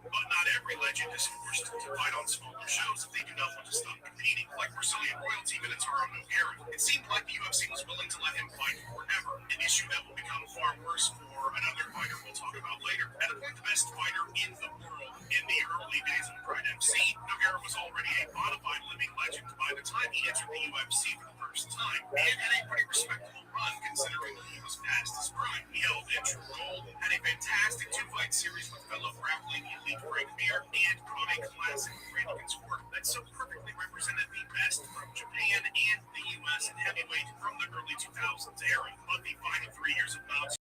But not every legend is forced to fight on smaller shows if they do not want to stop competing, like Brazilian royalty Minotauro Nogueira. It seemed like the UFC was willing to let him fight forever, an issue that will become far worse for another fighter we'll talk about later. At a point, the best fighter in the world in the early days of Pride FC, Nogueira was already a bona fide living legend by the time he entered the UFC for the first time, and had a pretty respectable run considering he was past his prime. He held interim gold, had a fantastic 2-fight series with fellow grappling elite Frank Mir, and put on a classic Randy Couture that so perfectly represented the best from Japan and the US in heavyweight from the early 2000s era. But the final 3 years of Knobs'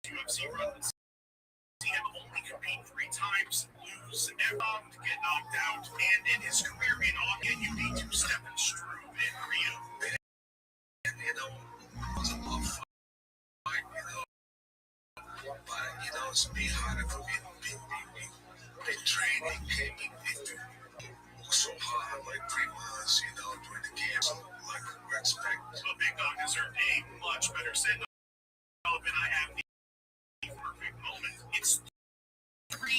UFC run would see him only compete 3 times, lose, and get knocked out, and end his career in UD to Stefan Struve in Rio. And, you know, it was a tough fight, you know. But, you know, it's be harder for me to beat me. They training, they work so hard, like 3 months, you know, during the games, like respect. But Big Dog deserved a much better send-off, and I have the perfect moment. It's 3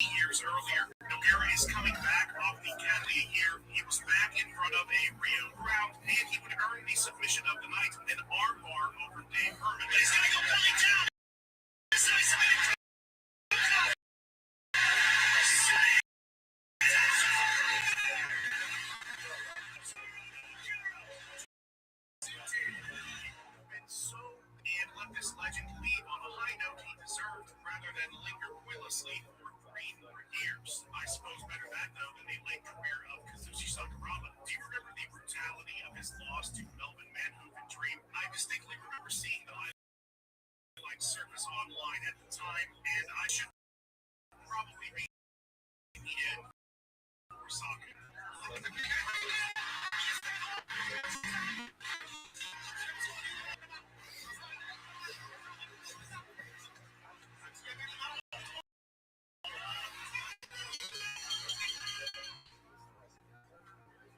years earlier. Nogueira is coming back off the Cali a year. He was back in front of a Rio crowd, and he would earn the submission of the night, an armbar over Dave Herman. He's going to go belly down. continuously for 3 more years. I suppose better that, though, than the late career of Kazushi Sakuraba. Do you remember the brutality of his loss to Melvin Manhoeven Dream? I distinctly remember seeing the highlight surface online at the time, and I should probably be in for soccer.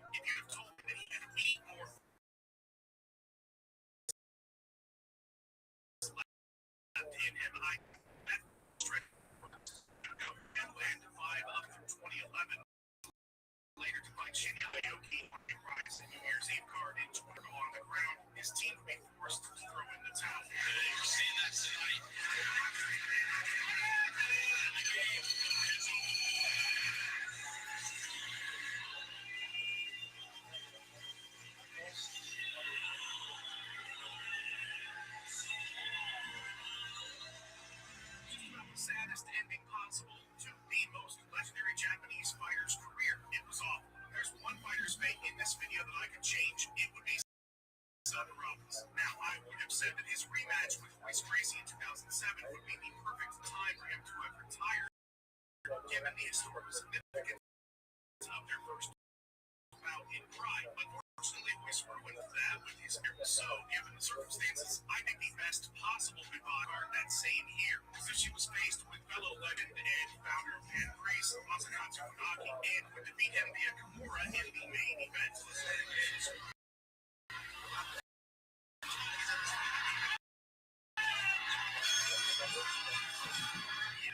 If you had told me that he had 8 more left in him, that stretch and 5 up through 2011. Later to fight Shinya Aoki and Rise New Year's Eve card in Twitter on the ground, his team would be forced to throw in the towel. You're seeing that tonight. Saddest ending possible to the most legendary Japanese fighter's career. It was awful. There's one fighter's fate in this video that I could change. It would be Sakuraba's. Now, I would have said that his rematch with Royce Gracie in 2007 would be the perfect time for him to have retired, given the historical significance of their first bout in Pride. Unfortunately, Royce ruined that with his career. So, given the circumstances, I think the best possible goodbye are that same year. Kazushi was faced with fellow legend and founder of Pan Grace, Masakatsu Funaki, and would defeat him via Kimura in the main event.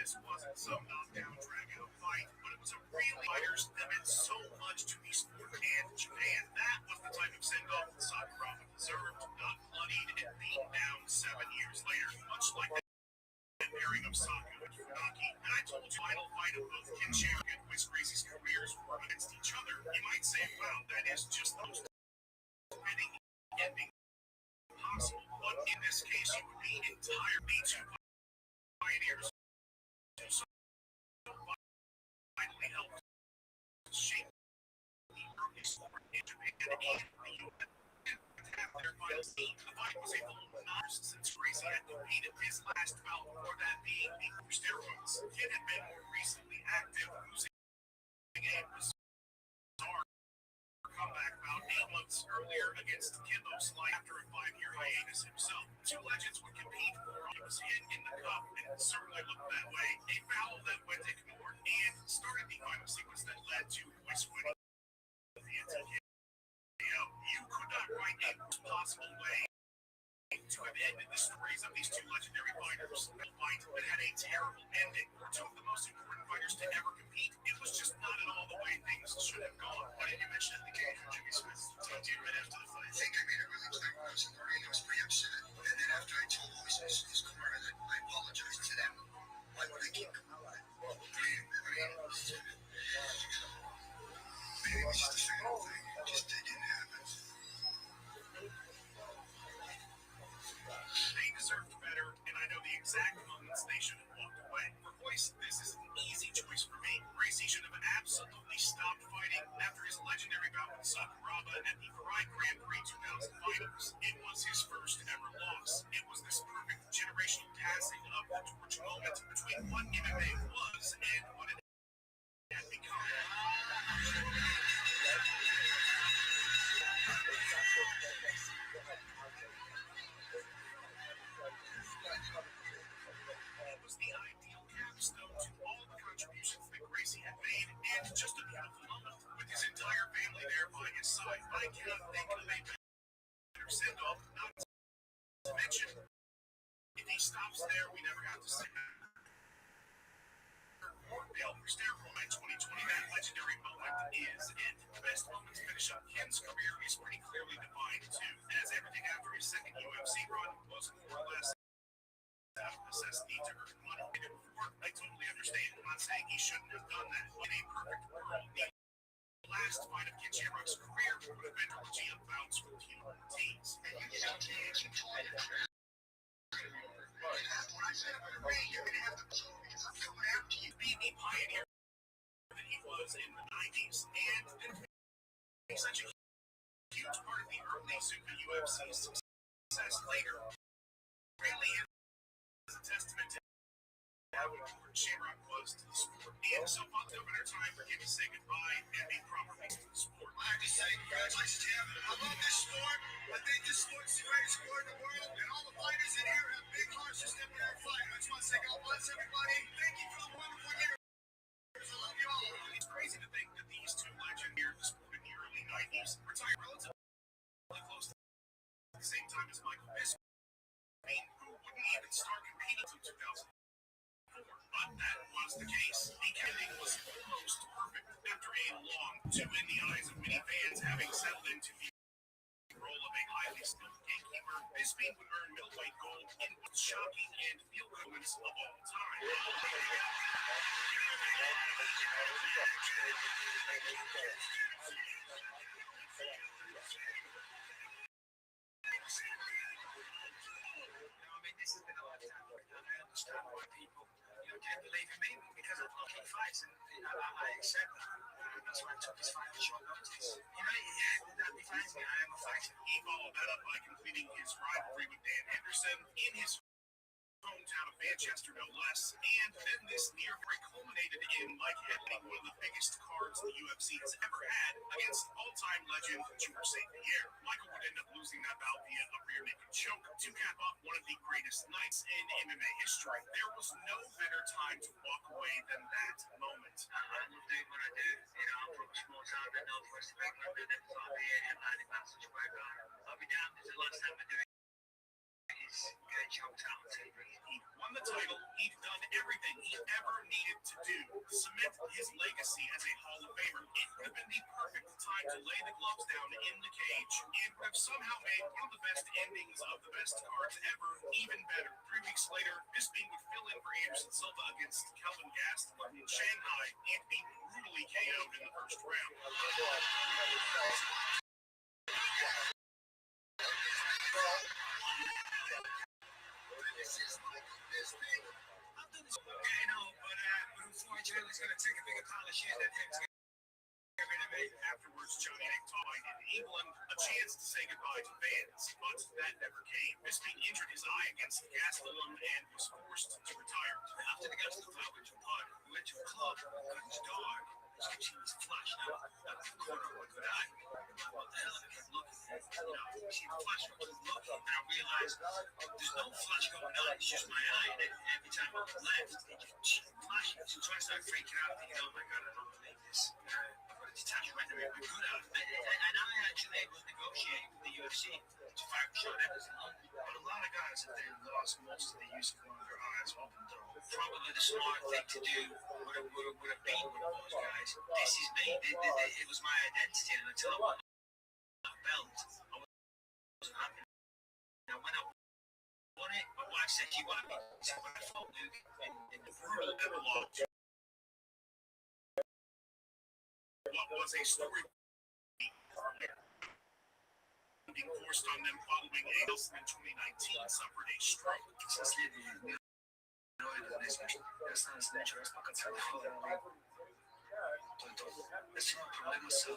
This wasn't some knockdown, drag-out fight, but it was a real fighters that meant so much to the sport and Japan. That was the type of send-off that Sakuraba deserved, not bloodied and beaten down 7 years later, much like the pairing of Saku and Funaki. And I told you, final fight of both Kinshiro and Royce Gracie's careers were against each other. You might say, wow, that is just the most fitting ending possible. But in this case, you would be entirely two pioneers who so finally helped shape the early sport in Japan and the U.S. Their final scene, the fight was a full notch since Gracie had defeated his last bout before that being the steroids. Kid had been more recently active, losing a bizarre comeback about 8 months earlier against Kimbo Slight after a 5-year hiatus himself. Two legends would compete for he was hit in the cup, and it certainly looked that way. A foul that went ignored and started the final sequence that led to Royce winning the TKO. You could not write a worse possible way to have ended the stories of these two legendary fighters. A fight that had a terrible ending for two of the most important fighters to ever compete. It was just not at all the way things should have gone. Why didn't you mention the game from Jimmy Smith? Talked to you right after the fight. I think I made it really clear when I was in the ring. I was pretty upset. And then after I told his corner that I apologized to them, why would I keep going? Maybe it was just a final thing. It just didn't happen. They deserved better, and I know the exact moments they should have walked away. For Royce, this is an easy choice for me. Gracie should have absolutely stopped fighting after his legendary bout with Sakuraba at the Farai Grand Prix 2000 finals. It was his first ever loss. It was this perfect generational passing of the torch moment between what MMA was and what it had become. It was the ideal capstone to all the contributions that Gracie had made, and just a beautiful moment with his entire family there by his side. I cannot think of a better send-off, not to mention, if he stops there, we never have to see that. Bill Steroid in 2020, that legendary moment is it. The best moments finish up Ken's career is pretty clearly defined too, as everything after his second UFC run was more or less out of necessity to earn money. And before, I totally understand. I'm not saying he shouldn't have done that. In a perfect world, the last fight of Kenjiro's career would have been a trilogy of bouts with human teams. And you get out to when I said I'm going to ring, you're going to have to blow because I'm coming after you be the pioneer that he was in the 90s, and then be such a huge part of the early Super UFC success later really is a testament to how important Shamrock was to the sport. And so fucked up in our time for him to say goodbye and be proper piece of the sport. I have to say, congratulations to him. I love this sport. I think this sport's the greatest sport in the world, and all the fighters in here have big hearts to step in there and fight. I just want to say God bless everybody. Thank you for the wonderful year. I love you all. It's crazy to think that these two legends here in the sport in the early 90s retired relatively close to the same time as Michael Bisping, who wouldn't even start competing until 2004. But that was the case. The ending was almost perfect after a long two in the eyes of many fans having settled into the role of a highly skilled gatekeeper. Bisping would earn middleweight gold in both shocking and feel-good moments of all time. This has been a lifetime for me, and I understand why people, can't believe in me because I'm blocking fights, and I accept that. That's why I took this fight on short notice. That defines me. I am a fighter. He followed that up by completing his rivalry with Dan Henderson in his hometown of Manchester, no less. And then this near break culminated in Mike headlining one of the biggest cards the UFC has ever had against all-time legend George St. Pierre. Michael would end up losing that bout via a rear naked choke to cap off one of the greatest nights in MMA history. There was no better time to walk away than that moment. I love doing what I do. I'm from a small town in northwest of England, and it's not the headlining passage where I'll be damned if the last time I do it. Get choked out on TV. He won the title. He'd done everything he ever needed to do to cement his legacy as a Hall of Famer. It would have been the perfect time to lay the gloves down in the cage and would have somehow made one of the best endings of the best cards ever even better. 3 weeks later, Bisping would fill in for Anderson Silva against Kelvin Gastelum in Shanghai and be brutally KO'd in the first round. But unfortunately, it's going to take a bigger pile of shit than him to get rid of me. Afterwards, Johnny Hector in England a chance to say goodbye to fans, but that never came. Bisping injured his eye against Gastelum and was forced to retire. After the Gastelum fight went to a pod, we went to a club, got his dog. She was flashed out at the corner of my good eye. What the hell? I kept looking. She flashed out, looking, and I realized there's no flash going on. It's just my eye. And every time I left, it just flashed. So I started freaking out, thinking, "Oh my god, I don't believe this." I've got a detached retina. We're good at it. And I actually was negotiating with the UFC to fight Sean Evans in London. But a lot of guys have then lost most of the use of one of their eyes opened up. Probably the smart thing to do would have been one of those guys. This is me. It was my identity, and until I won that belt, I wasn't happy. Now, when I won it, my wife said she wanted me. So when I fought Luke in the brutal epilogue, what was a story being forced on them following a Nelson in 2019 suffered a stroke. Ясно, значит, раз пока целый филм, то если мы проблема с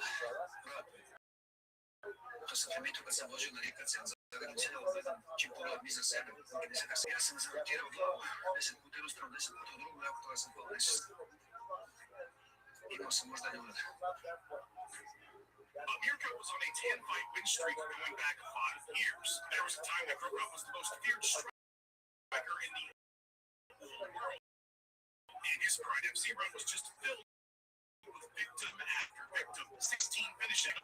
Разумеется, когда се вложи на рекация за гарантирал бъден, че по-род ми за себе, не се да сега съм замотирал глава, 10 пъти разтрам, 10 пъти друго, ако това съм по-лес. Имал съм možda ljudi. Mirko was on a 10-fight win streak going back 5 years. There was a time that Mirko was the most feared striker in the whole world. And his Pride FC run was just filled with victim after victim. 16 finishing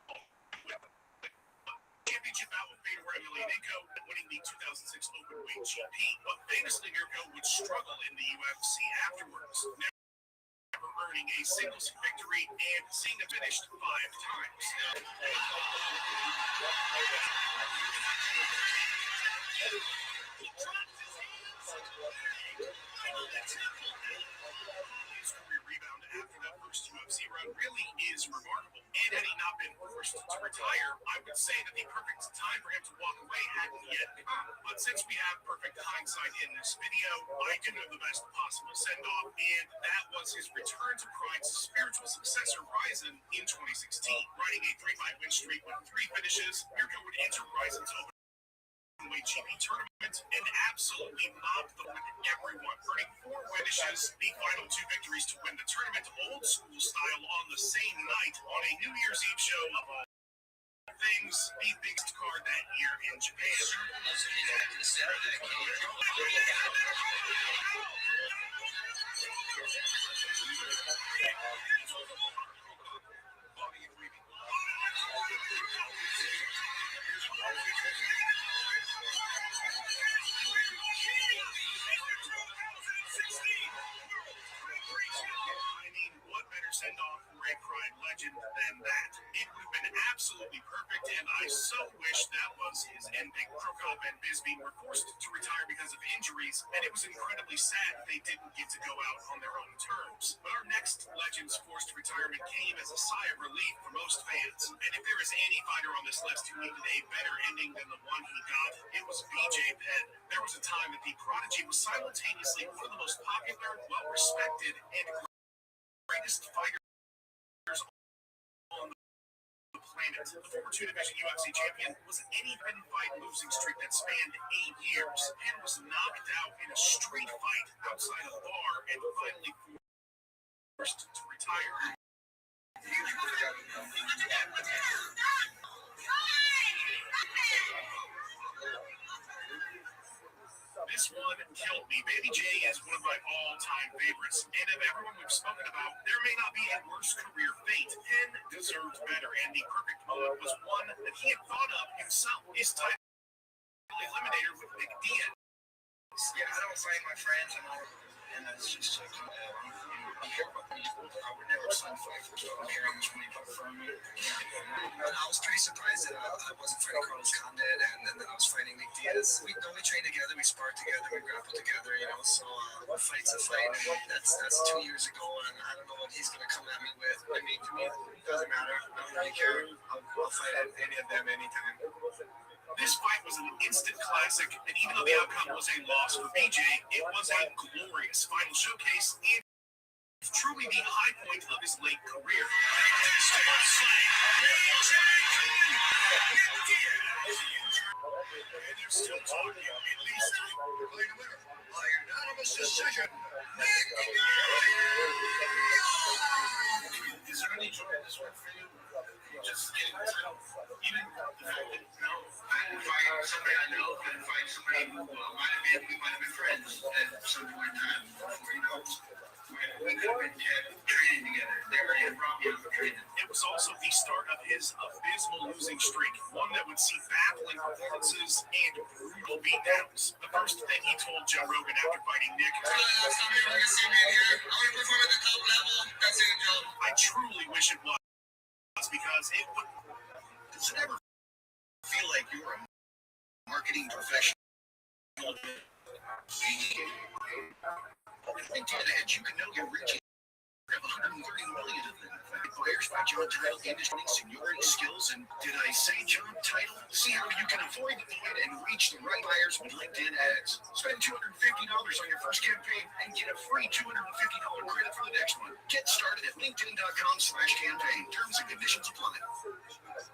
with championship bout with Fedor Emelianenko, winning the 2006 Openweight GP. But famously, Mirko would struggle in the UFC afterwards, never earning a singles victory and seeing him finished 5 times. His career rebound after that first UFC run really is remarkable. And had he not been forced forced to retire, I would say that the perfect time for him to walk away hadn't yet come. But since we have perfect hindsight in this video, I do know the best possible send-off, and that was his return to Pride's spiritual successor, Ryzen, in 2016. Riding a 3-5 win streak with 3 finishes, Mirko would enter Ryzen's open GP tournament and absolutely mobbed them with everyone, earning 4 finishes, the final 2 victories to win the tournament old school style on the same night on a New Year's Eve show of all things, the biggest card that year in Japan. What better send-off for a Pride legend than that? It would have been absolutely perfect, and I so wish that was his ending. Prokop and Bisbee were forced to retire because of injuries, and it was incredibly sad they didn't get to go out on their own terms. But our next legend's forced retirement came as a sigh of relief for most fans. And if there is any fighter on this list who needed a better ending than the one he got, it was BJ Penn. There was a time that the Prodigy was simultaneously one of the most popular, well-respected, and greatest fighters on the planet. The former 2 Division UFC champion was an any fight losing streak that spanned 8 years. Penn was knocked out in a street fight outside a bar and finally forced to retire. This one killed me. Baby J is one of my all-time favorites, and of everyone we've spoken about, there may not be a worse career fate. Penn deserved better, and the perfect moment was one that he had thought of himself. His title eliminator with Big Diaz. Yeah, I don't fight my friends and that's just like, I would never sign fight for I'm here on the 20 from me. And I was pretty surprised that I wasn't fighting Carlos Condit and then I was fighting Nick Diaz. We trained together, we sparred together, we grappled together, so a fight's a fight, and that's 2 years ago, and I don't know what he's going to come at me with. I mean, to me, it doesn't matter. I don't really care. I'll fight any of them anytime. This fight was an instant classic, and even though the outcome was a loss for BJ, it was a glorious final showcase and truly the high point of his late career. And they're still talking, at least By unanimous decision, Nick Is there any joy in this one for you? Just getting the title? Even the fact that, I didn't fight somebody I know, I didn't fight somebody who we might have been friends at some point in time before, we could have been training together. They already had brought me up for training. It was also the start of his abysmal losing streak, one that would see baffling performances and brutal beatdowns. The first thing he told Joe Rogan after fighting Nick, I truly wish it was, because it would. Does it ever feel like you're a marketing professional? Think to the edge, you can know you're reaching. We have 130 million of them. Buyers by John Title, industry seniority skills, and did I say John Title? See how you can avoid the void and reach the right buyers with LinkedIn ads. Spend $250 on your first campaign and get a free $250 credit for the next one. Get started at linkedin.com/campaign. Terms and conditions apply.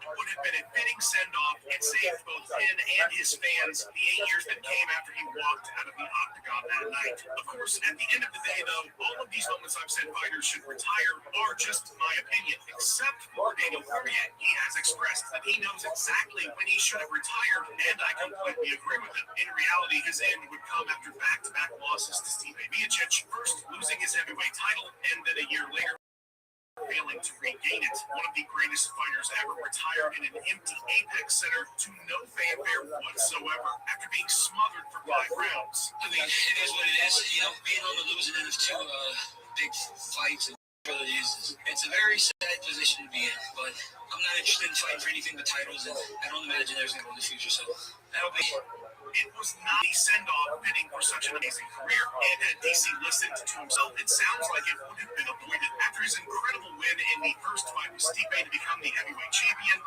Would have been a fitting send-off and saved both Penn and his fans the 8 years that came after he walked out of the octagon that night. Of course, at the end of the day, though, all of these moments I've said fighters should retire are just my opinion, except for Daniel Cormier. He has expressed that he knows exactly when he should have retired, and I completely agree with him. In reality, his end would come after back-to-back losses to Steve Miocic, first losing his heavyweight title, and then a year later failing to regain it. One of the greatest fighters ever retired in an empty Apex Center to no fanfare whatsoever after being smothered for 5 rounds. I mean, it is what it is. Being on the losing end of 2 big fights and it's a very sad position to be in, but I'm not interested in fighting for anything but titles, and I don't imagine there's going to be in the future, so that'll be it. It was not a send-off fitting for such an amazing career, and had DC listened to himself, it sounds like it would have been avoided. After his incredible win in the first fight with Stipe to become the heavyweight champion,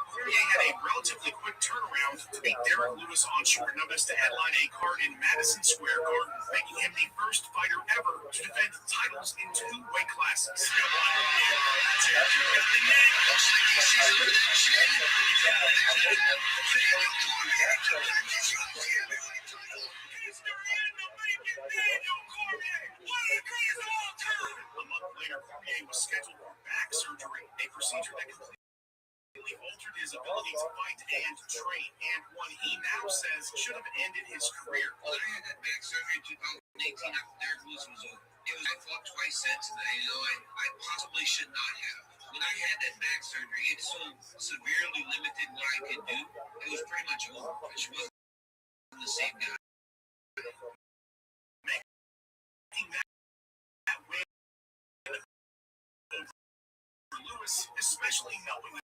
a relatively quick turnaround to beat Derek Lewis on short notice to headline a card in Madison Square Garden, making him the first fighter ever to defend titles in 2 weight classes. A month later, Cormier was scheduled for back surgery, a procedure that completely altered his ability to fight and train, and one he now says should have ended his career. Well, I had that back surgery in 2018 after Derek Lewis was over. I fought twice since, and I possibly should not have. When I had that back surgery, it so severely limited what I could do. It was pretty much over. I just wasn't the same guy. Making that win over Lewis, especially knowing that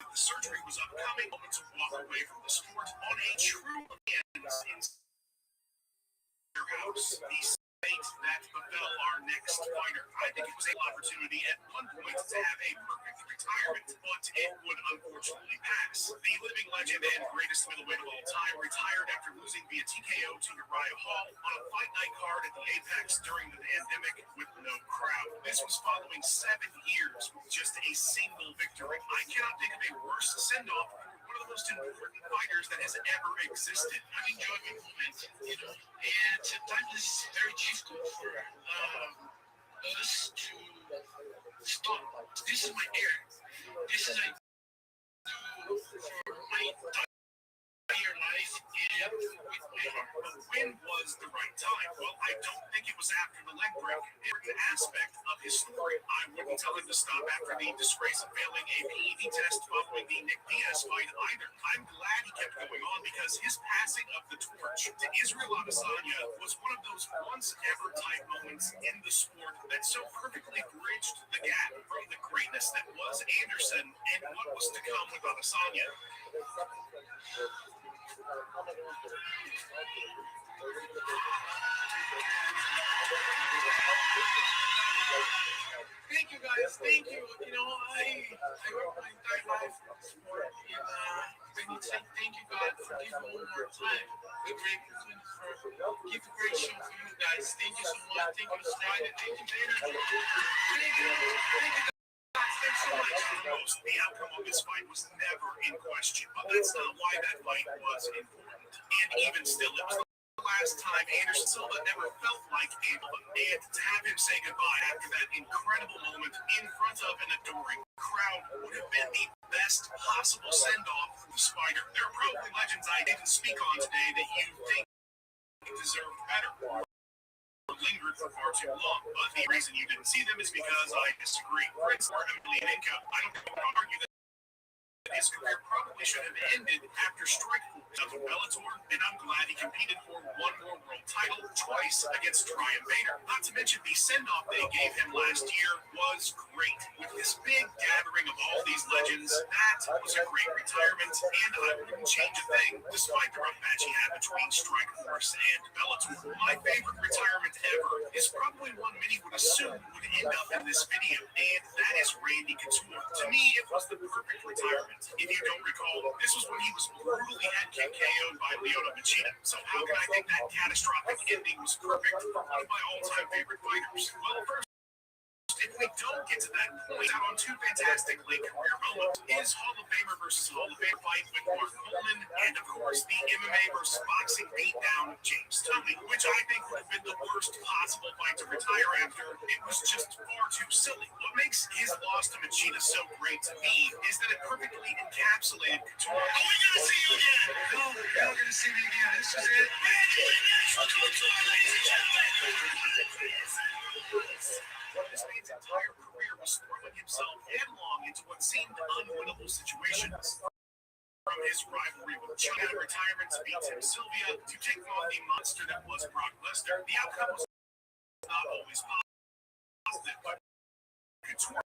the surgery was upcoming, moment to walk away from the sport on a true ends in your house. The fate that befell our next fighter. I think it was an opportunity at one point to have a perfect retirement, but it would unfortunately pass. The living legend and greatest middleweight of all time retired after losing via TKO to Uriah Hall on a fight night card at the Apex during the pandemic with no crowd. This was following 7 years with just a single victory. I cannot think of a worse send-off for one of the most important fighters that has ever existed. I enjoyed the moment, and that is very difficult for us to stop. This is my air. This is I do for my entire life and with my heart. But when was the right time? Well, I don't think it was after the leg break. Important aspect of his story. I wouldn't tell him to stop after the disgrace of failing a PED test following the Nick Diaz fight either. I'm glad he kept going on because his passing of the torch to Israel Adesanya was one of those once-ever type moments in the sport that so perfectly bridged the gap from the greatness that was Anderson and what was to come with Adesanya. Thank you guys. Thank you. I worked my entire life for the sport, and I need to say thank you, God, for giving me one more time a great opportunity for give a great show for you guys. Thank you so much. Thank you, Strider. Thank you, Dana. Thank you. Thanks so much. For most, the outcome of this fight was never in question, but that's not why that fight was important. And even still, it was the last time Anderson Silva ever felt like Angela. And to have him say goodbye after that incredible moment in front of an adoring crowd would have been the best possible send-off for the Spider. There are probably legends I didn't speak on today that you think deserved better. Lingered for far too long, but the reason you didn't see them is because I disagree. Prince or Emelianenko, I don't think I would argue that his career probably should have ended after Strikeforce of Bellator, and I'm glad he competed for one more world title twice against Ryan Bader. Not to mention the send-off they gave him last year was great. With this big gathering of all these legends, that was a great retirement, and I wouldn't change a thing, despite the rough match he had between Strikeforce and Bellator. My favorite retirement ever is probably one many would assume would end up in this video, and that is Randy Couture. To me, it was the perfect retirement. If you don't recall, this was when he was brutally head kick KO'd by Lyoto Machida. So how can I think that catastrophic ending was perfect for one of my all-time favorite fighters? Well, first, if we don't get to that point, out on 2 fantastic late career moments, his Hall of Famer versus Hall of Fame fight with Mark Coleman, and of course the MMA versus boxing beatdown of James Toney, which I think would have been the worst possible fight to retire after. It was just far too silly. What makes his loss to Machida so great to me is that it perfectly encapsulated Couture. Are we gonna see you again? No, you're not gonna see me again. This is it. Couture, ladies and gentlemen. This man's entire career was throwing himself headlong into what seemed unwinnable situations. From his rivalry with China retirement to beat Tim Sylvia to take on the monster that was Brock Lesnar, the outcome was not always positive, but Couture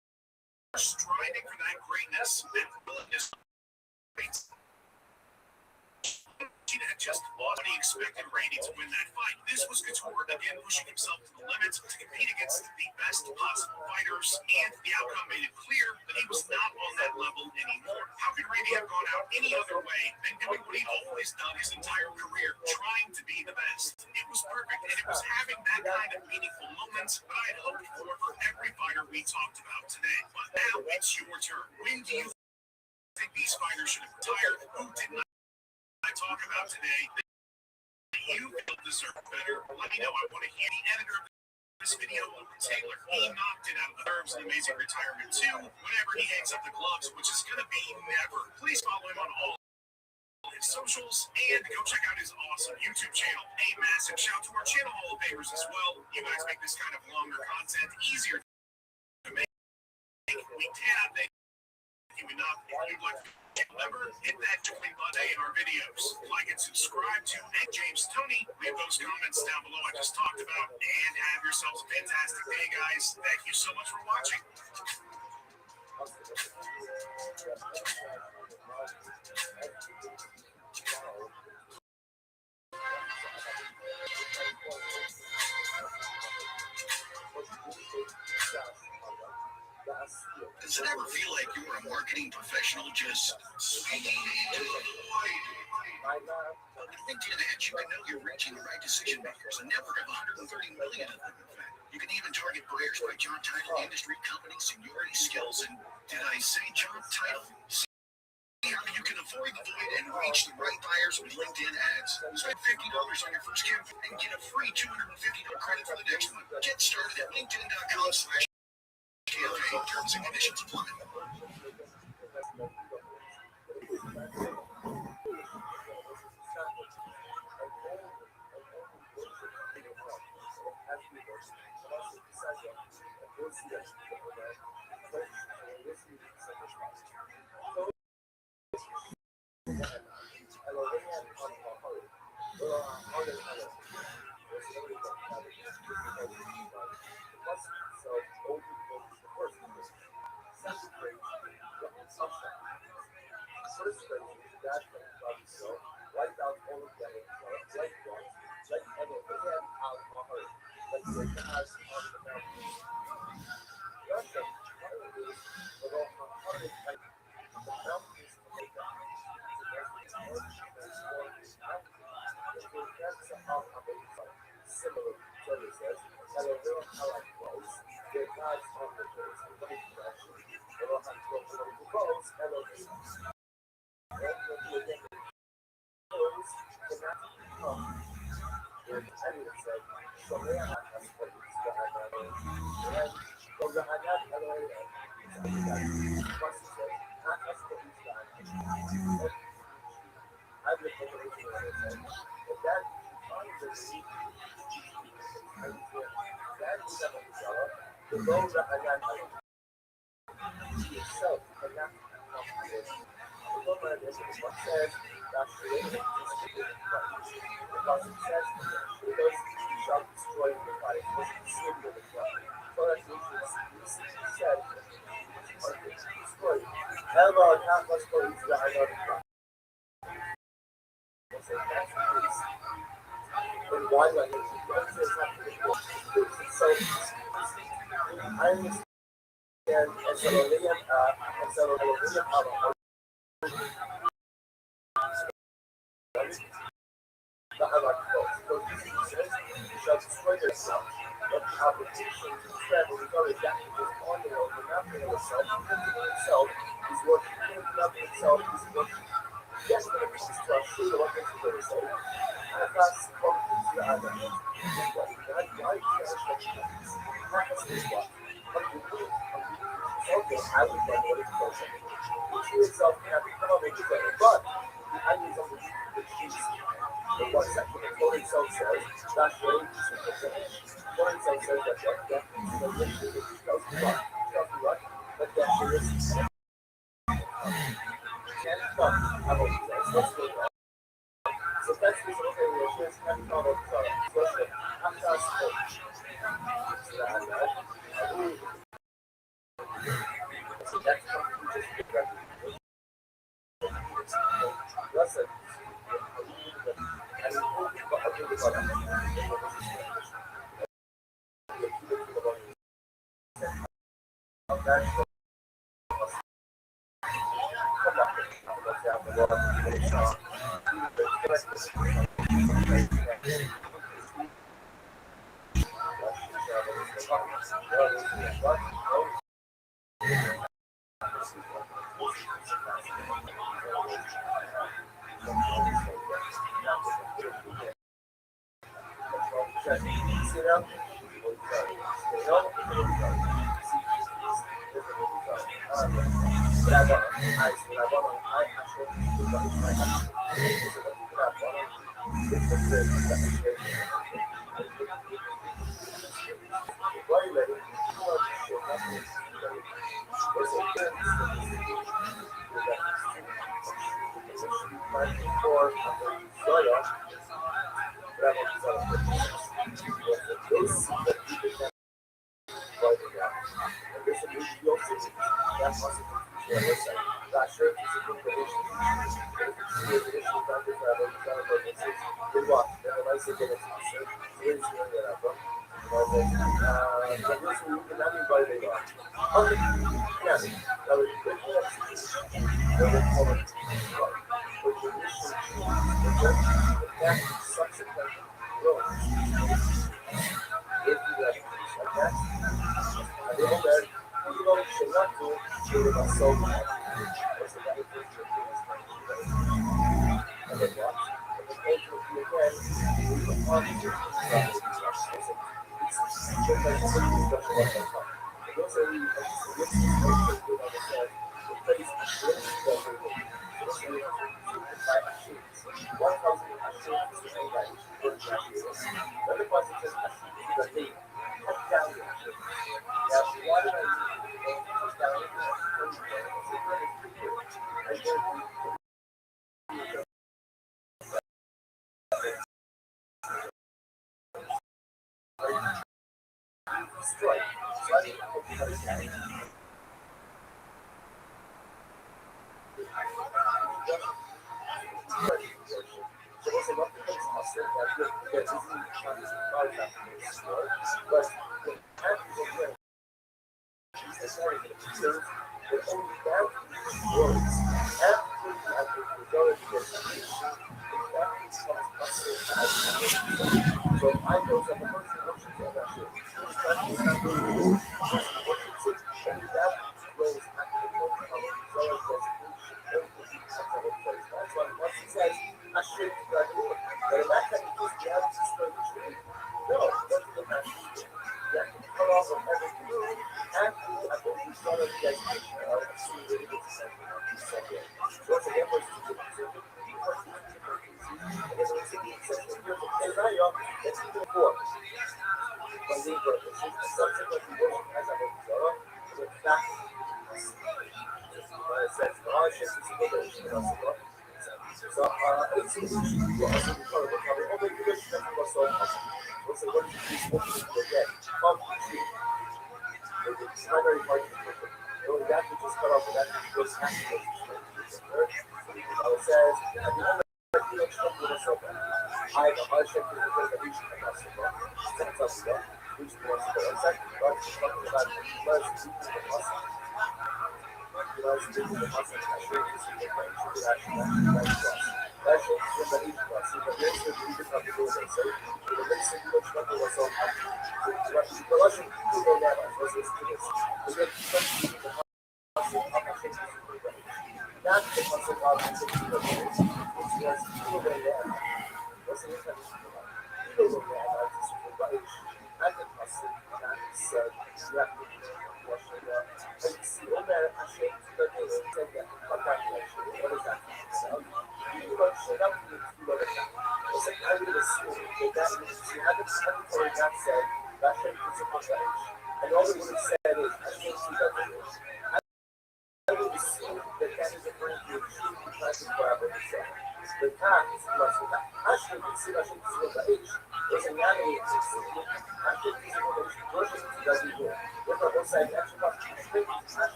striving for that greatness and willingness. Machida had just lost when he expected Randy to win that fight. This was Couture again pushing himself to the limit to compete against the best possible fighters, and the outcome made it clear that he was not on that level anymore. How could Randy have gone out think these fighters should have retired? Who didn't I talk about today that you feel deserve better? Let me know. I want to hear the editor of this video, Taylor. He knocked it out of the herbs an amazing retirement too. Whenever he hangs up the gloves, which is going to be never. Please follow him on all his socials and go check out his awesome YouTube channel. A massive shout to our channel Hall of Famers as well. You guys make this kind of longer content easier to make. We cannot thank you enough. If you'd like to remember, hit that join button in our videos. Like and subscribe to Ed James Tony. Leave those comments down below I just talked about. And have yourselves a fantastic day, guys. Thank you so much for watching. Does it ever feel like you're a marketing professional just speaking into the void? With LinkedIn ads, you can know you're reaching the right decision makers, a network of 130 million of them, in fact. You can even target buyers by job title, industry, company, seniority, skills, and did I say job title? See how you can avoid the void and reach the right buyers with LinkedIn ads. Spend $50 on your first campaign and get a free $250 credit for the next one. Get started at linkedin.com/campaign. Terms and conditions apply.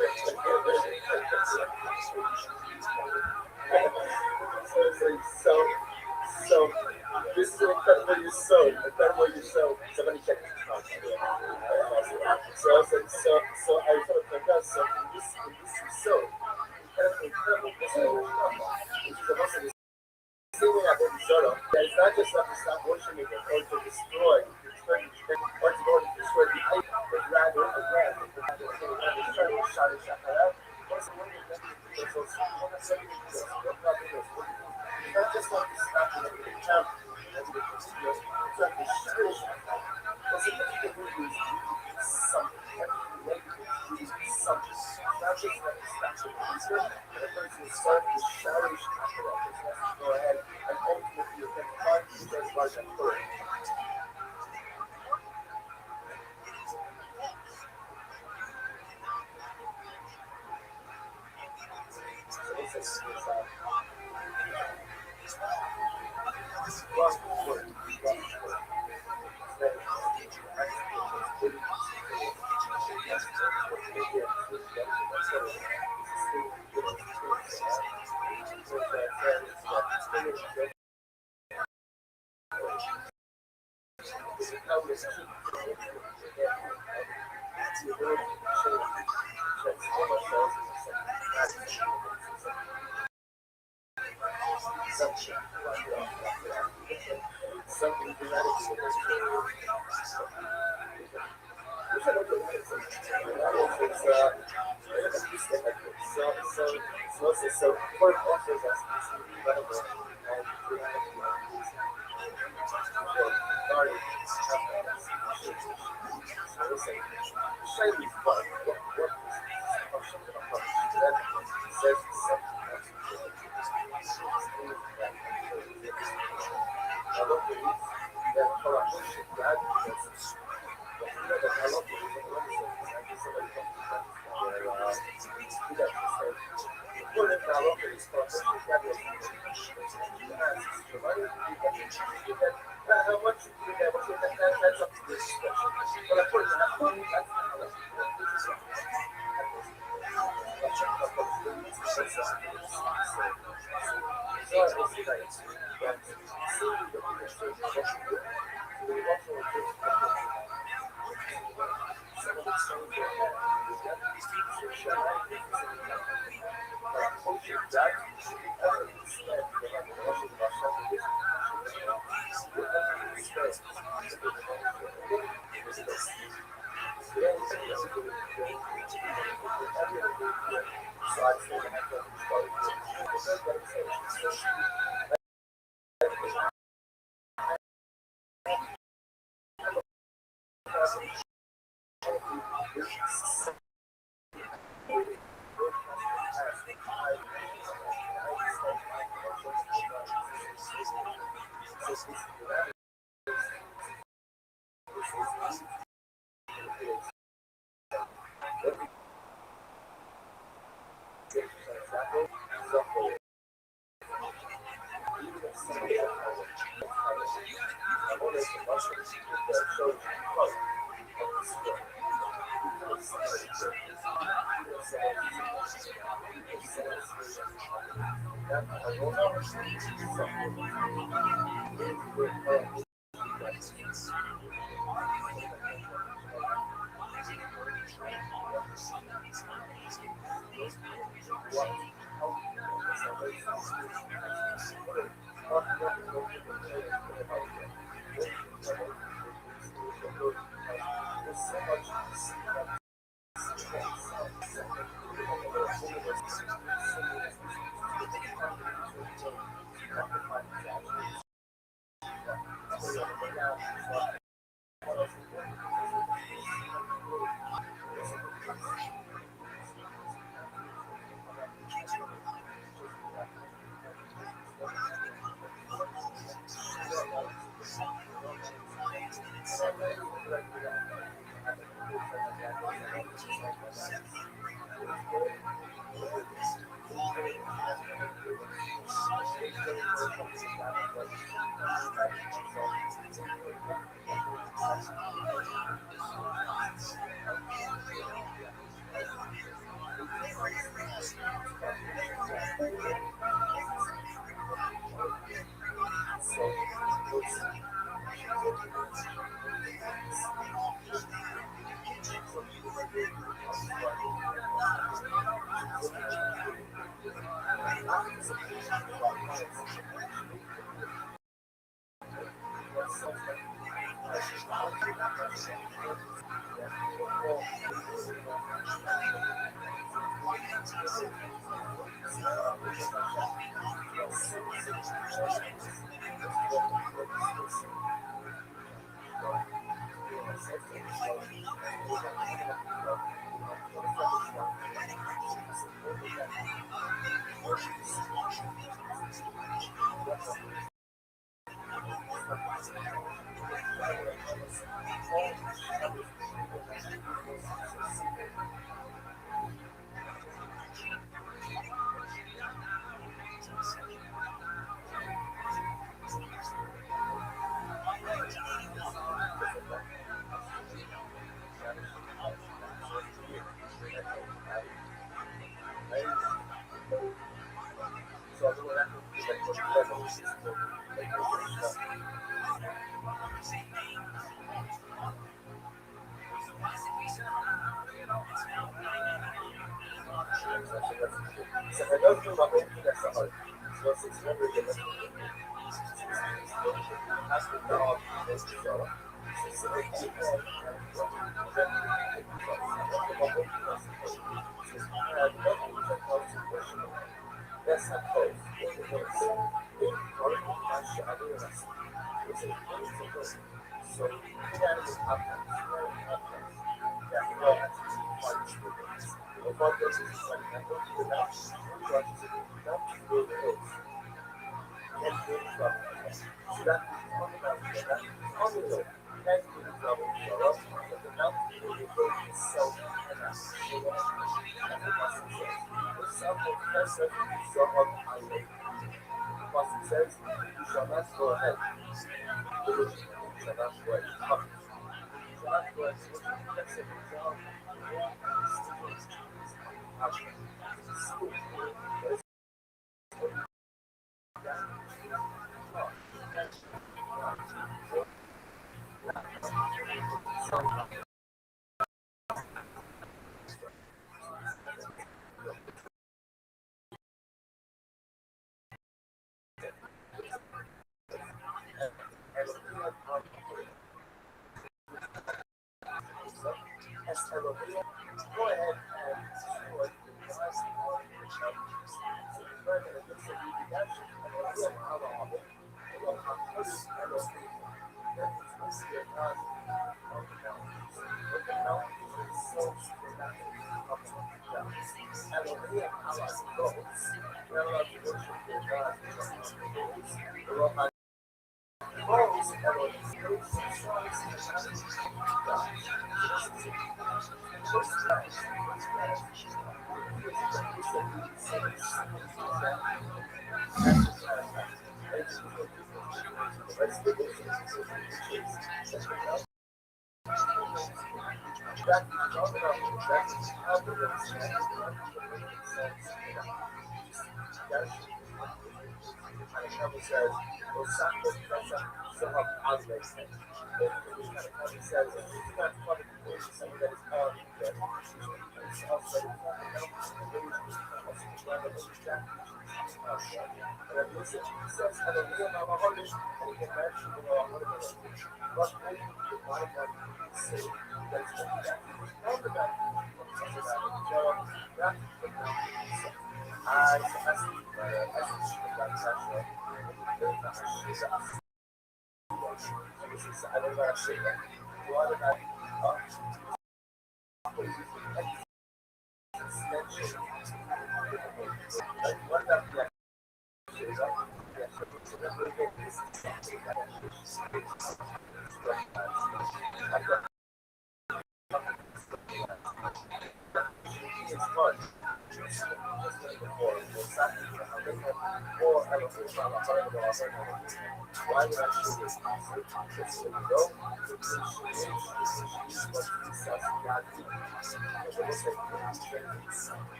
This is an incredible use so somebody check it out. So I sort of forgot so in this so incredible which is also the same way I've been sort of that it's not just to stop worshiping it or to destroy or to go to destroy the idol, but rather again trying to shout and shout out. Not just like to stop it in the camp and to like to shout but significantly is something something not just like to stop it but a person is start to shout and shout out go ahead and ultimately you can find yourself like a bird. Something so for offers us incredible and shiny fun. What something about that says something I don't believe that collaboration that is I love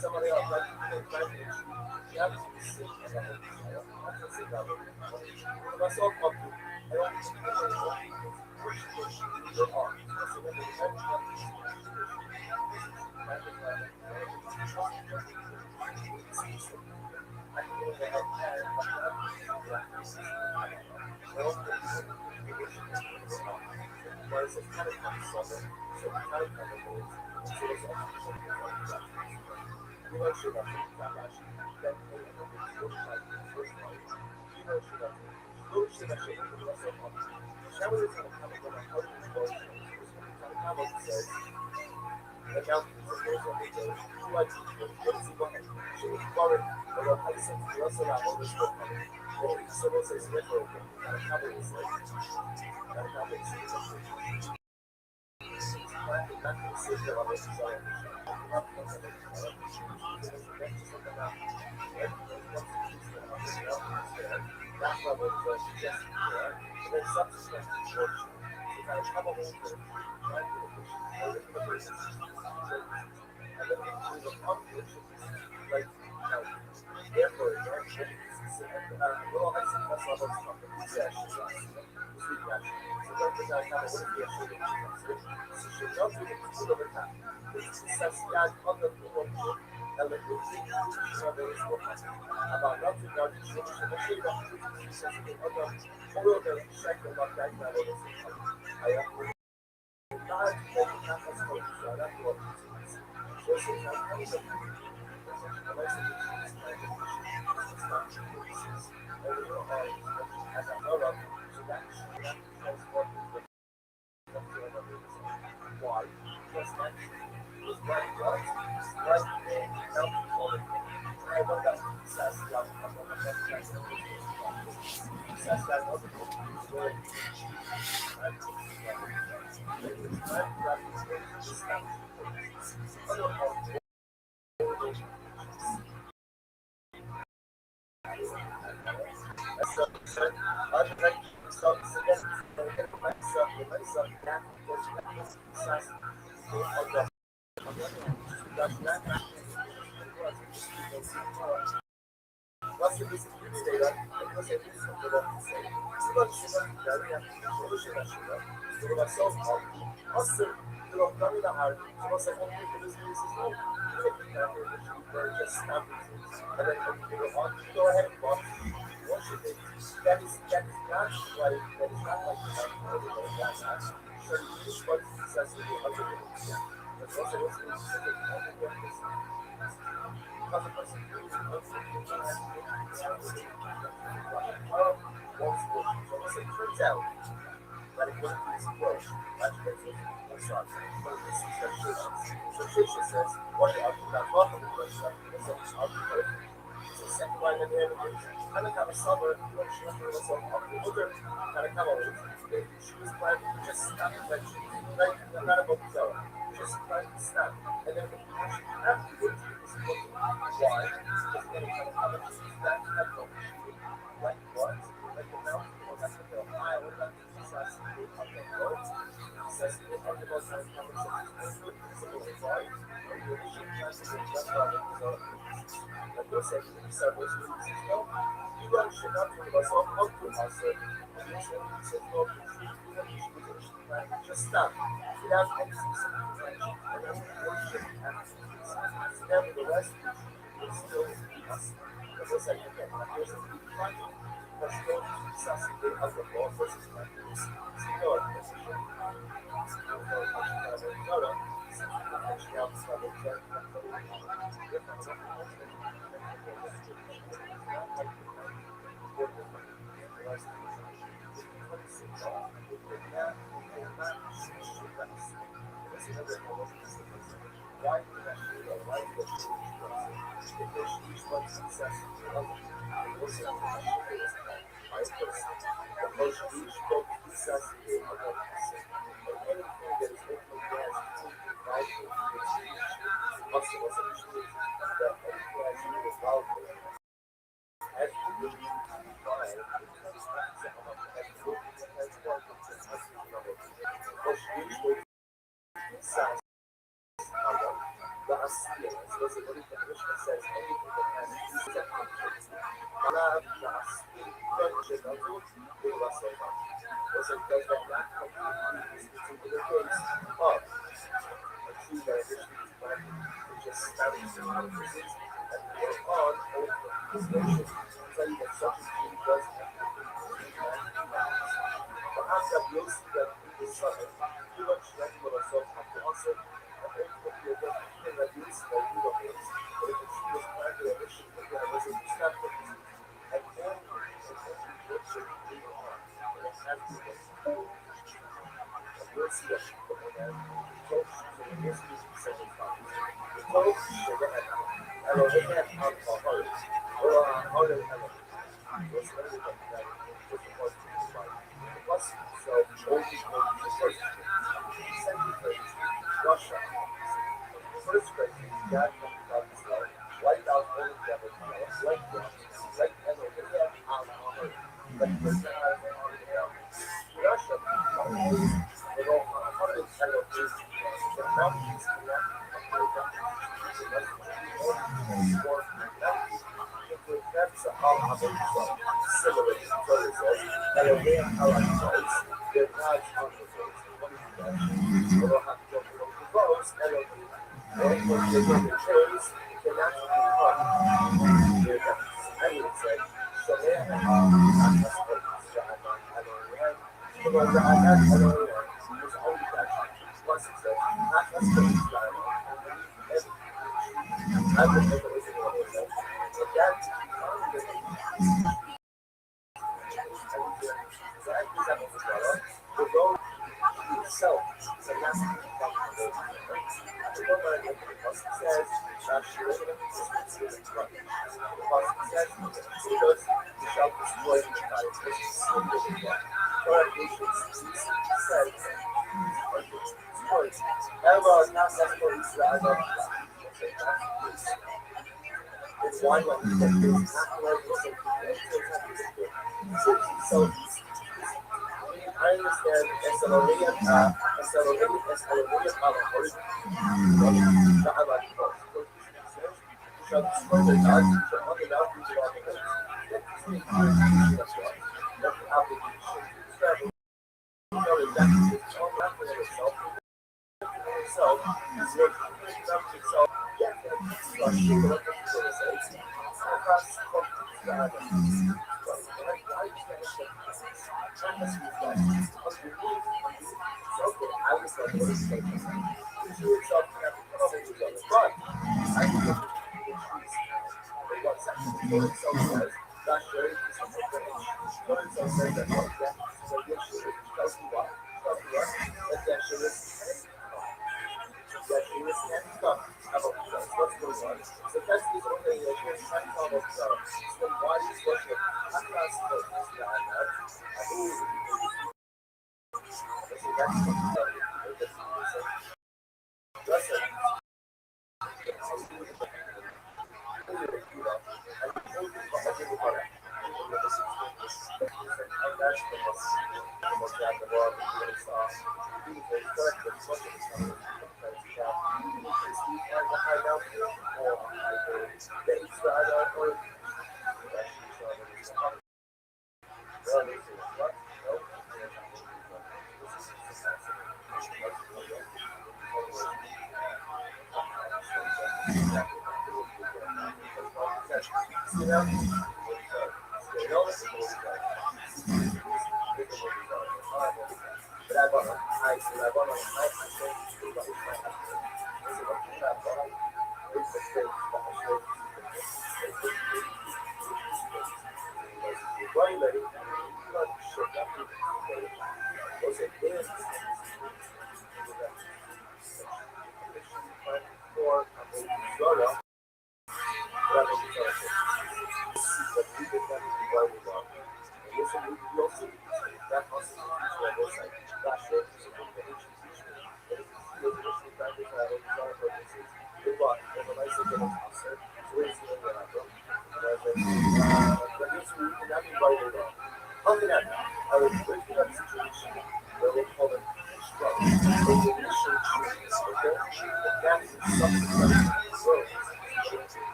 Somebody else, like, you have to sit and that's a sit down. That's all up to I don't your arm. So when the does that not completely in this particular case of a tree that initially is planted with just stems and purposes and later on over the distinction study that such a tree does have perhaps that we'll see that in this summit, we will strengthen ourselves after also, and ultimately again, in that we see that we don't miss, but if the tree was planted initially, again, was a step of this, and then nurtured later on, and it has been and we'll see that people in that told so in this case, several times. The told sugar and Elohim on Bahari, or on Holiday Elohim, was everything that was supposed to be like. It was so old is going to the first grade. Second grade, Russia. First grade, God comes about his life, wiped out all the devil, like that, like Elohim on Bahari. But he was not out of the Russia, they don't want to tell you the mountains that's how similar to Elohim Halakos, they're not on the face. They don't have to go to the boats, Elohim. When they go to the trees, they're not to be caught. I would say, so they have not so I understand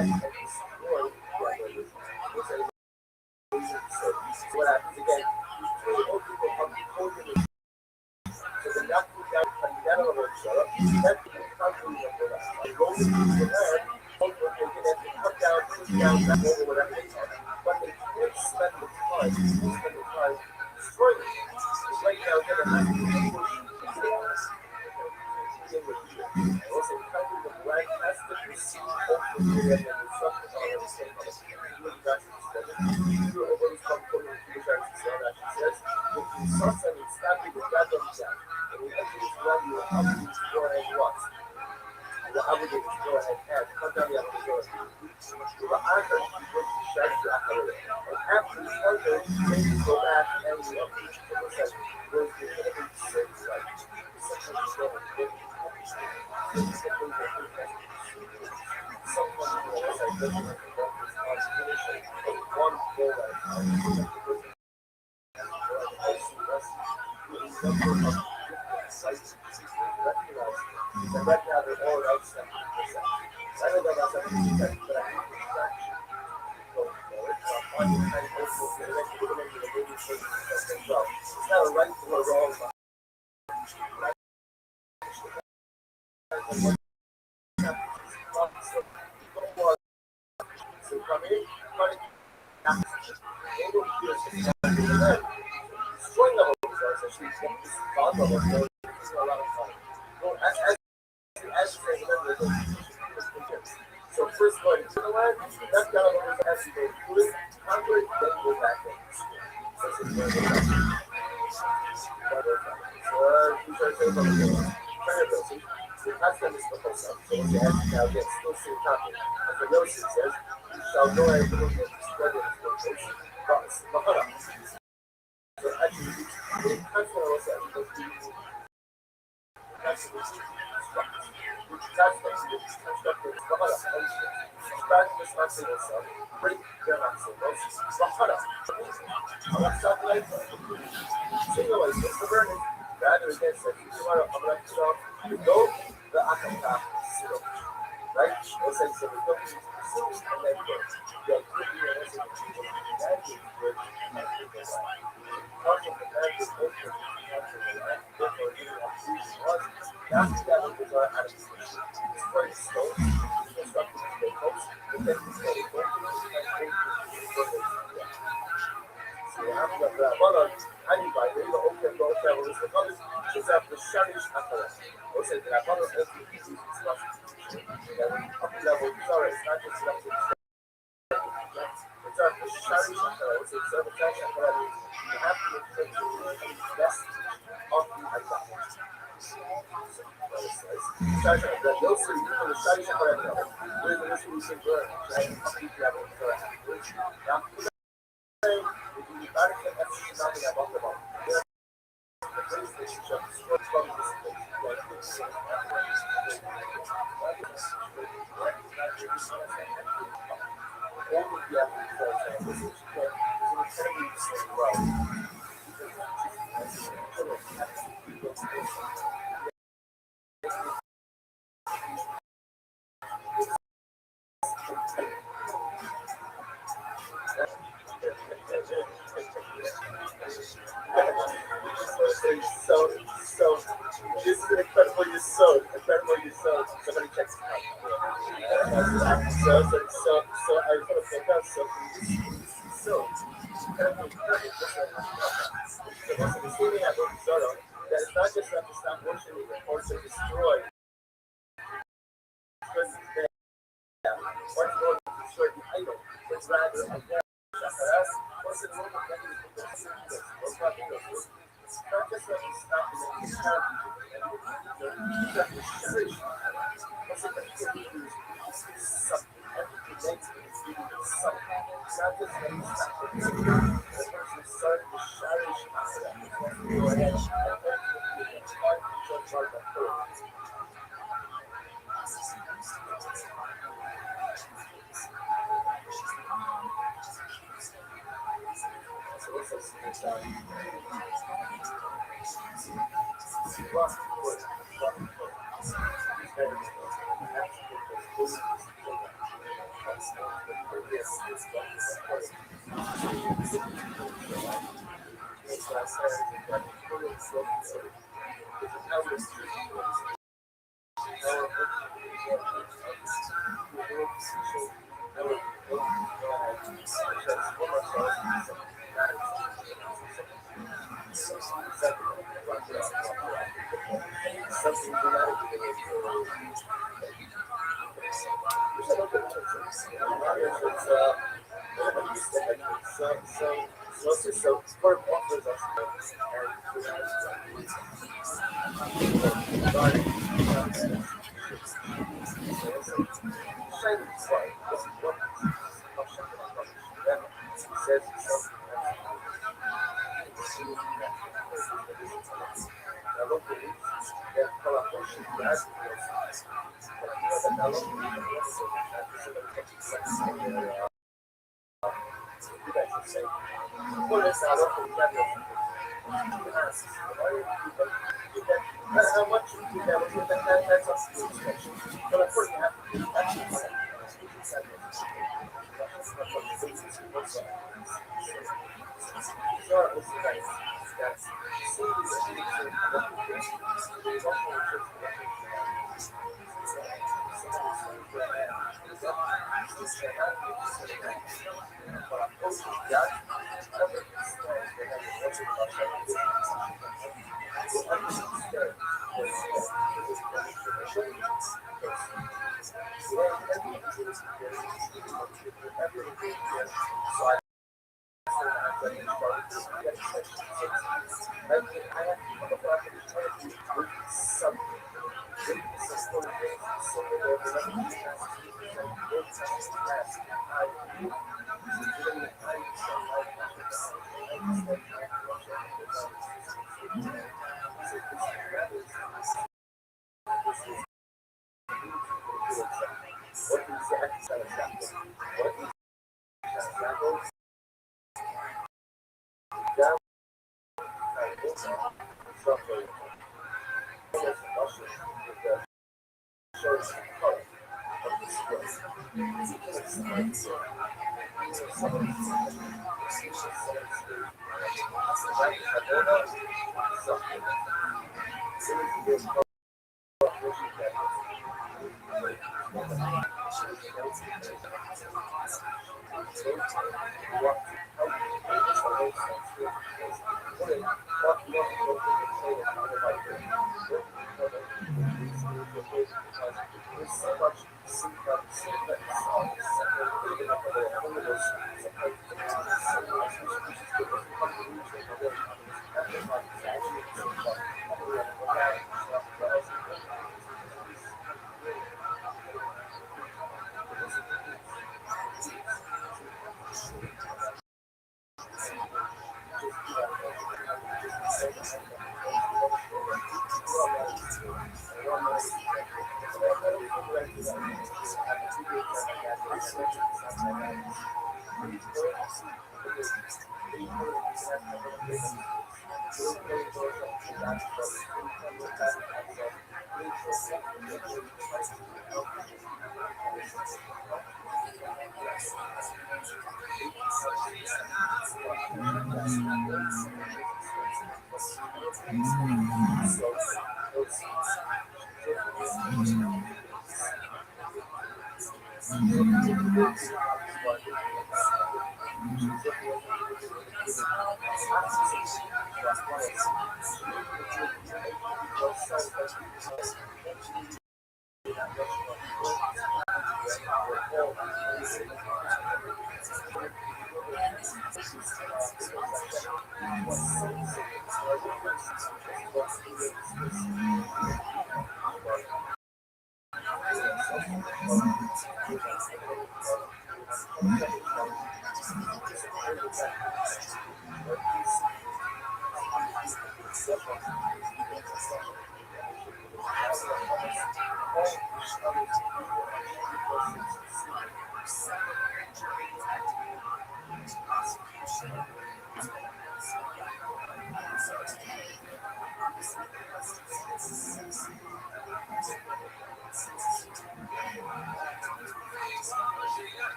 and destroy what happens again? Three old people come holding the so the natural guy can never hold each other. That people can't do that. They go into the land, hold what they can cut down, push down, back over whatever they can. But they can't spend the time destroying it. Right now, they're going to have to also, covering the black has to receive hope for the end of the subject of the same of the you always come to the Jewish Israel that says, if you suss and establish the God of Jah, and we enter this one, you will have to go ahead what? You will have to go ahead and cut down the Amazonas. You will answer, you will be shy to Akare. And after the further, then you go back and you will be says, will be able to say, like, sometimes you don't So first of all, you know what? That's kind of what has to go through it, conquer it, then go back in. Now again, still see copy. As the notion says, you shall go and look at the spread of the location. So actually, it's constantly also rather against the right? Or say so we don't use and then go. So this is incredible you sewed. Somebody checks it out. So I sort of think out so that it's not just that to stop worshiping but also destroy. Because what's going to destroy the idol, but rather a what's the role of not just that it's not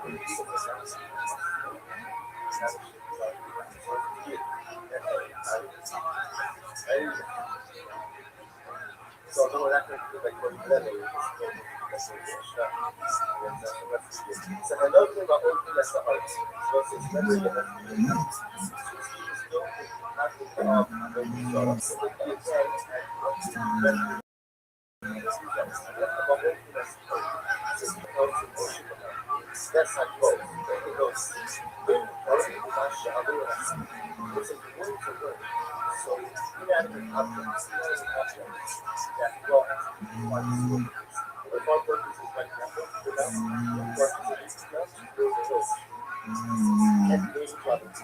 So no, that could be like one level. So another thing about open that's the art. So it's expensive to that's like both. It goes it's a word for word. So inanimate objects, that go as one. The thought purpose is like that. The purpose is not to build a host. And those problems. So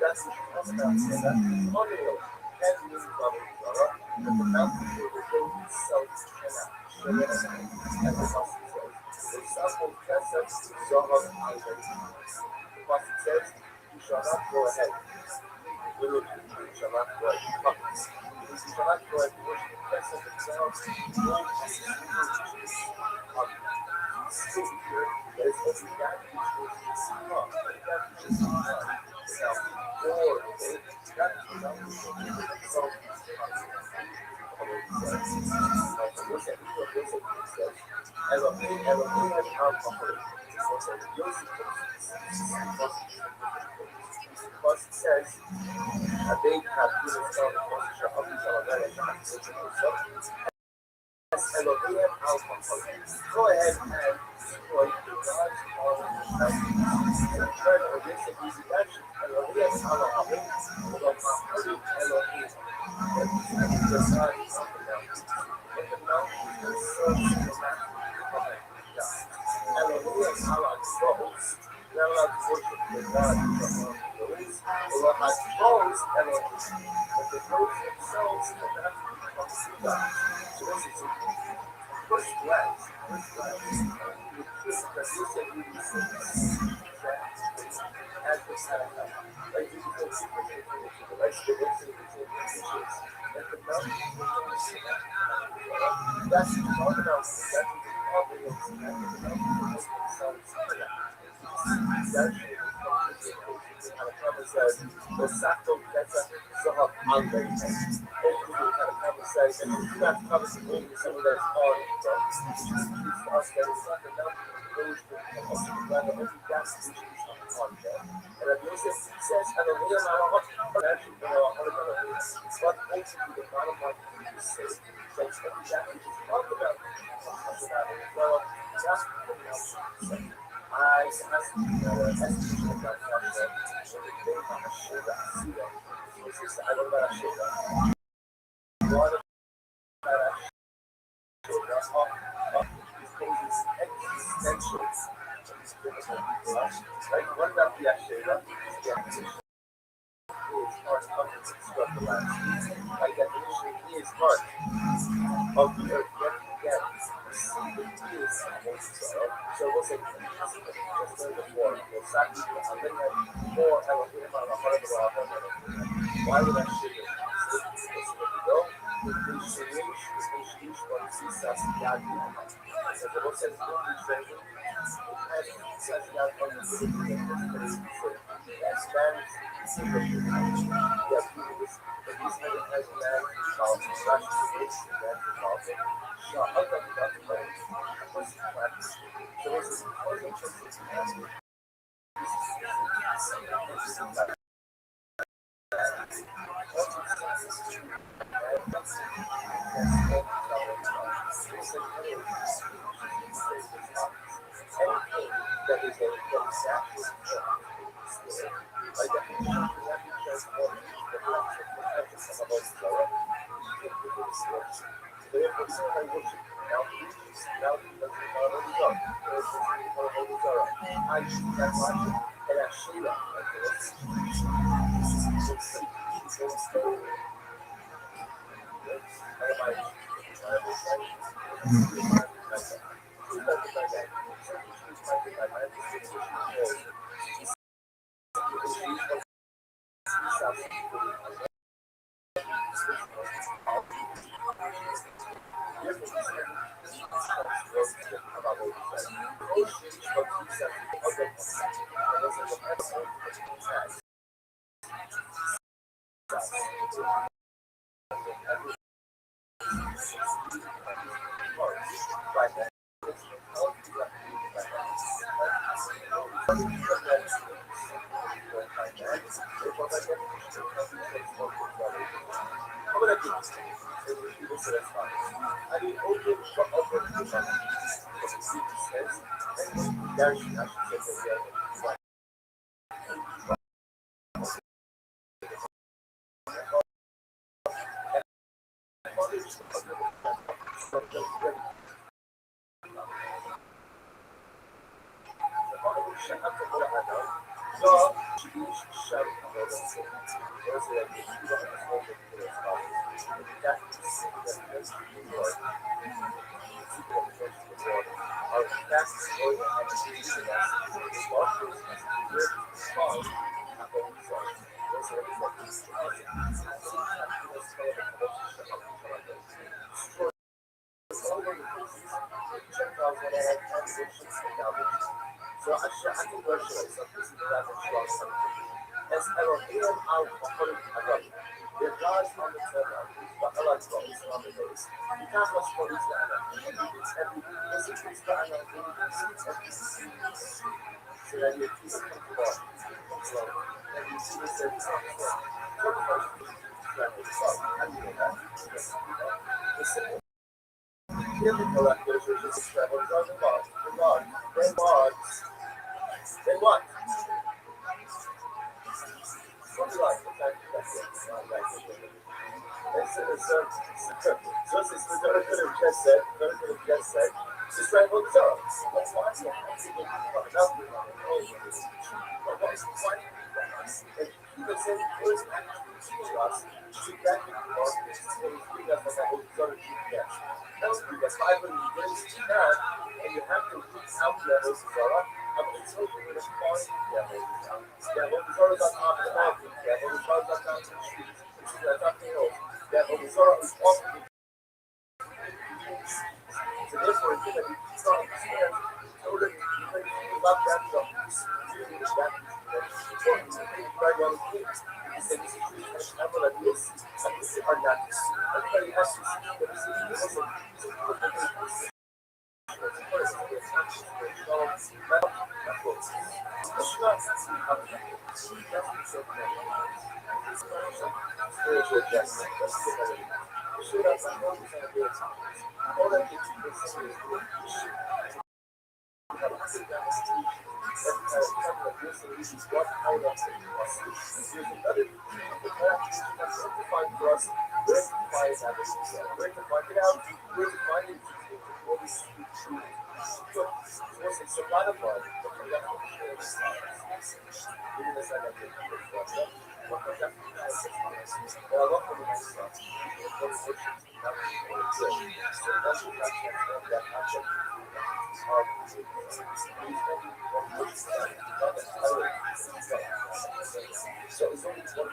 that's the concept. And that's the audio. And those problems are the mountain will go self cannot show it as the Apostle says. The sample concept so of the Apostle says, you shall not go ahead. Literally, you shall not go ahead. You shall not go ahead and worship the presence of the ground. There is only that which is come, that which is come, without war, that which is so Elohim has alcohol. Because it says, they have given some posture of each other and Elohim alcohol. Go ahead and destroy God's honor. Turn against the easy action. Elohim alcohol. Elohim. Just not in the mountains and serves the master. Elohim Allah souls. They're allowed to worship the God of the release. Allah has souls, Elohim. But the ghosts themselves cannot become God. So this is a first glance. You kiss the system you receive. As the Sarah. Like you can see the rest of the and the mountain. That's the talk about that's the Sato Keta Sahab Alvey. Hopefully, kind of conversation. You have to cover some of some of that hard stuff. And if you says, and the real amount of actually, but basically the bottom line is safe. So it's exactly just talk about well, just I asked you about that. So the thing on the shit I see that. I don't know about shit. What about that shit? That's all. These pages existential. Like, what about the Ashera? By definition, he is part of the earth yet again. He is so we'll say just before we'll sacrifice and then more Elohim on the heart of the why would I say it? Go with the Shirish, what he says, God, so the book says, says God on the that's Spanish. gonna do this. People say that's fine. I mean, open for open for money. Because it says, and there should actually say that so I think where should I start? This is that as Elohim our Rabbi. Their gods on the Torah, but Allah is on the base. You can't watch for this every basically starting on so that you keep it comfortable. So then you see this every time. Listen. Chemical acquisitions is travel on the box. Then what? Something like that. So since we could have just said, just try to zero. That's why I'm and even saying words to us to back in the market and bring us like a whole zone of GPS. That's 500 years to that, and you have to reach out to that whole Zara. I'm going to tell you where to find that whole Zara. That whole Zara's on top of the mountain. That whole Zara's on top of the streets. That's nothing else. That whole Zara is also the so therefore, it's going to be strong. In order to love that stuff, you need that. Right on the kids. He said, this is example like this. And this are not. Everybody has to see that this is spiritual adjustment. All that gets you what kind of there's another find for us where to find that where to find it out, where to find it, what is true. It's a lot of fun, but you have to share this even as I got to but I love the nice stuff. So that's what that aspect so it's only one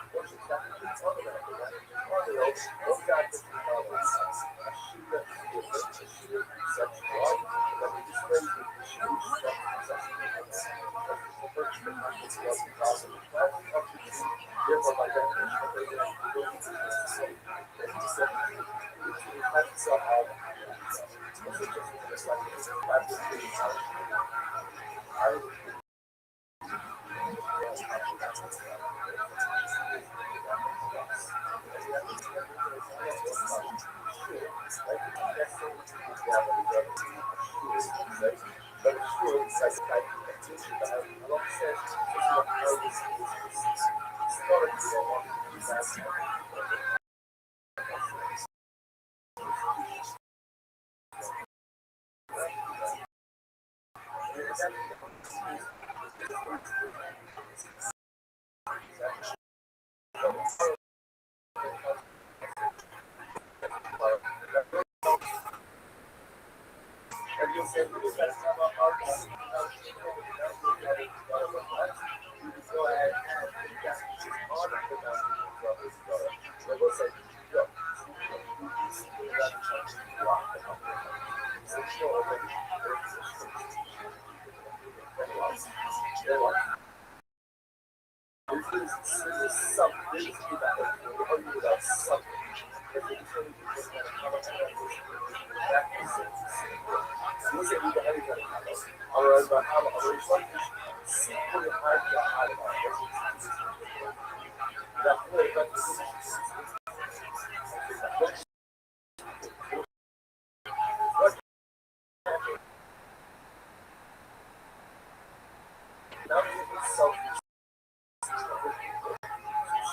Now you can self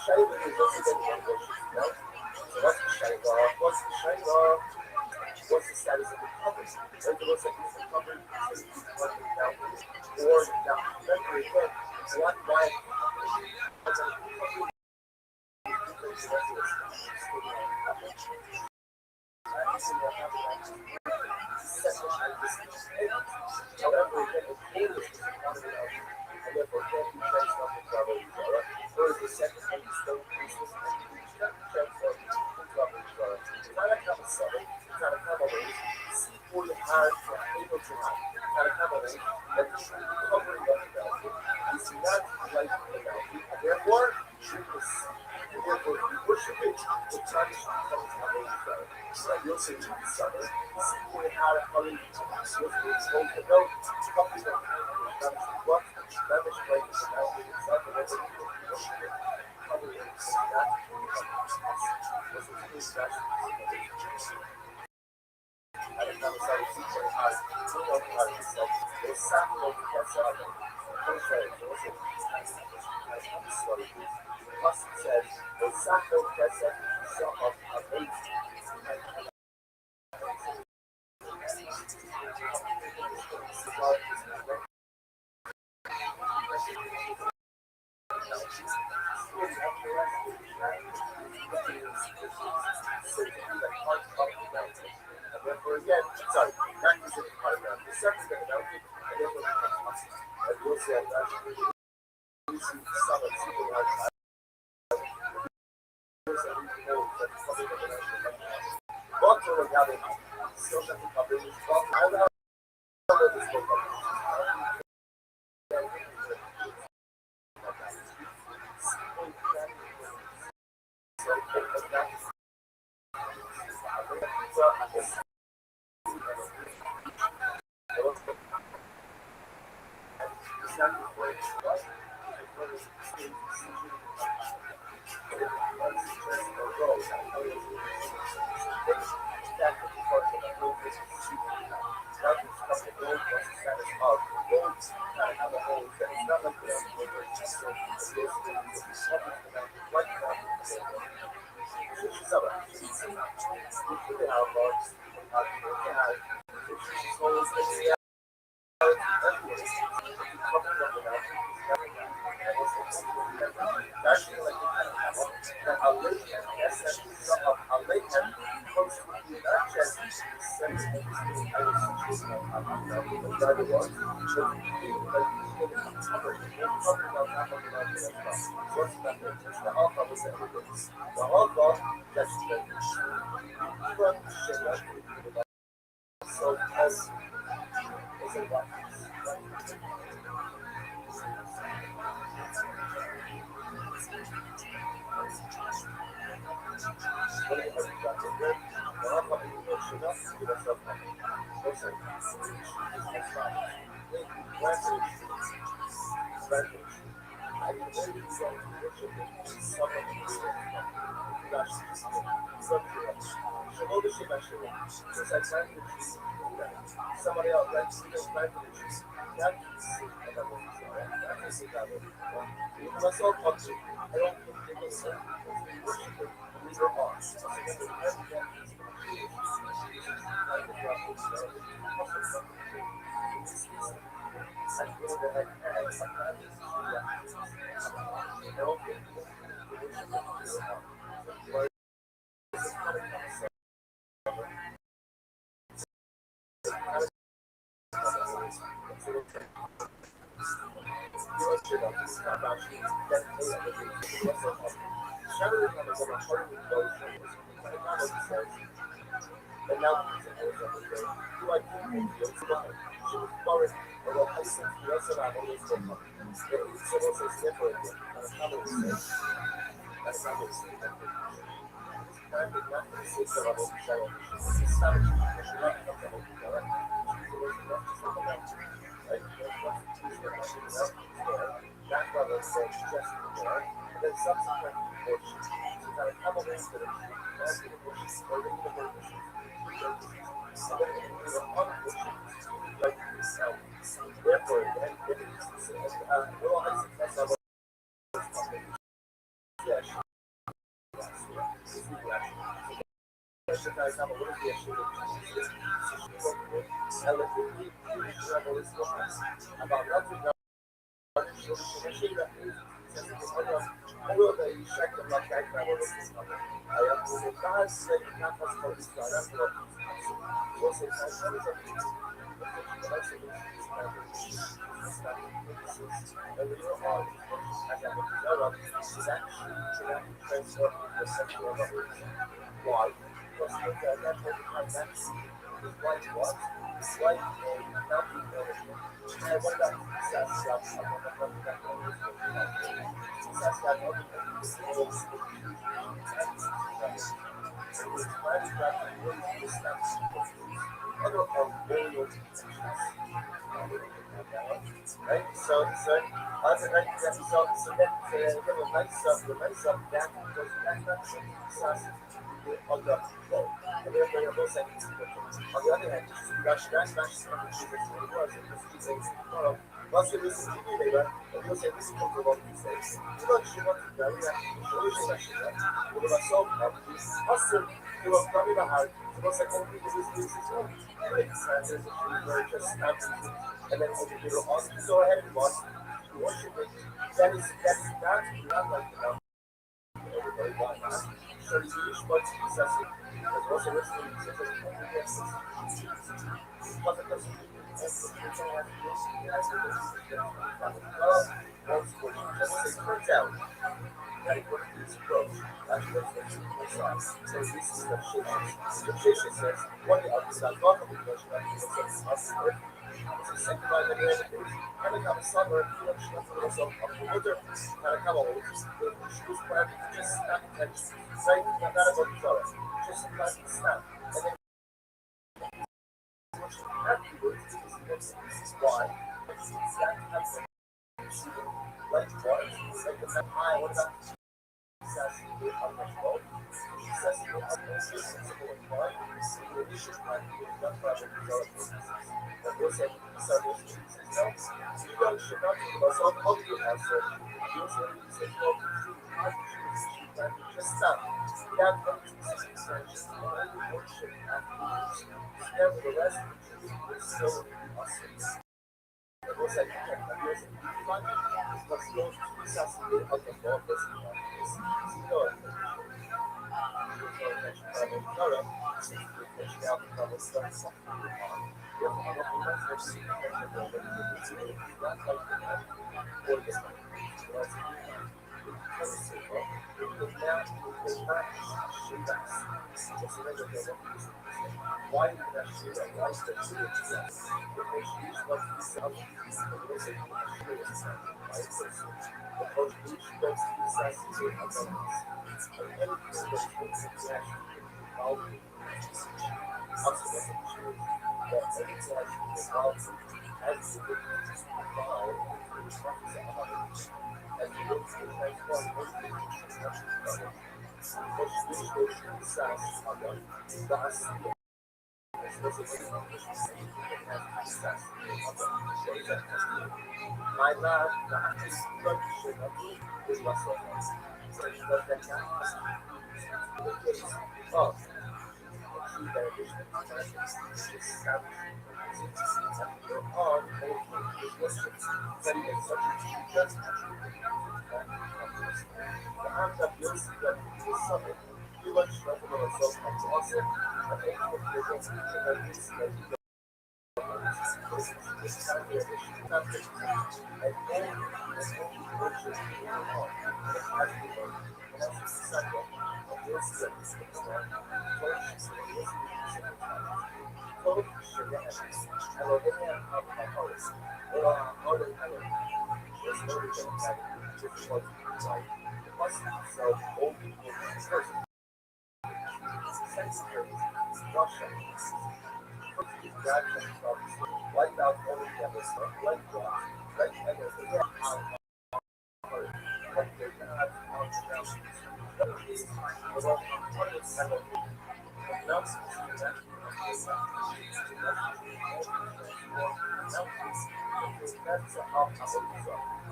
Shiva is also getting one of those shit, you know? So what's the Shiva? What's the Shiva? What's the status of the cover? If it looks like it's covered, it's working down. Or now, remember again, why however, again, the pain is counted out, and therefore can't be traced off the property, alright? Whereas the second one is still useless, and you can't be traced off the property, alright? It's not a couple seven, it's not a couple eight, C4 the hard, able to hide. It's not a couple eight, that the covering of the boundary is not like the boundary, and therefore, treat the C. And therefore, if you worship it, the tradition becomes how they desire. Right? You'll say to the summer, C4 the hard, hurry, you'll say it's going to go, companies don't have to what? That was right in the boundary itself, and that's what you worship it. Cover it, so that's what you do. This is I don't know how to see what I do know how to say. There's something that gets out of it. I'm sorry, those are I'm sorry. Plus it says, there's something that gets out of eight. Therefore, again, sorry, that is the part of the second thing about it, and therefore it becomes possible. As we'll say, that you see some of people like that. But to the other hand, still have to cover this problem. I don't know this book. Somebody else, that's let's all talk to I don't think they will say these are ours. And now then subsequent portions. So kind of come away with it. Therefore, then that's how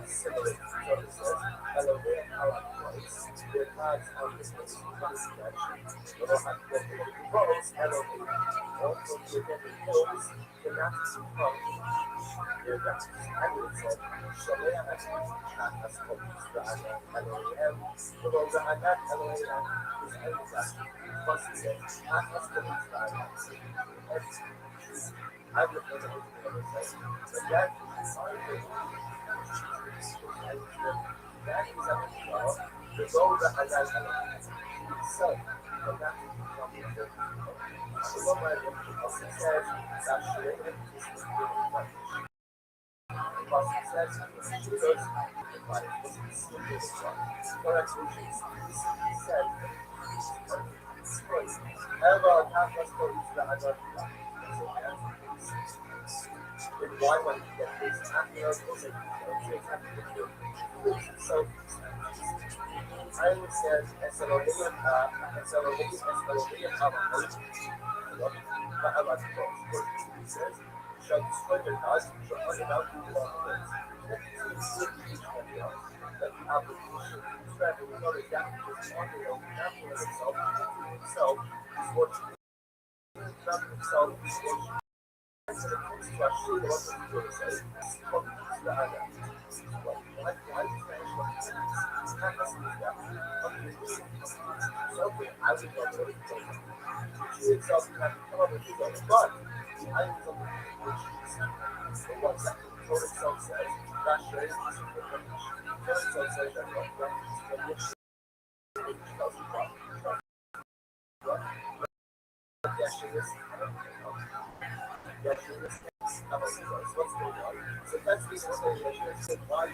similar services, elevate our place. Their tags on this connection. But I have to roads elevate. Also, you get the hills, the natural property. Their guys. I would say, Shalea has police that LOAM. The road that I got LOAM is exactly. Plus, he said, I has police that I would never say, but that is that is the goal that I got so, but that is something that the one I also says that she plus it says Jesus correct he said ever have us for Israel and why when you get this so I would say Thessalonian says shall destroy their gods, shall find it out who belong to them. That the application is that we know exactly what's on the himself is what himself is what so that's the explanation why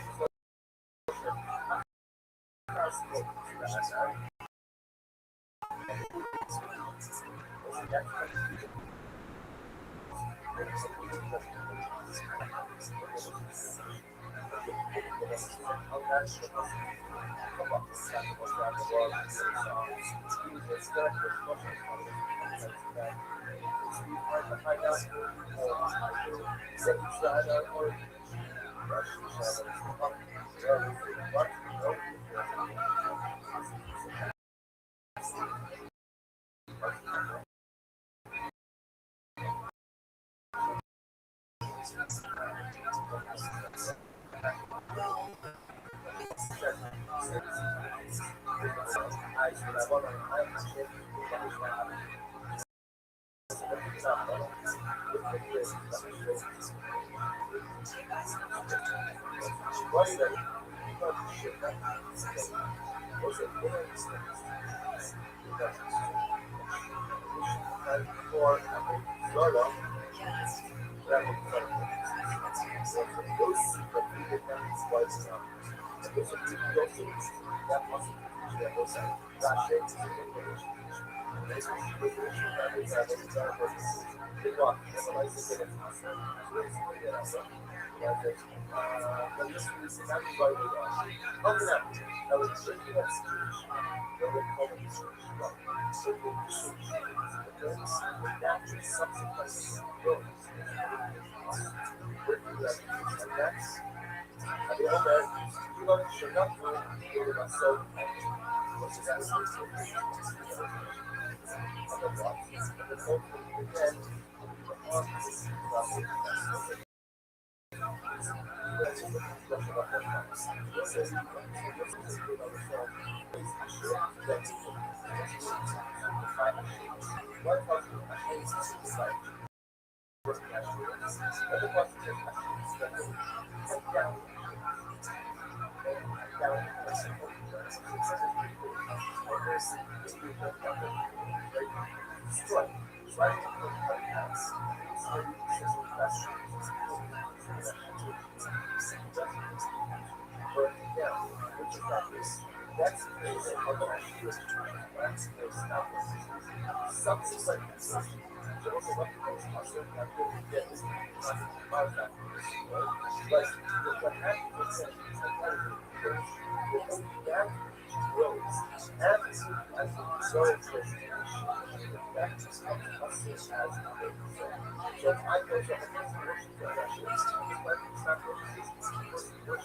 That's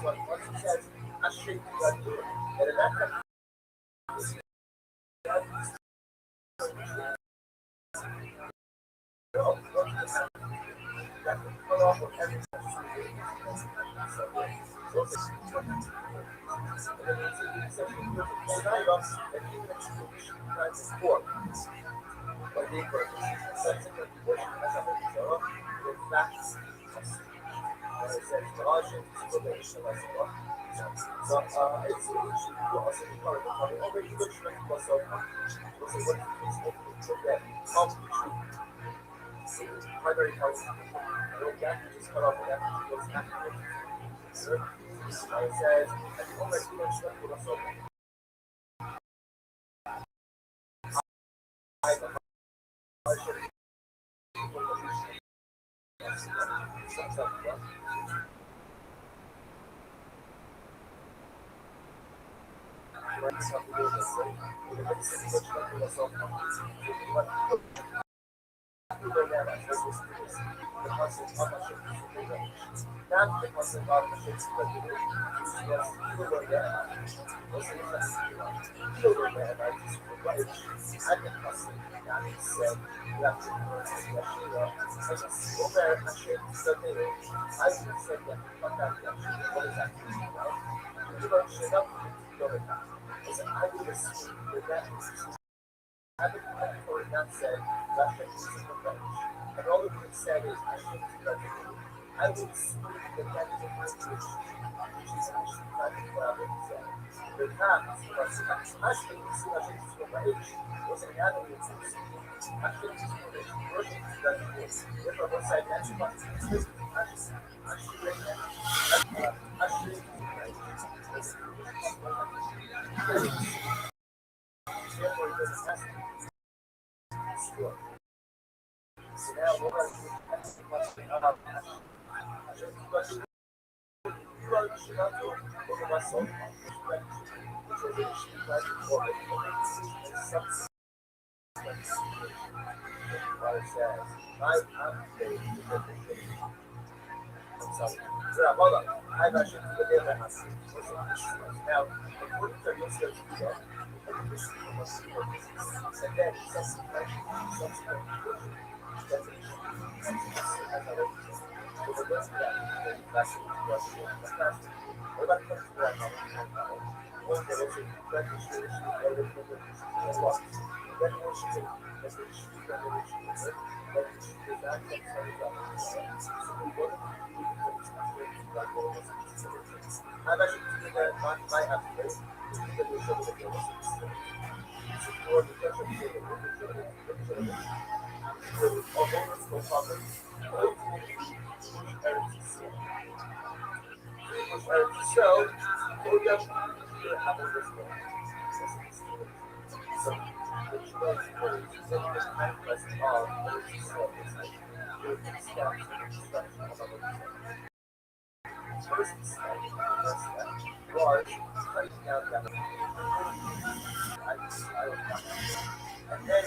what once he says, I shouldn't do that. And in that primary health just cut off the says, and all the things said is, I would speak the message which is actually the times was actually was an avenue to actually working together if I was identified actually I've actually been there now, according to your search, and then I've actually seen that my application for the so, large, cutting down that. And then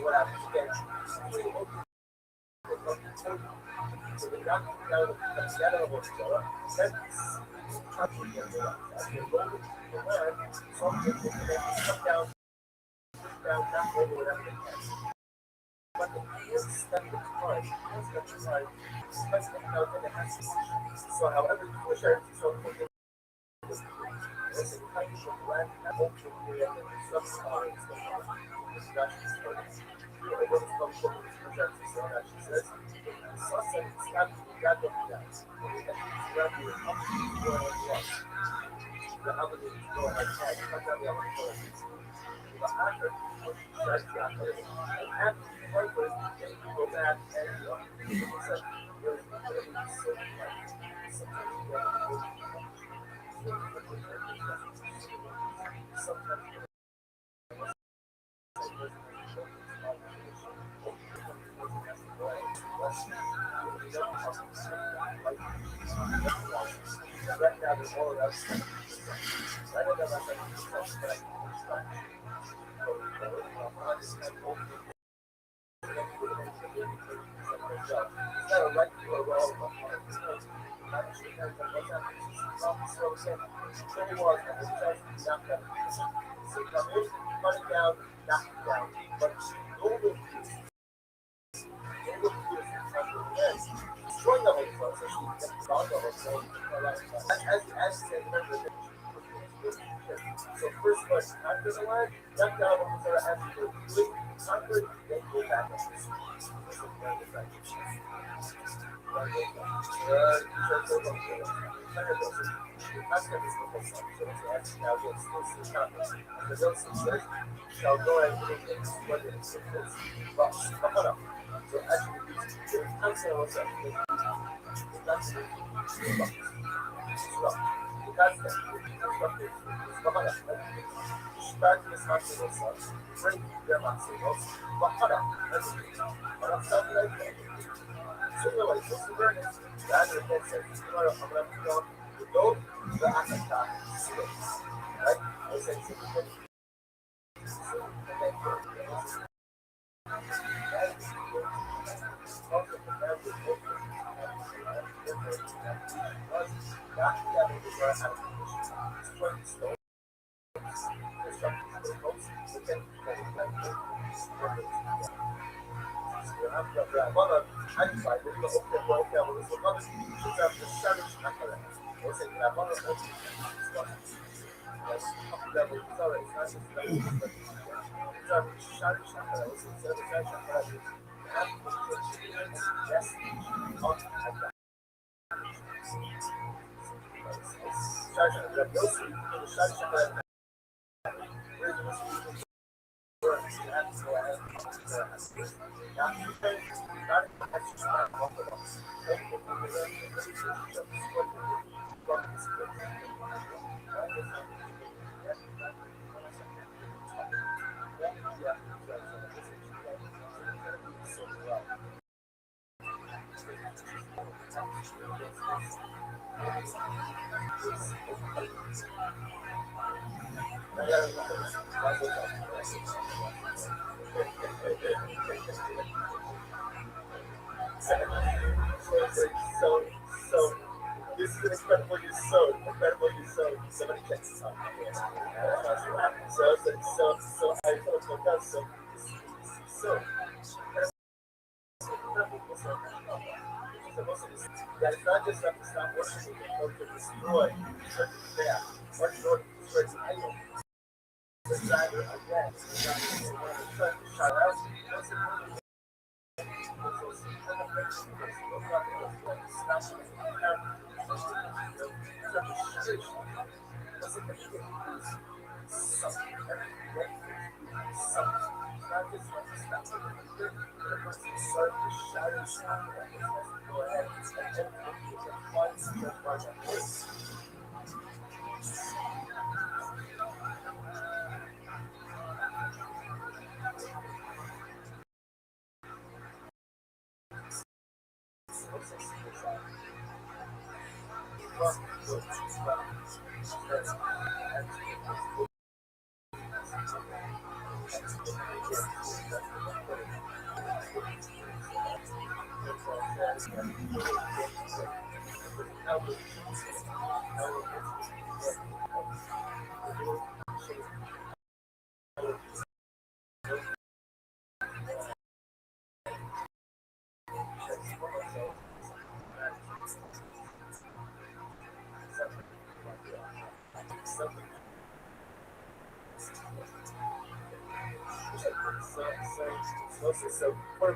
what happens again? So the young people together with each other, then country and something come down, whatever they can. But the kids spend the time, especially now that it has to. So however you push it, so it's a kind of land that hopefully we have subsidized discussions for this. Really, what's come from this project is that she says, Sussex got to be that. Rabbi Rothschild is going on us. The other is going ahead, but then the other is going the actor, that's the actor. And after the purpose, they go back and said, there's so much. Sometimes Right now, there's all of that stuff. Right now, that's like stuff that I can stop. It's not a right to go wrong. Money down, knock it down. But over destroying the whole process, destroying the whole process. As said, remember, so first question, after the line, knock down what was there after the conquered, then go back up. Shall go and make it whether it's but hold up. So actually, the answer was that that's start this answer was bring them answer was but hold up. But I'm something like that. Similarly, this is where it's rather than saying, I'm going to go to the attack space. Right? I was saying, so this is an incredible you sewed. Somebody checks this out. So I thought about that. So that it's not just enough to stop worshiping, but to destroy churches there. Or to destroy the idol. The designer again. Shout out. So for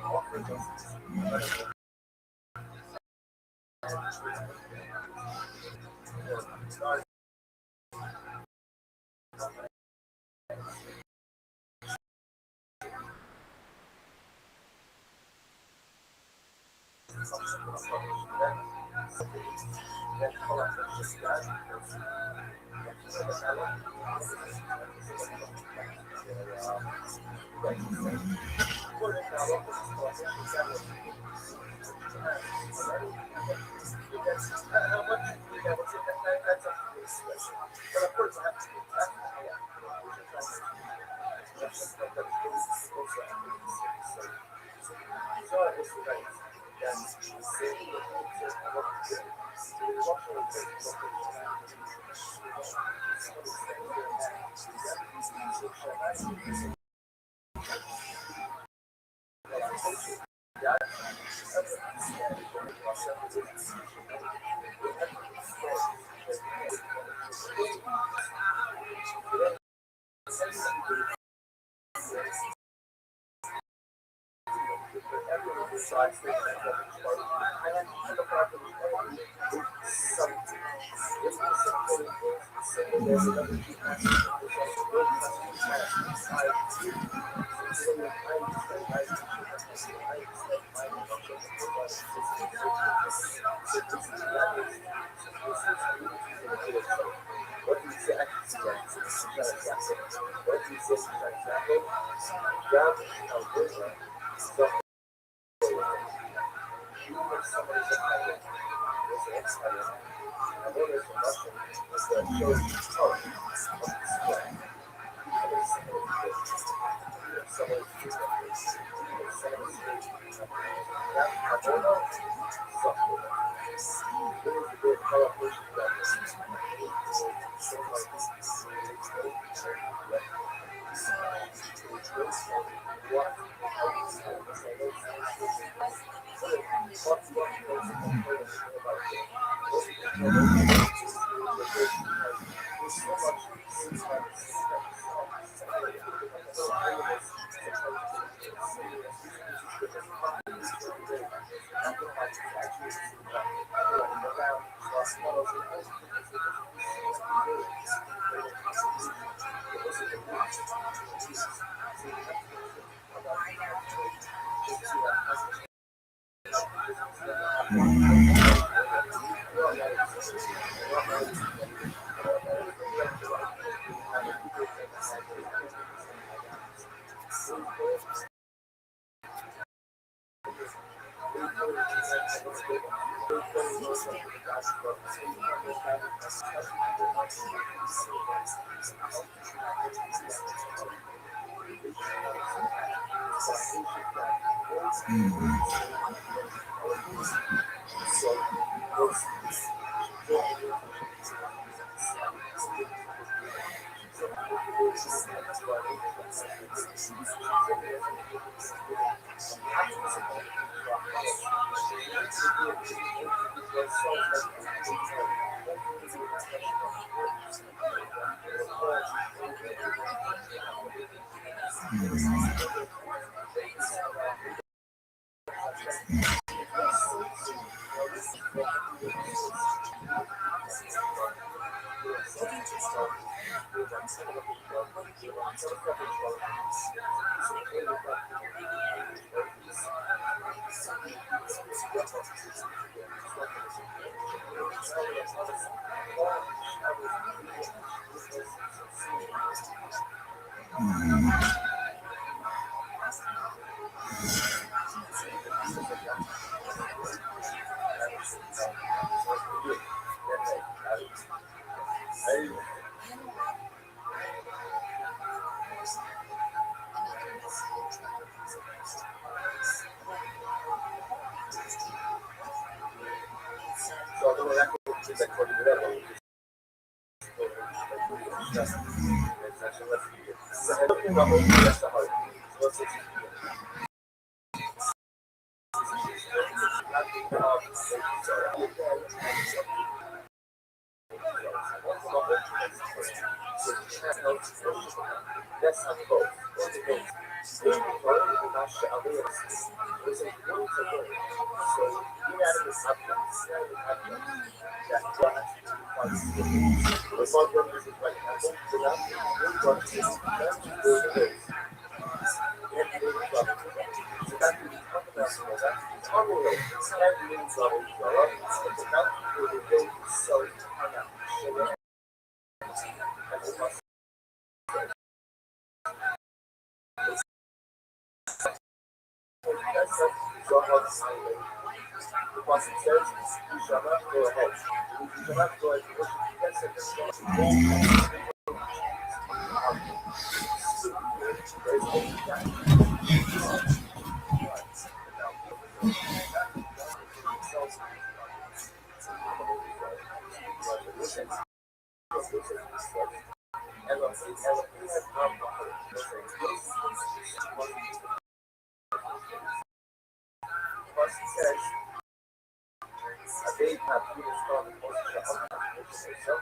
they have been installed in most of the applications. So,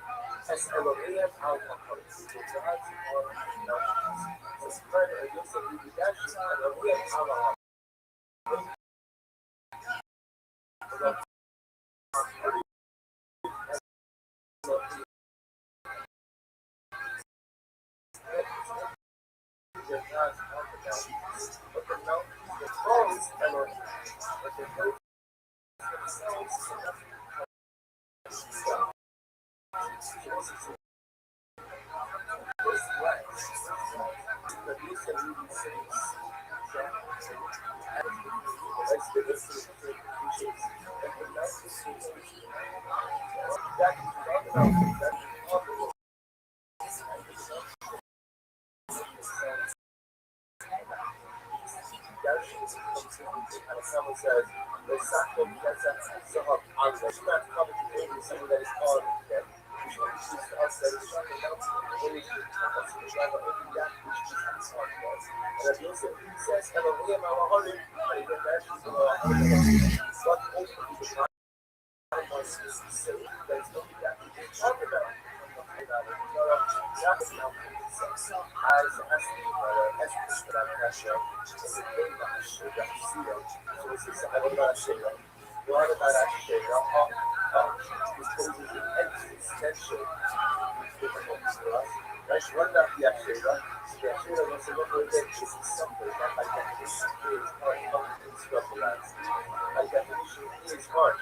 as Elohim al Makot, the gods are nations. So, spread against the Yudash, Elohim al Makot. The gods are the mountains, but the mountains, the falls, Elohim, but the hills themselves, someone says, the Sakum Zahab Allah. It's not coming to me, someone that is called dead. Which means to us that is trying to help the way to us to try to open that which is unsought was. And as Yosef says, Elohim al-Holim, and again, that's just what ultimately the time was to say that it's only that we can talk about. By definition, is hard.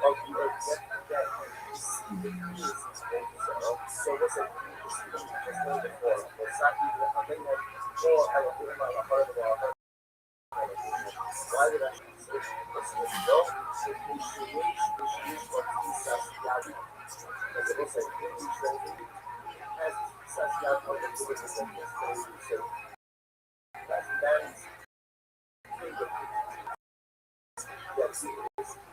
Of the earth that so what's it? Just know the form. What's not even a thing that I don't do my heart of all. Why did I say this? What's the no? We should use what he says Yahweh. Because it looks like he trained as says Yahweh on the doing the same thing. So that is yes, it is.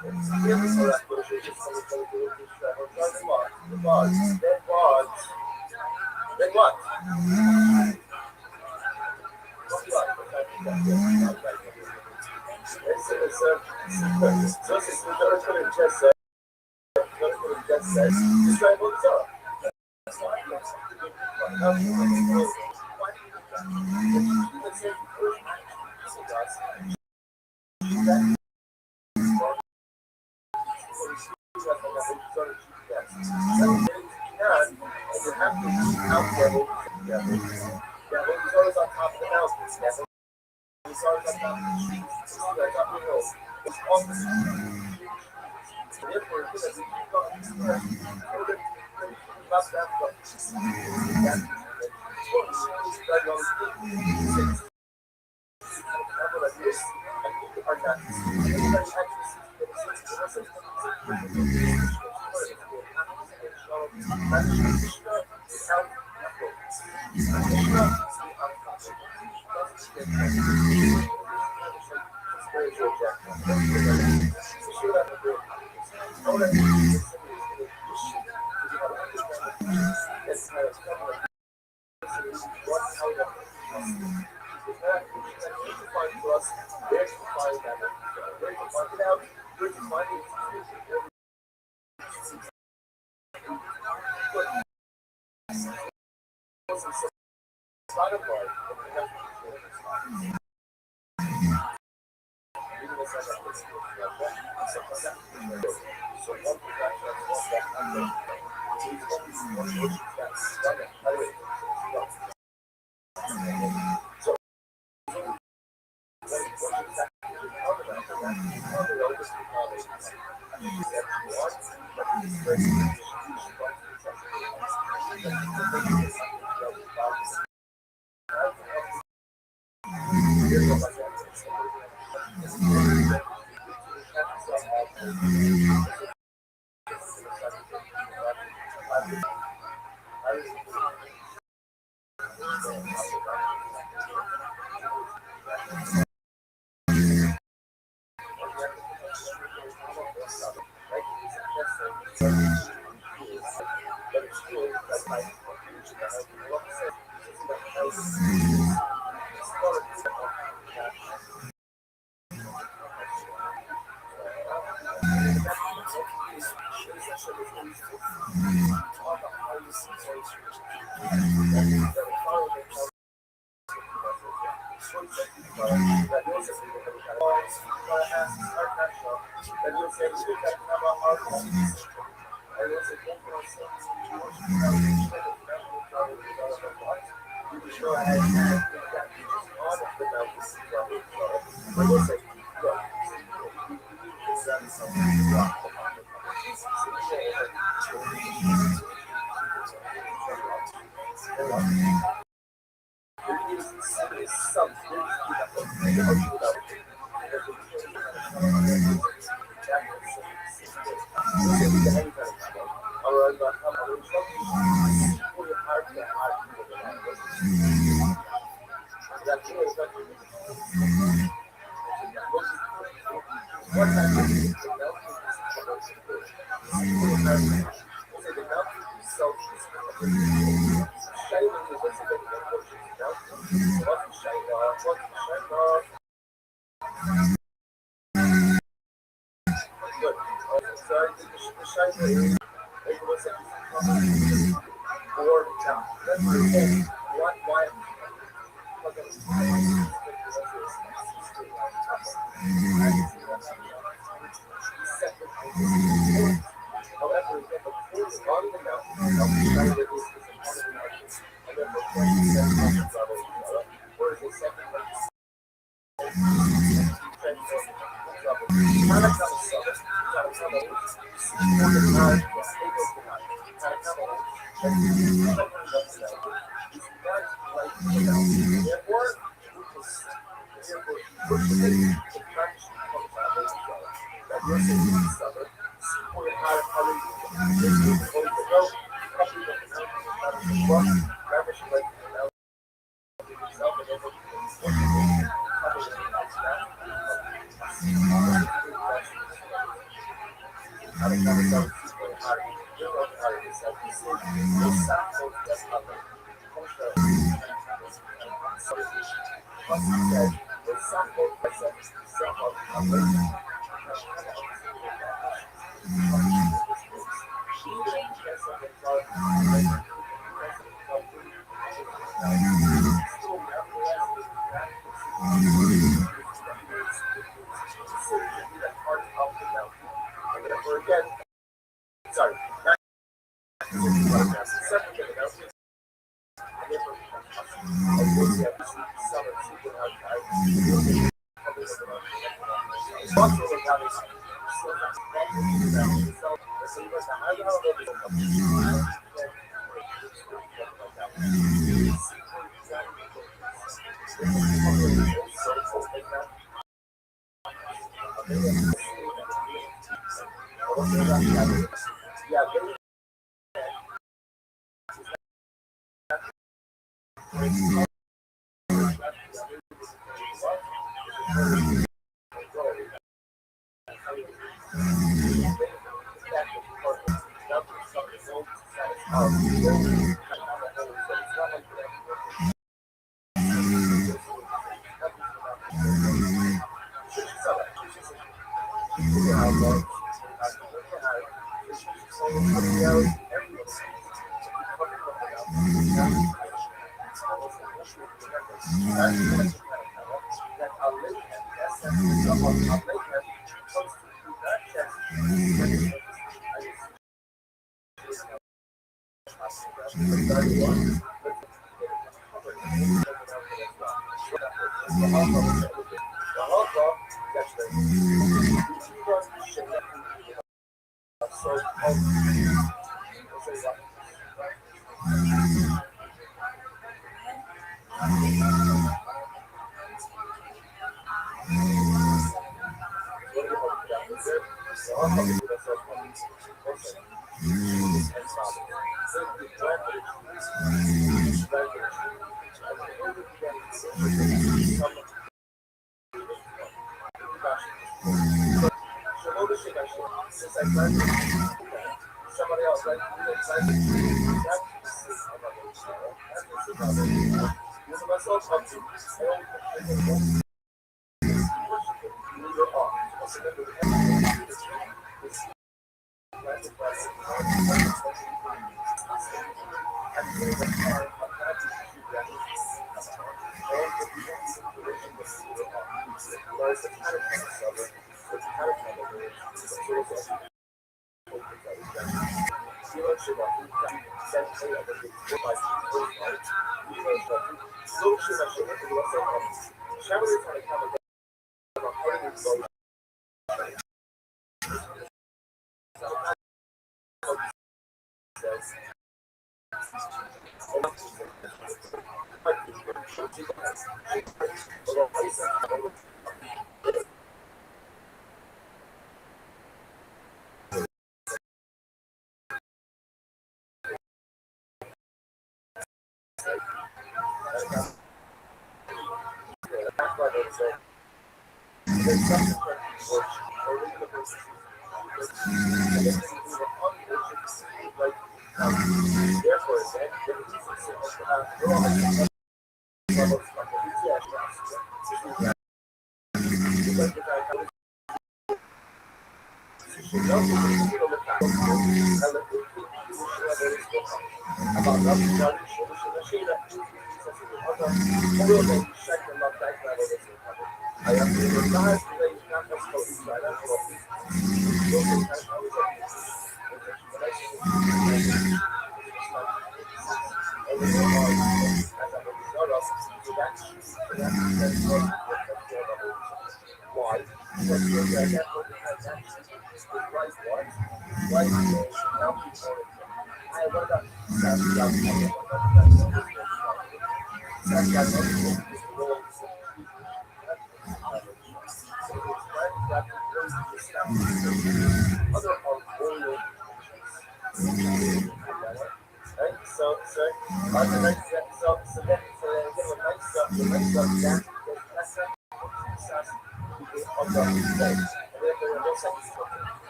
Then what?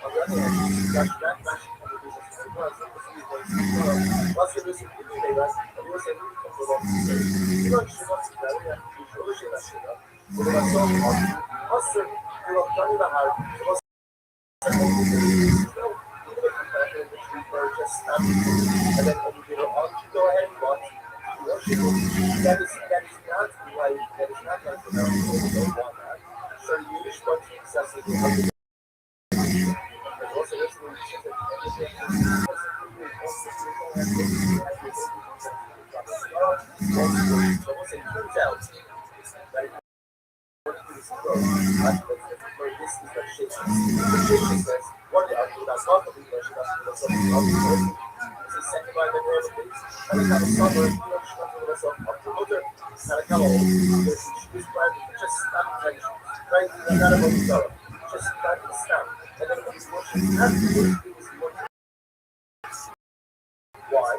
On the other hand, that match can be business as well. So this is what's the risk of doing that? And you say, you know, she wants to marry and you should wish that she does. So that's so hard. Also, you know, don't even have and then you know, go ahead and watch. That is not right. That is not right for them. They don't want that. So you just want to excessively. Also, this why?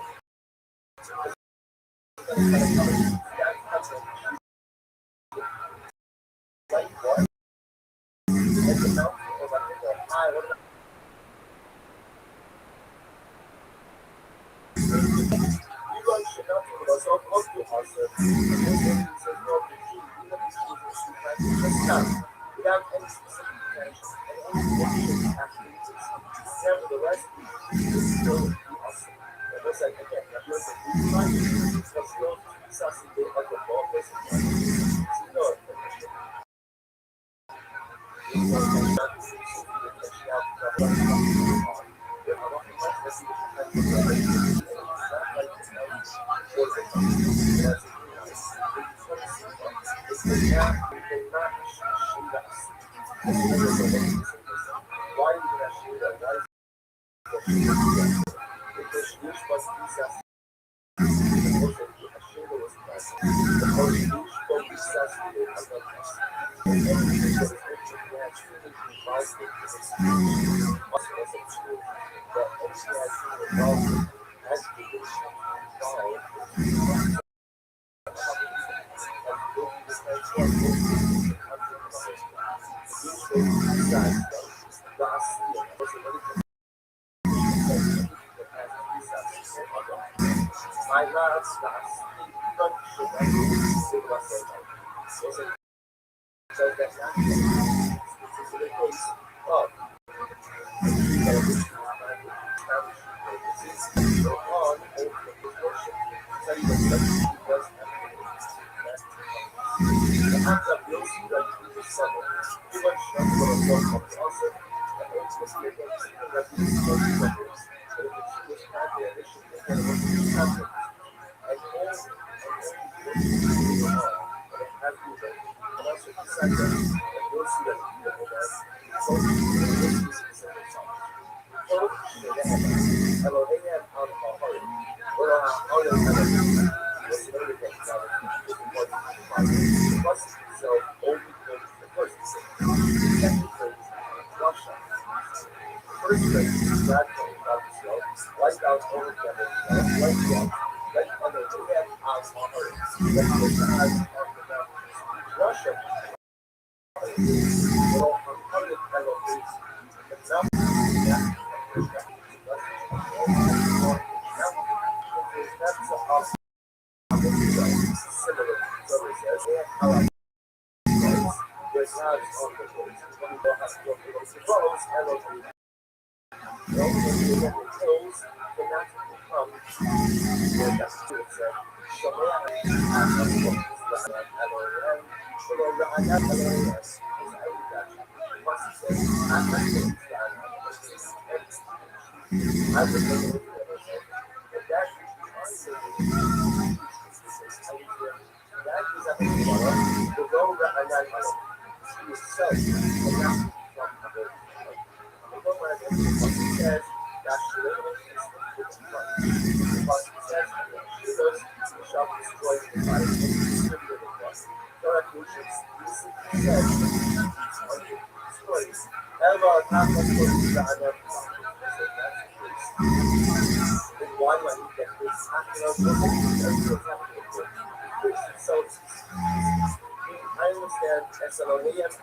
Without any specific intention and any activities. Nevertheless, it's still awesome. As I said again, that was a good time. It's still something like a ball basically. It's not why are you going to shoot that? Because you was my last so that's not the case. Oh, I understand Thessalonians,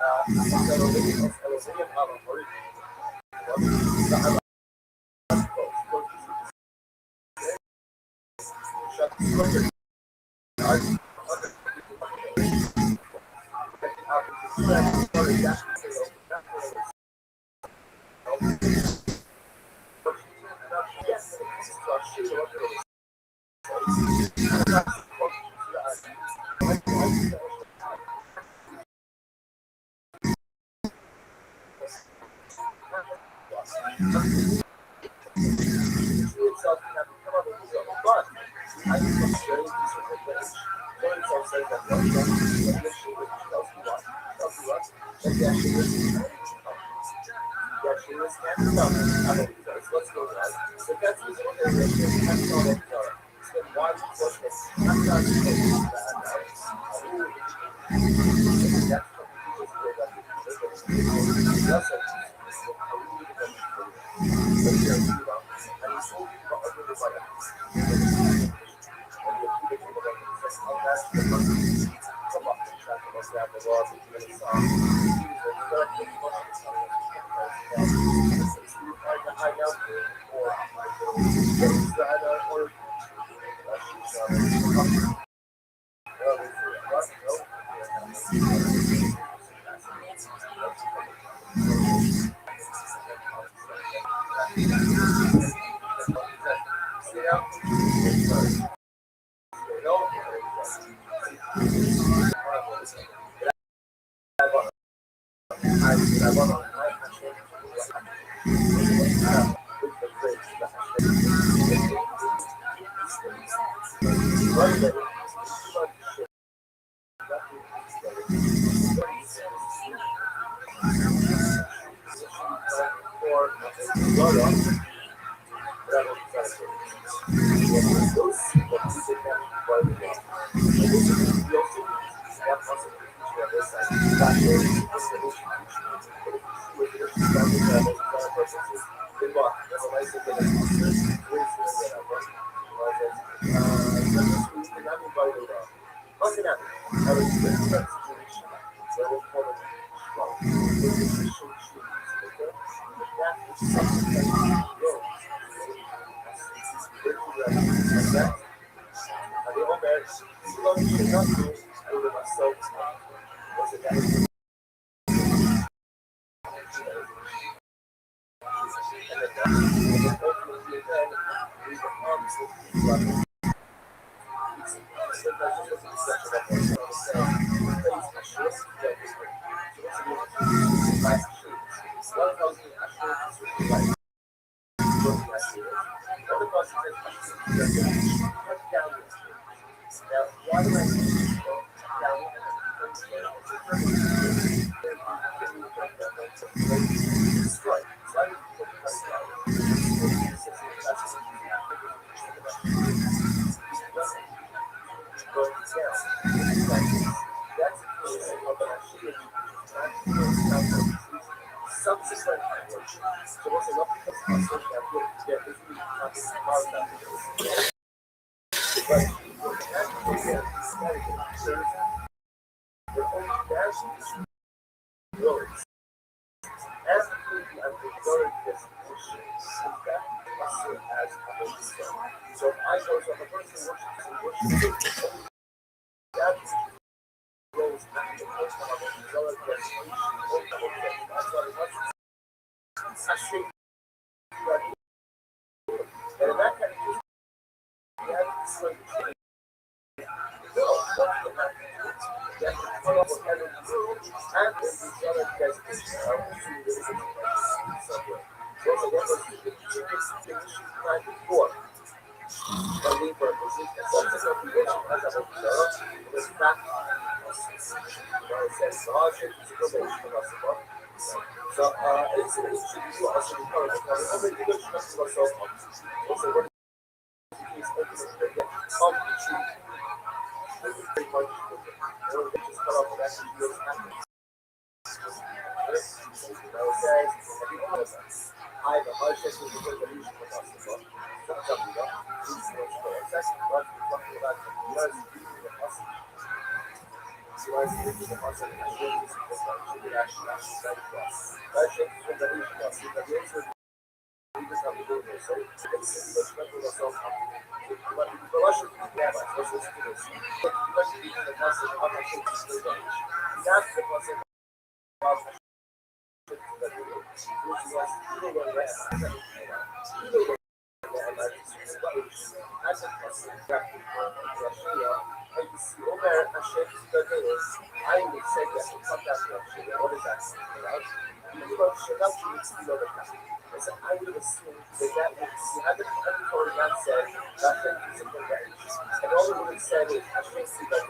I would assume that would you had the everybody that said that thing is a revenge. And all it would have said is Hashem see that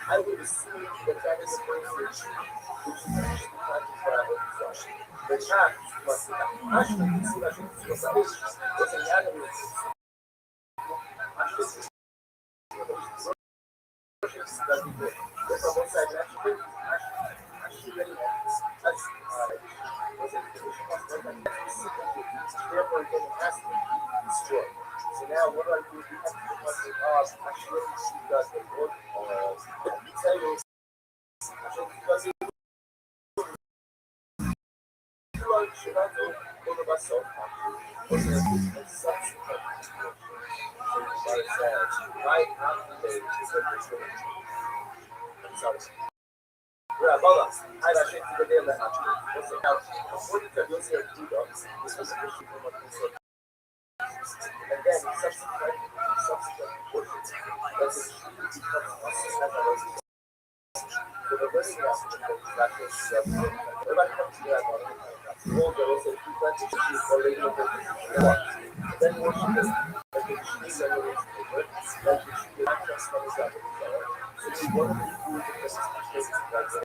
I would assume that is a verse which is actually practiced by our discussion. The fact was that Hashem see that was an anatomy of Hashem so now what do I do? We have to put myself actually she does the work tell you should I go over myself was a subsequent right after the sorry. I lasciati vedere la according to those here Judah, this was an issue from what we said. And then subsequent worship was a becomes us as a religion. So the version of that is everybody comes together all there was a different issue for radio then worship is like the cheese and the like the cheese access from the other. So we want to do the business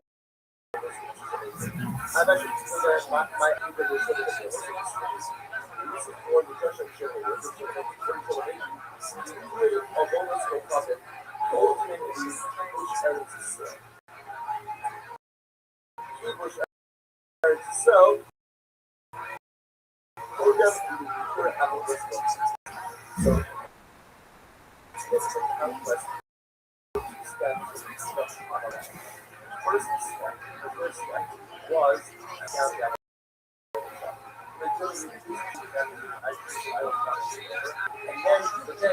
I'm actually considering my people will say this is for the Russian children, of almost no profit, ultimately Bush parents Bush parents so for them to pure apple business. So it's a conquest first step, the first step was counting out. And then, I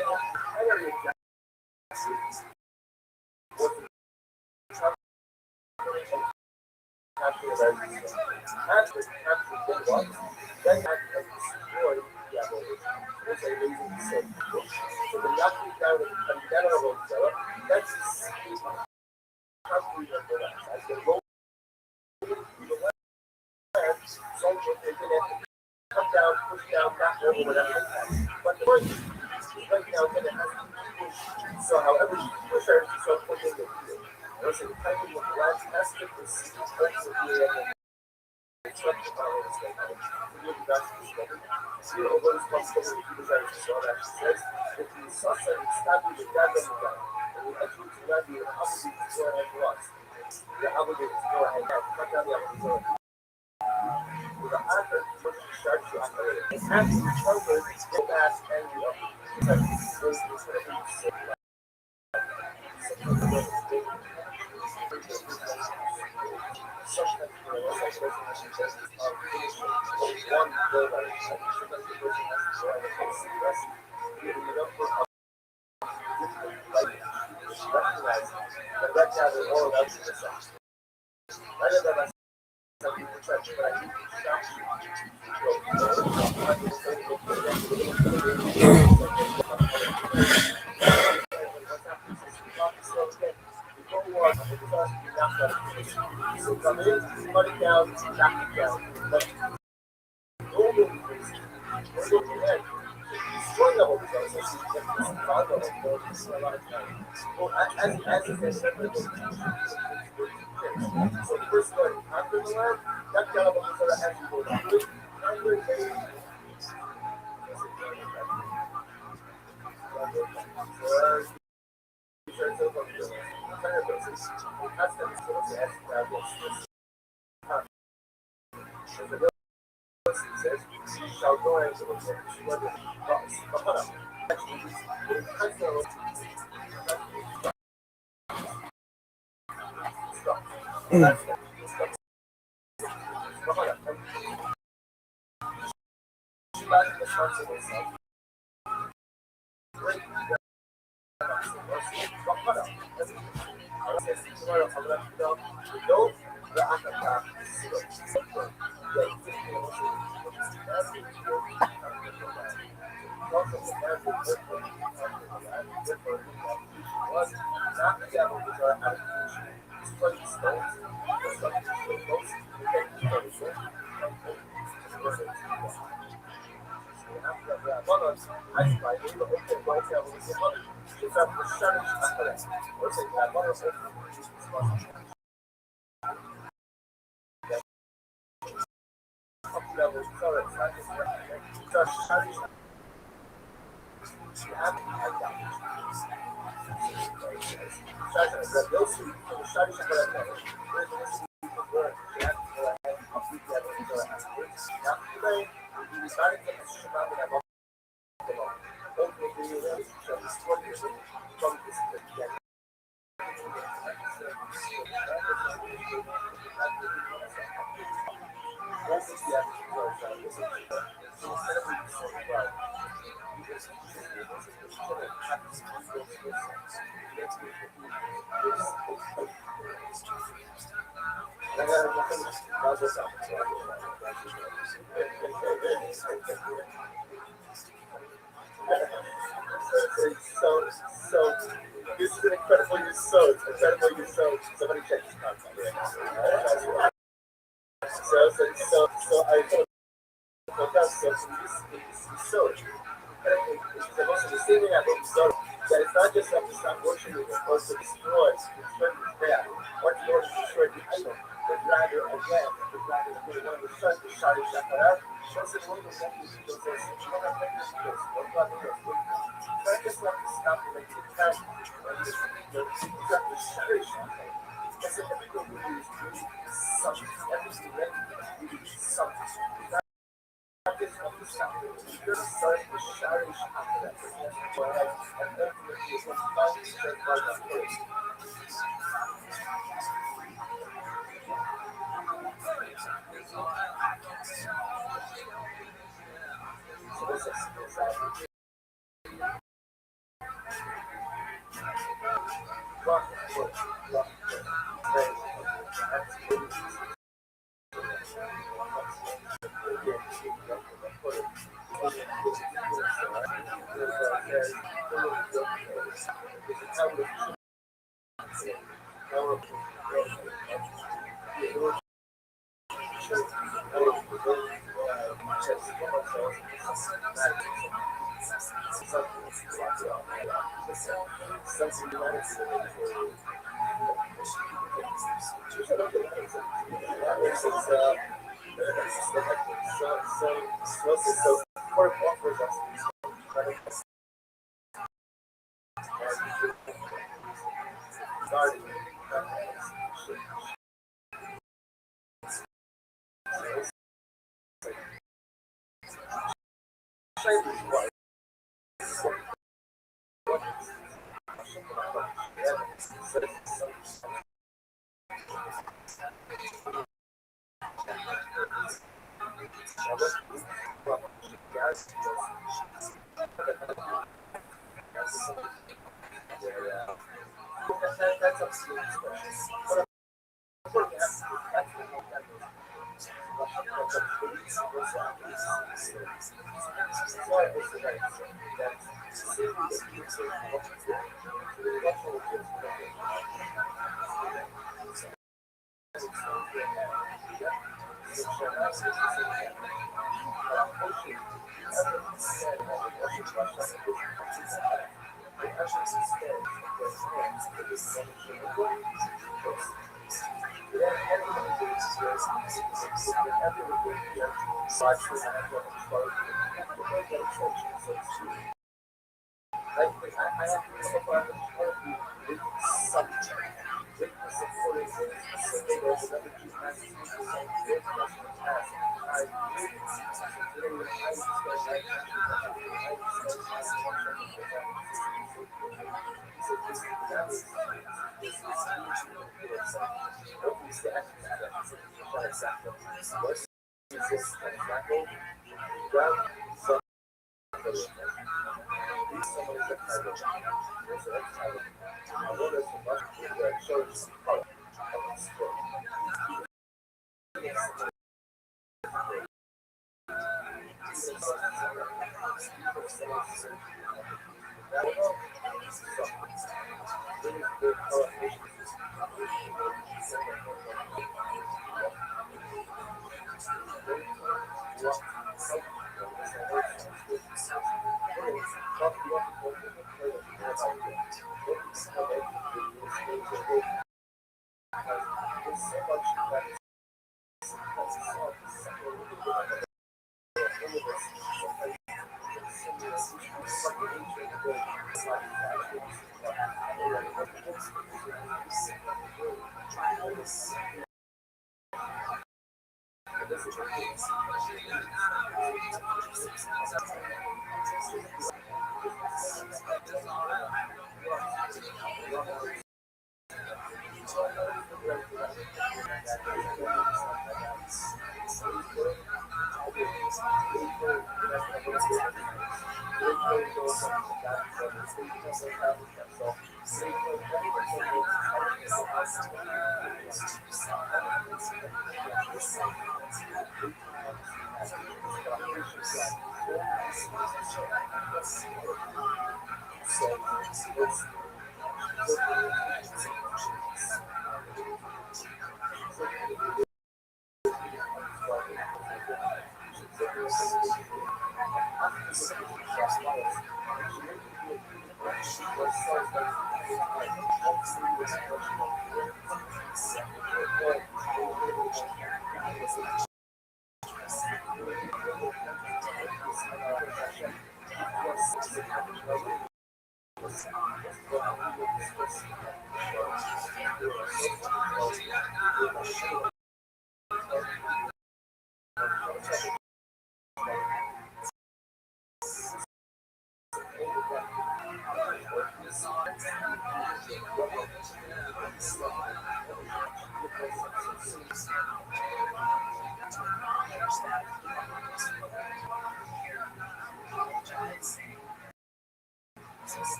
don't know. Come down, push down, back over, whatever. But the point is, right now, then it has to push. So, however you push her, so pushing the field. Listen, typing with the last aspect is correct with the instruction power is like, really that's the study. Zero over responsibility to design. So, that she says, if you suffer and stab you, the dad doesn't die. And you enter into land, you're obligated to go ahead and watch. You're obligated to go ahead and cut down the opportunity. The other starts to operate. It has to cover the back and the upper. So come in, cut it down, knock it down. But normally, destroy the whole process. A lot of time. Well, as I said, so first one, after the land, that kind of has to go down. Shall go into the was not the devil which are out of creation. Destroy these stones, destroy these stones, So this is incredible you sewed. Incredible you sewed. Somebody check this contact. So I told so the most receiving at home so that it's not just have to stop worshiping it, but to destroy that. What the Lord destroyed the idol, but rather again, but rather one of the sons of Shari Shakara, shows that one of the nephews who says, what God knows, not just have to stop and make it time, but you got the Shari Shakara. That's a typical movie is really something. Everything that is something.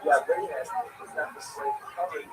Yeah, readiness is not the same coverage.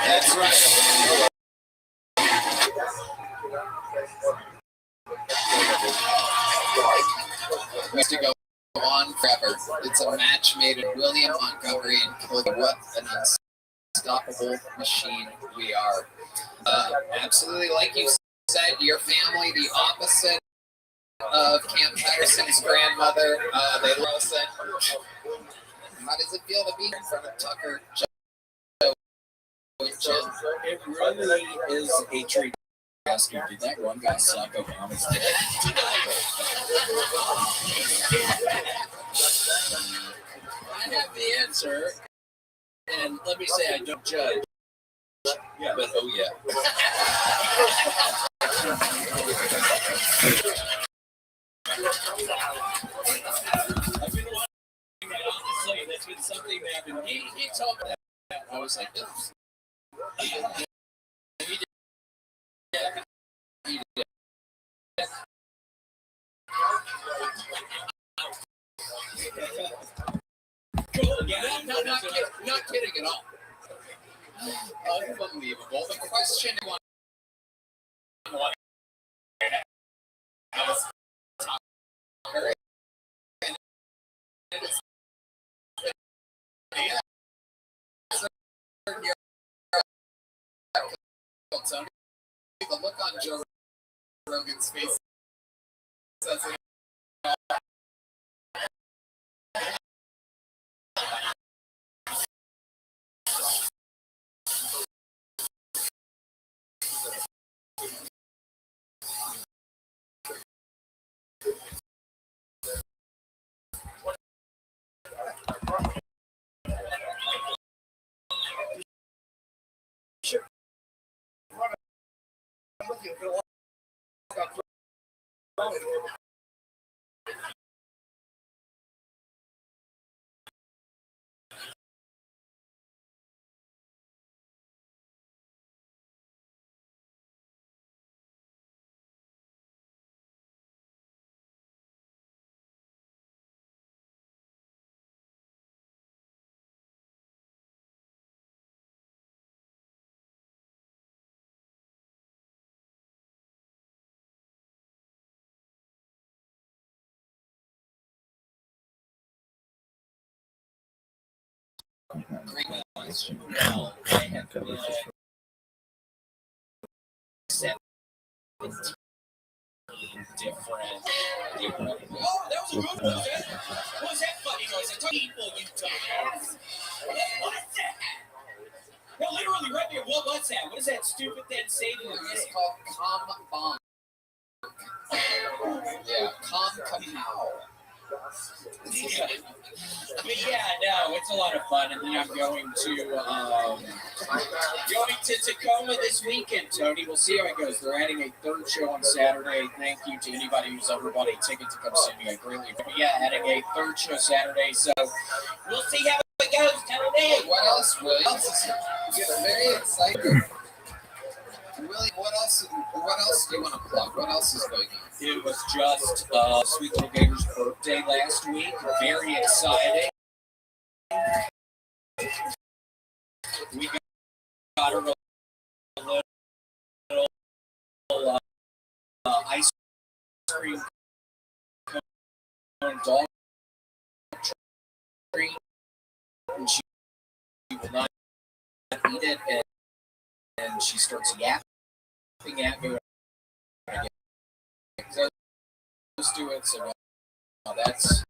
That's right. We used to go on forever. It's a match made in William Montgomery and Kilby. What an unstoppable machine we are. Absolutely, like you said, your family, the opposite of Cam Patterson's grandmother. They love said, how does it feel to be in front of Tucker, Joe, and Jim? It really is a treat. Ask you, did that one guy suck Obama's dick? I have the answer, and let me say I don't judge. Yeah, but oh yeah. I've been watching that, honestly, that's been something that he told me that. I was like, this. Not kidding at all. Unbelievable. The question was the look on Joe Rogan's face says with you. Gonna walk out through. Well, I have different. Oh, that was a good one. What was that funny noise? I told people, you dumbass. What was that? No, literally, right there. What was that? What is that stupid thing saying? It's called Calm Bomb. Yeah, Calm Kapow. Yeah. But yeah, no, it's a lot of fun. And then I'm going to Tacoma this weekend, Tony. We'll see how it goes. They're adding a third show on Saturday. Thank you to anybody who's ever bought a ticket to come see me. I greatly appreciate it. Yeah, adding a third show Saturday. So we'll see how it goes. Tell me. What else, Willie? It's very exciting. Willie, what else do you want to plug? What else is going on? It was just Sweet Little Gator's birthday last week. Very exciting. We got her a little ice cream cone dog treat, and she will not eat it, and she starts yapping at me when I get close to it. So that's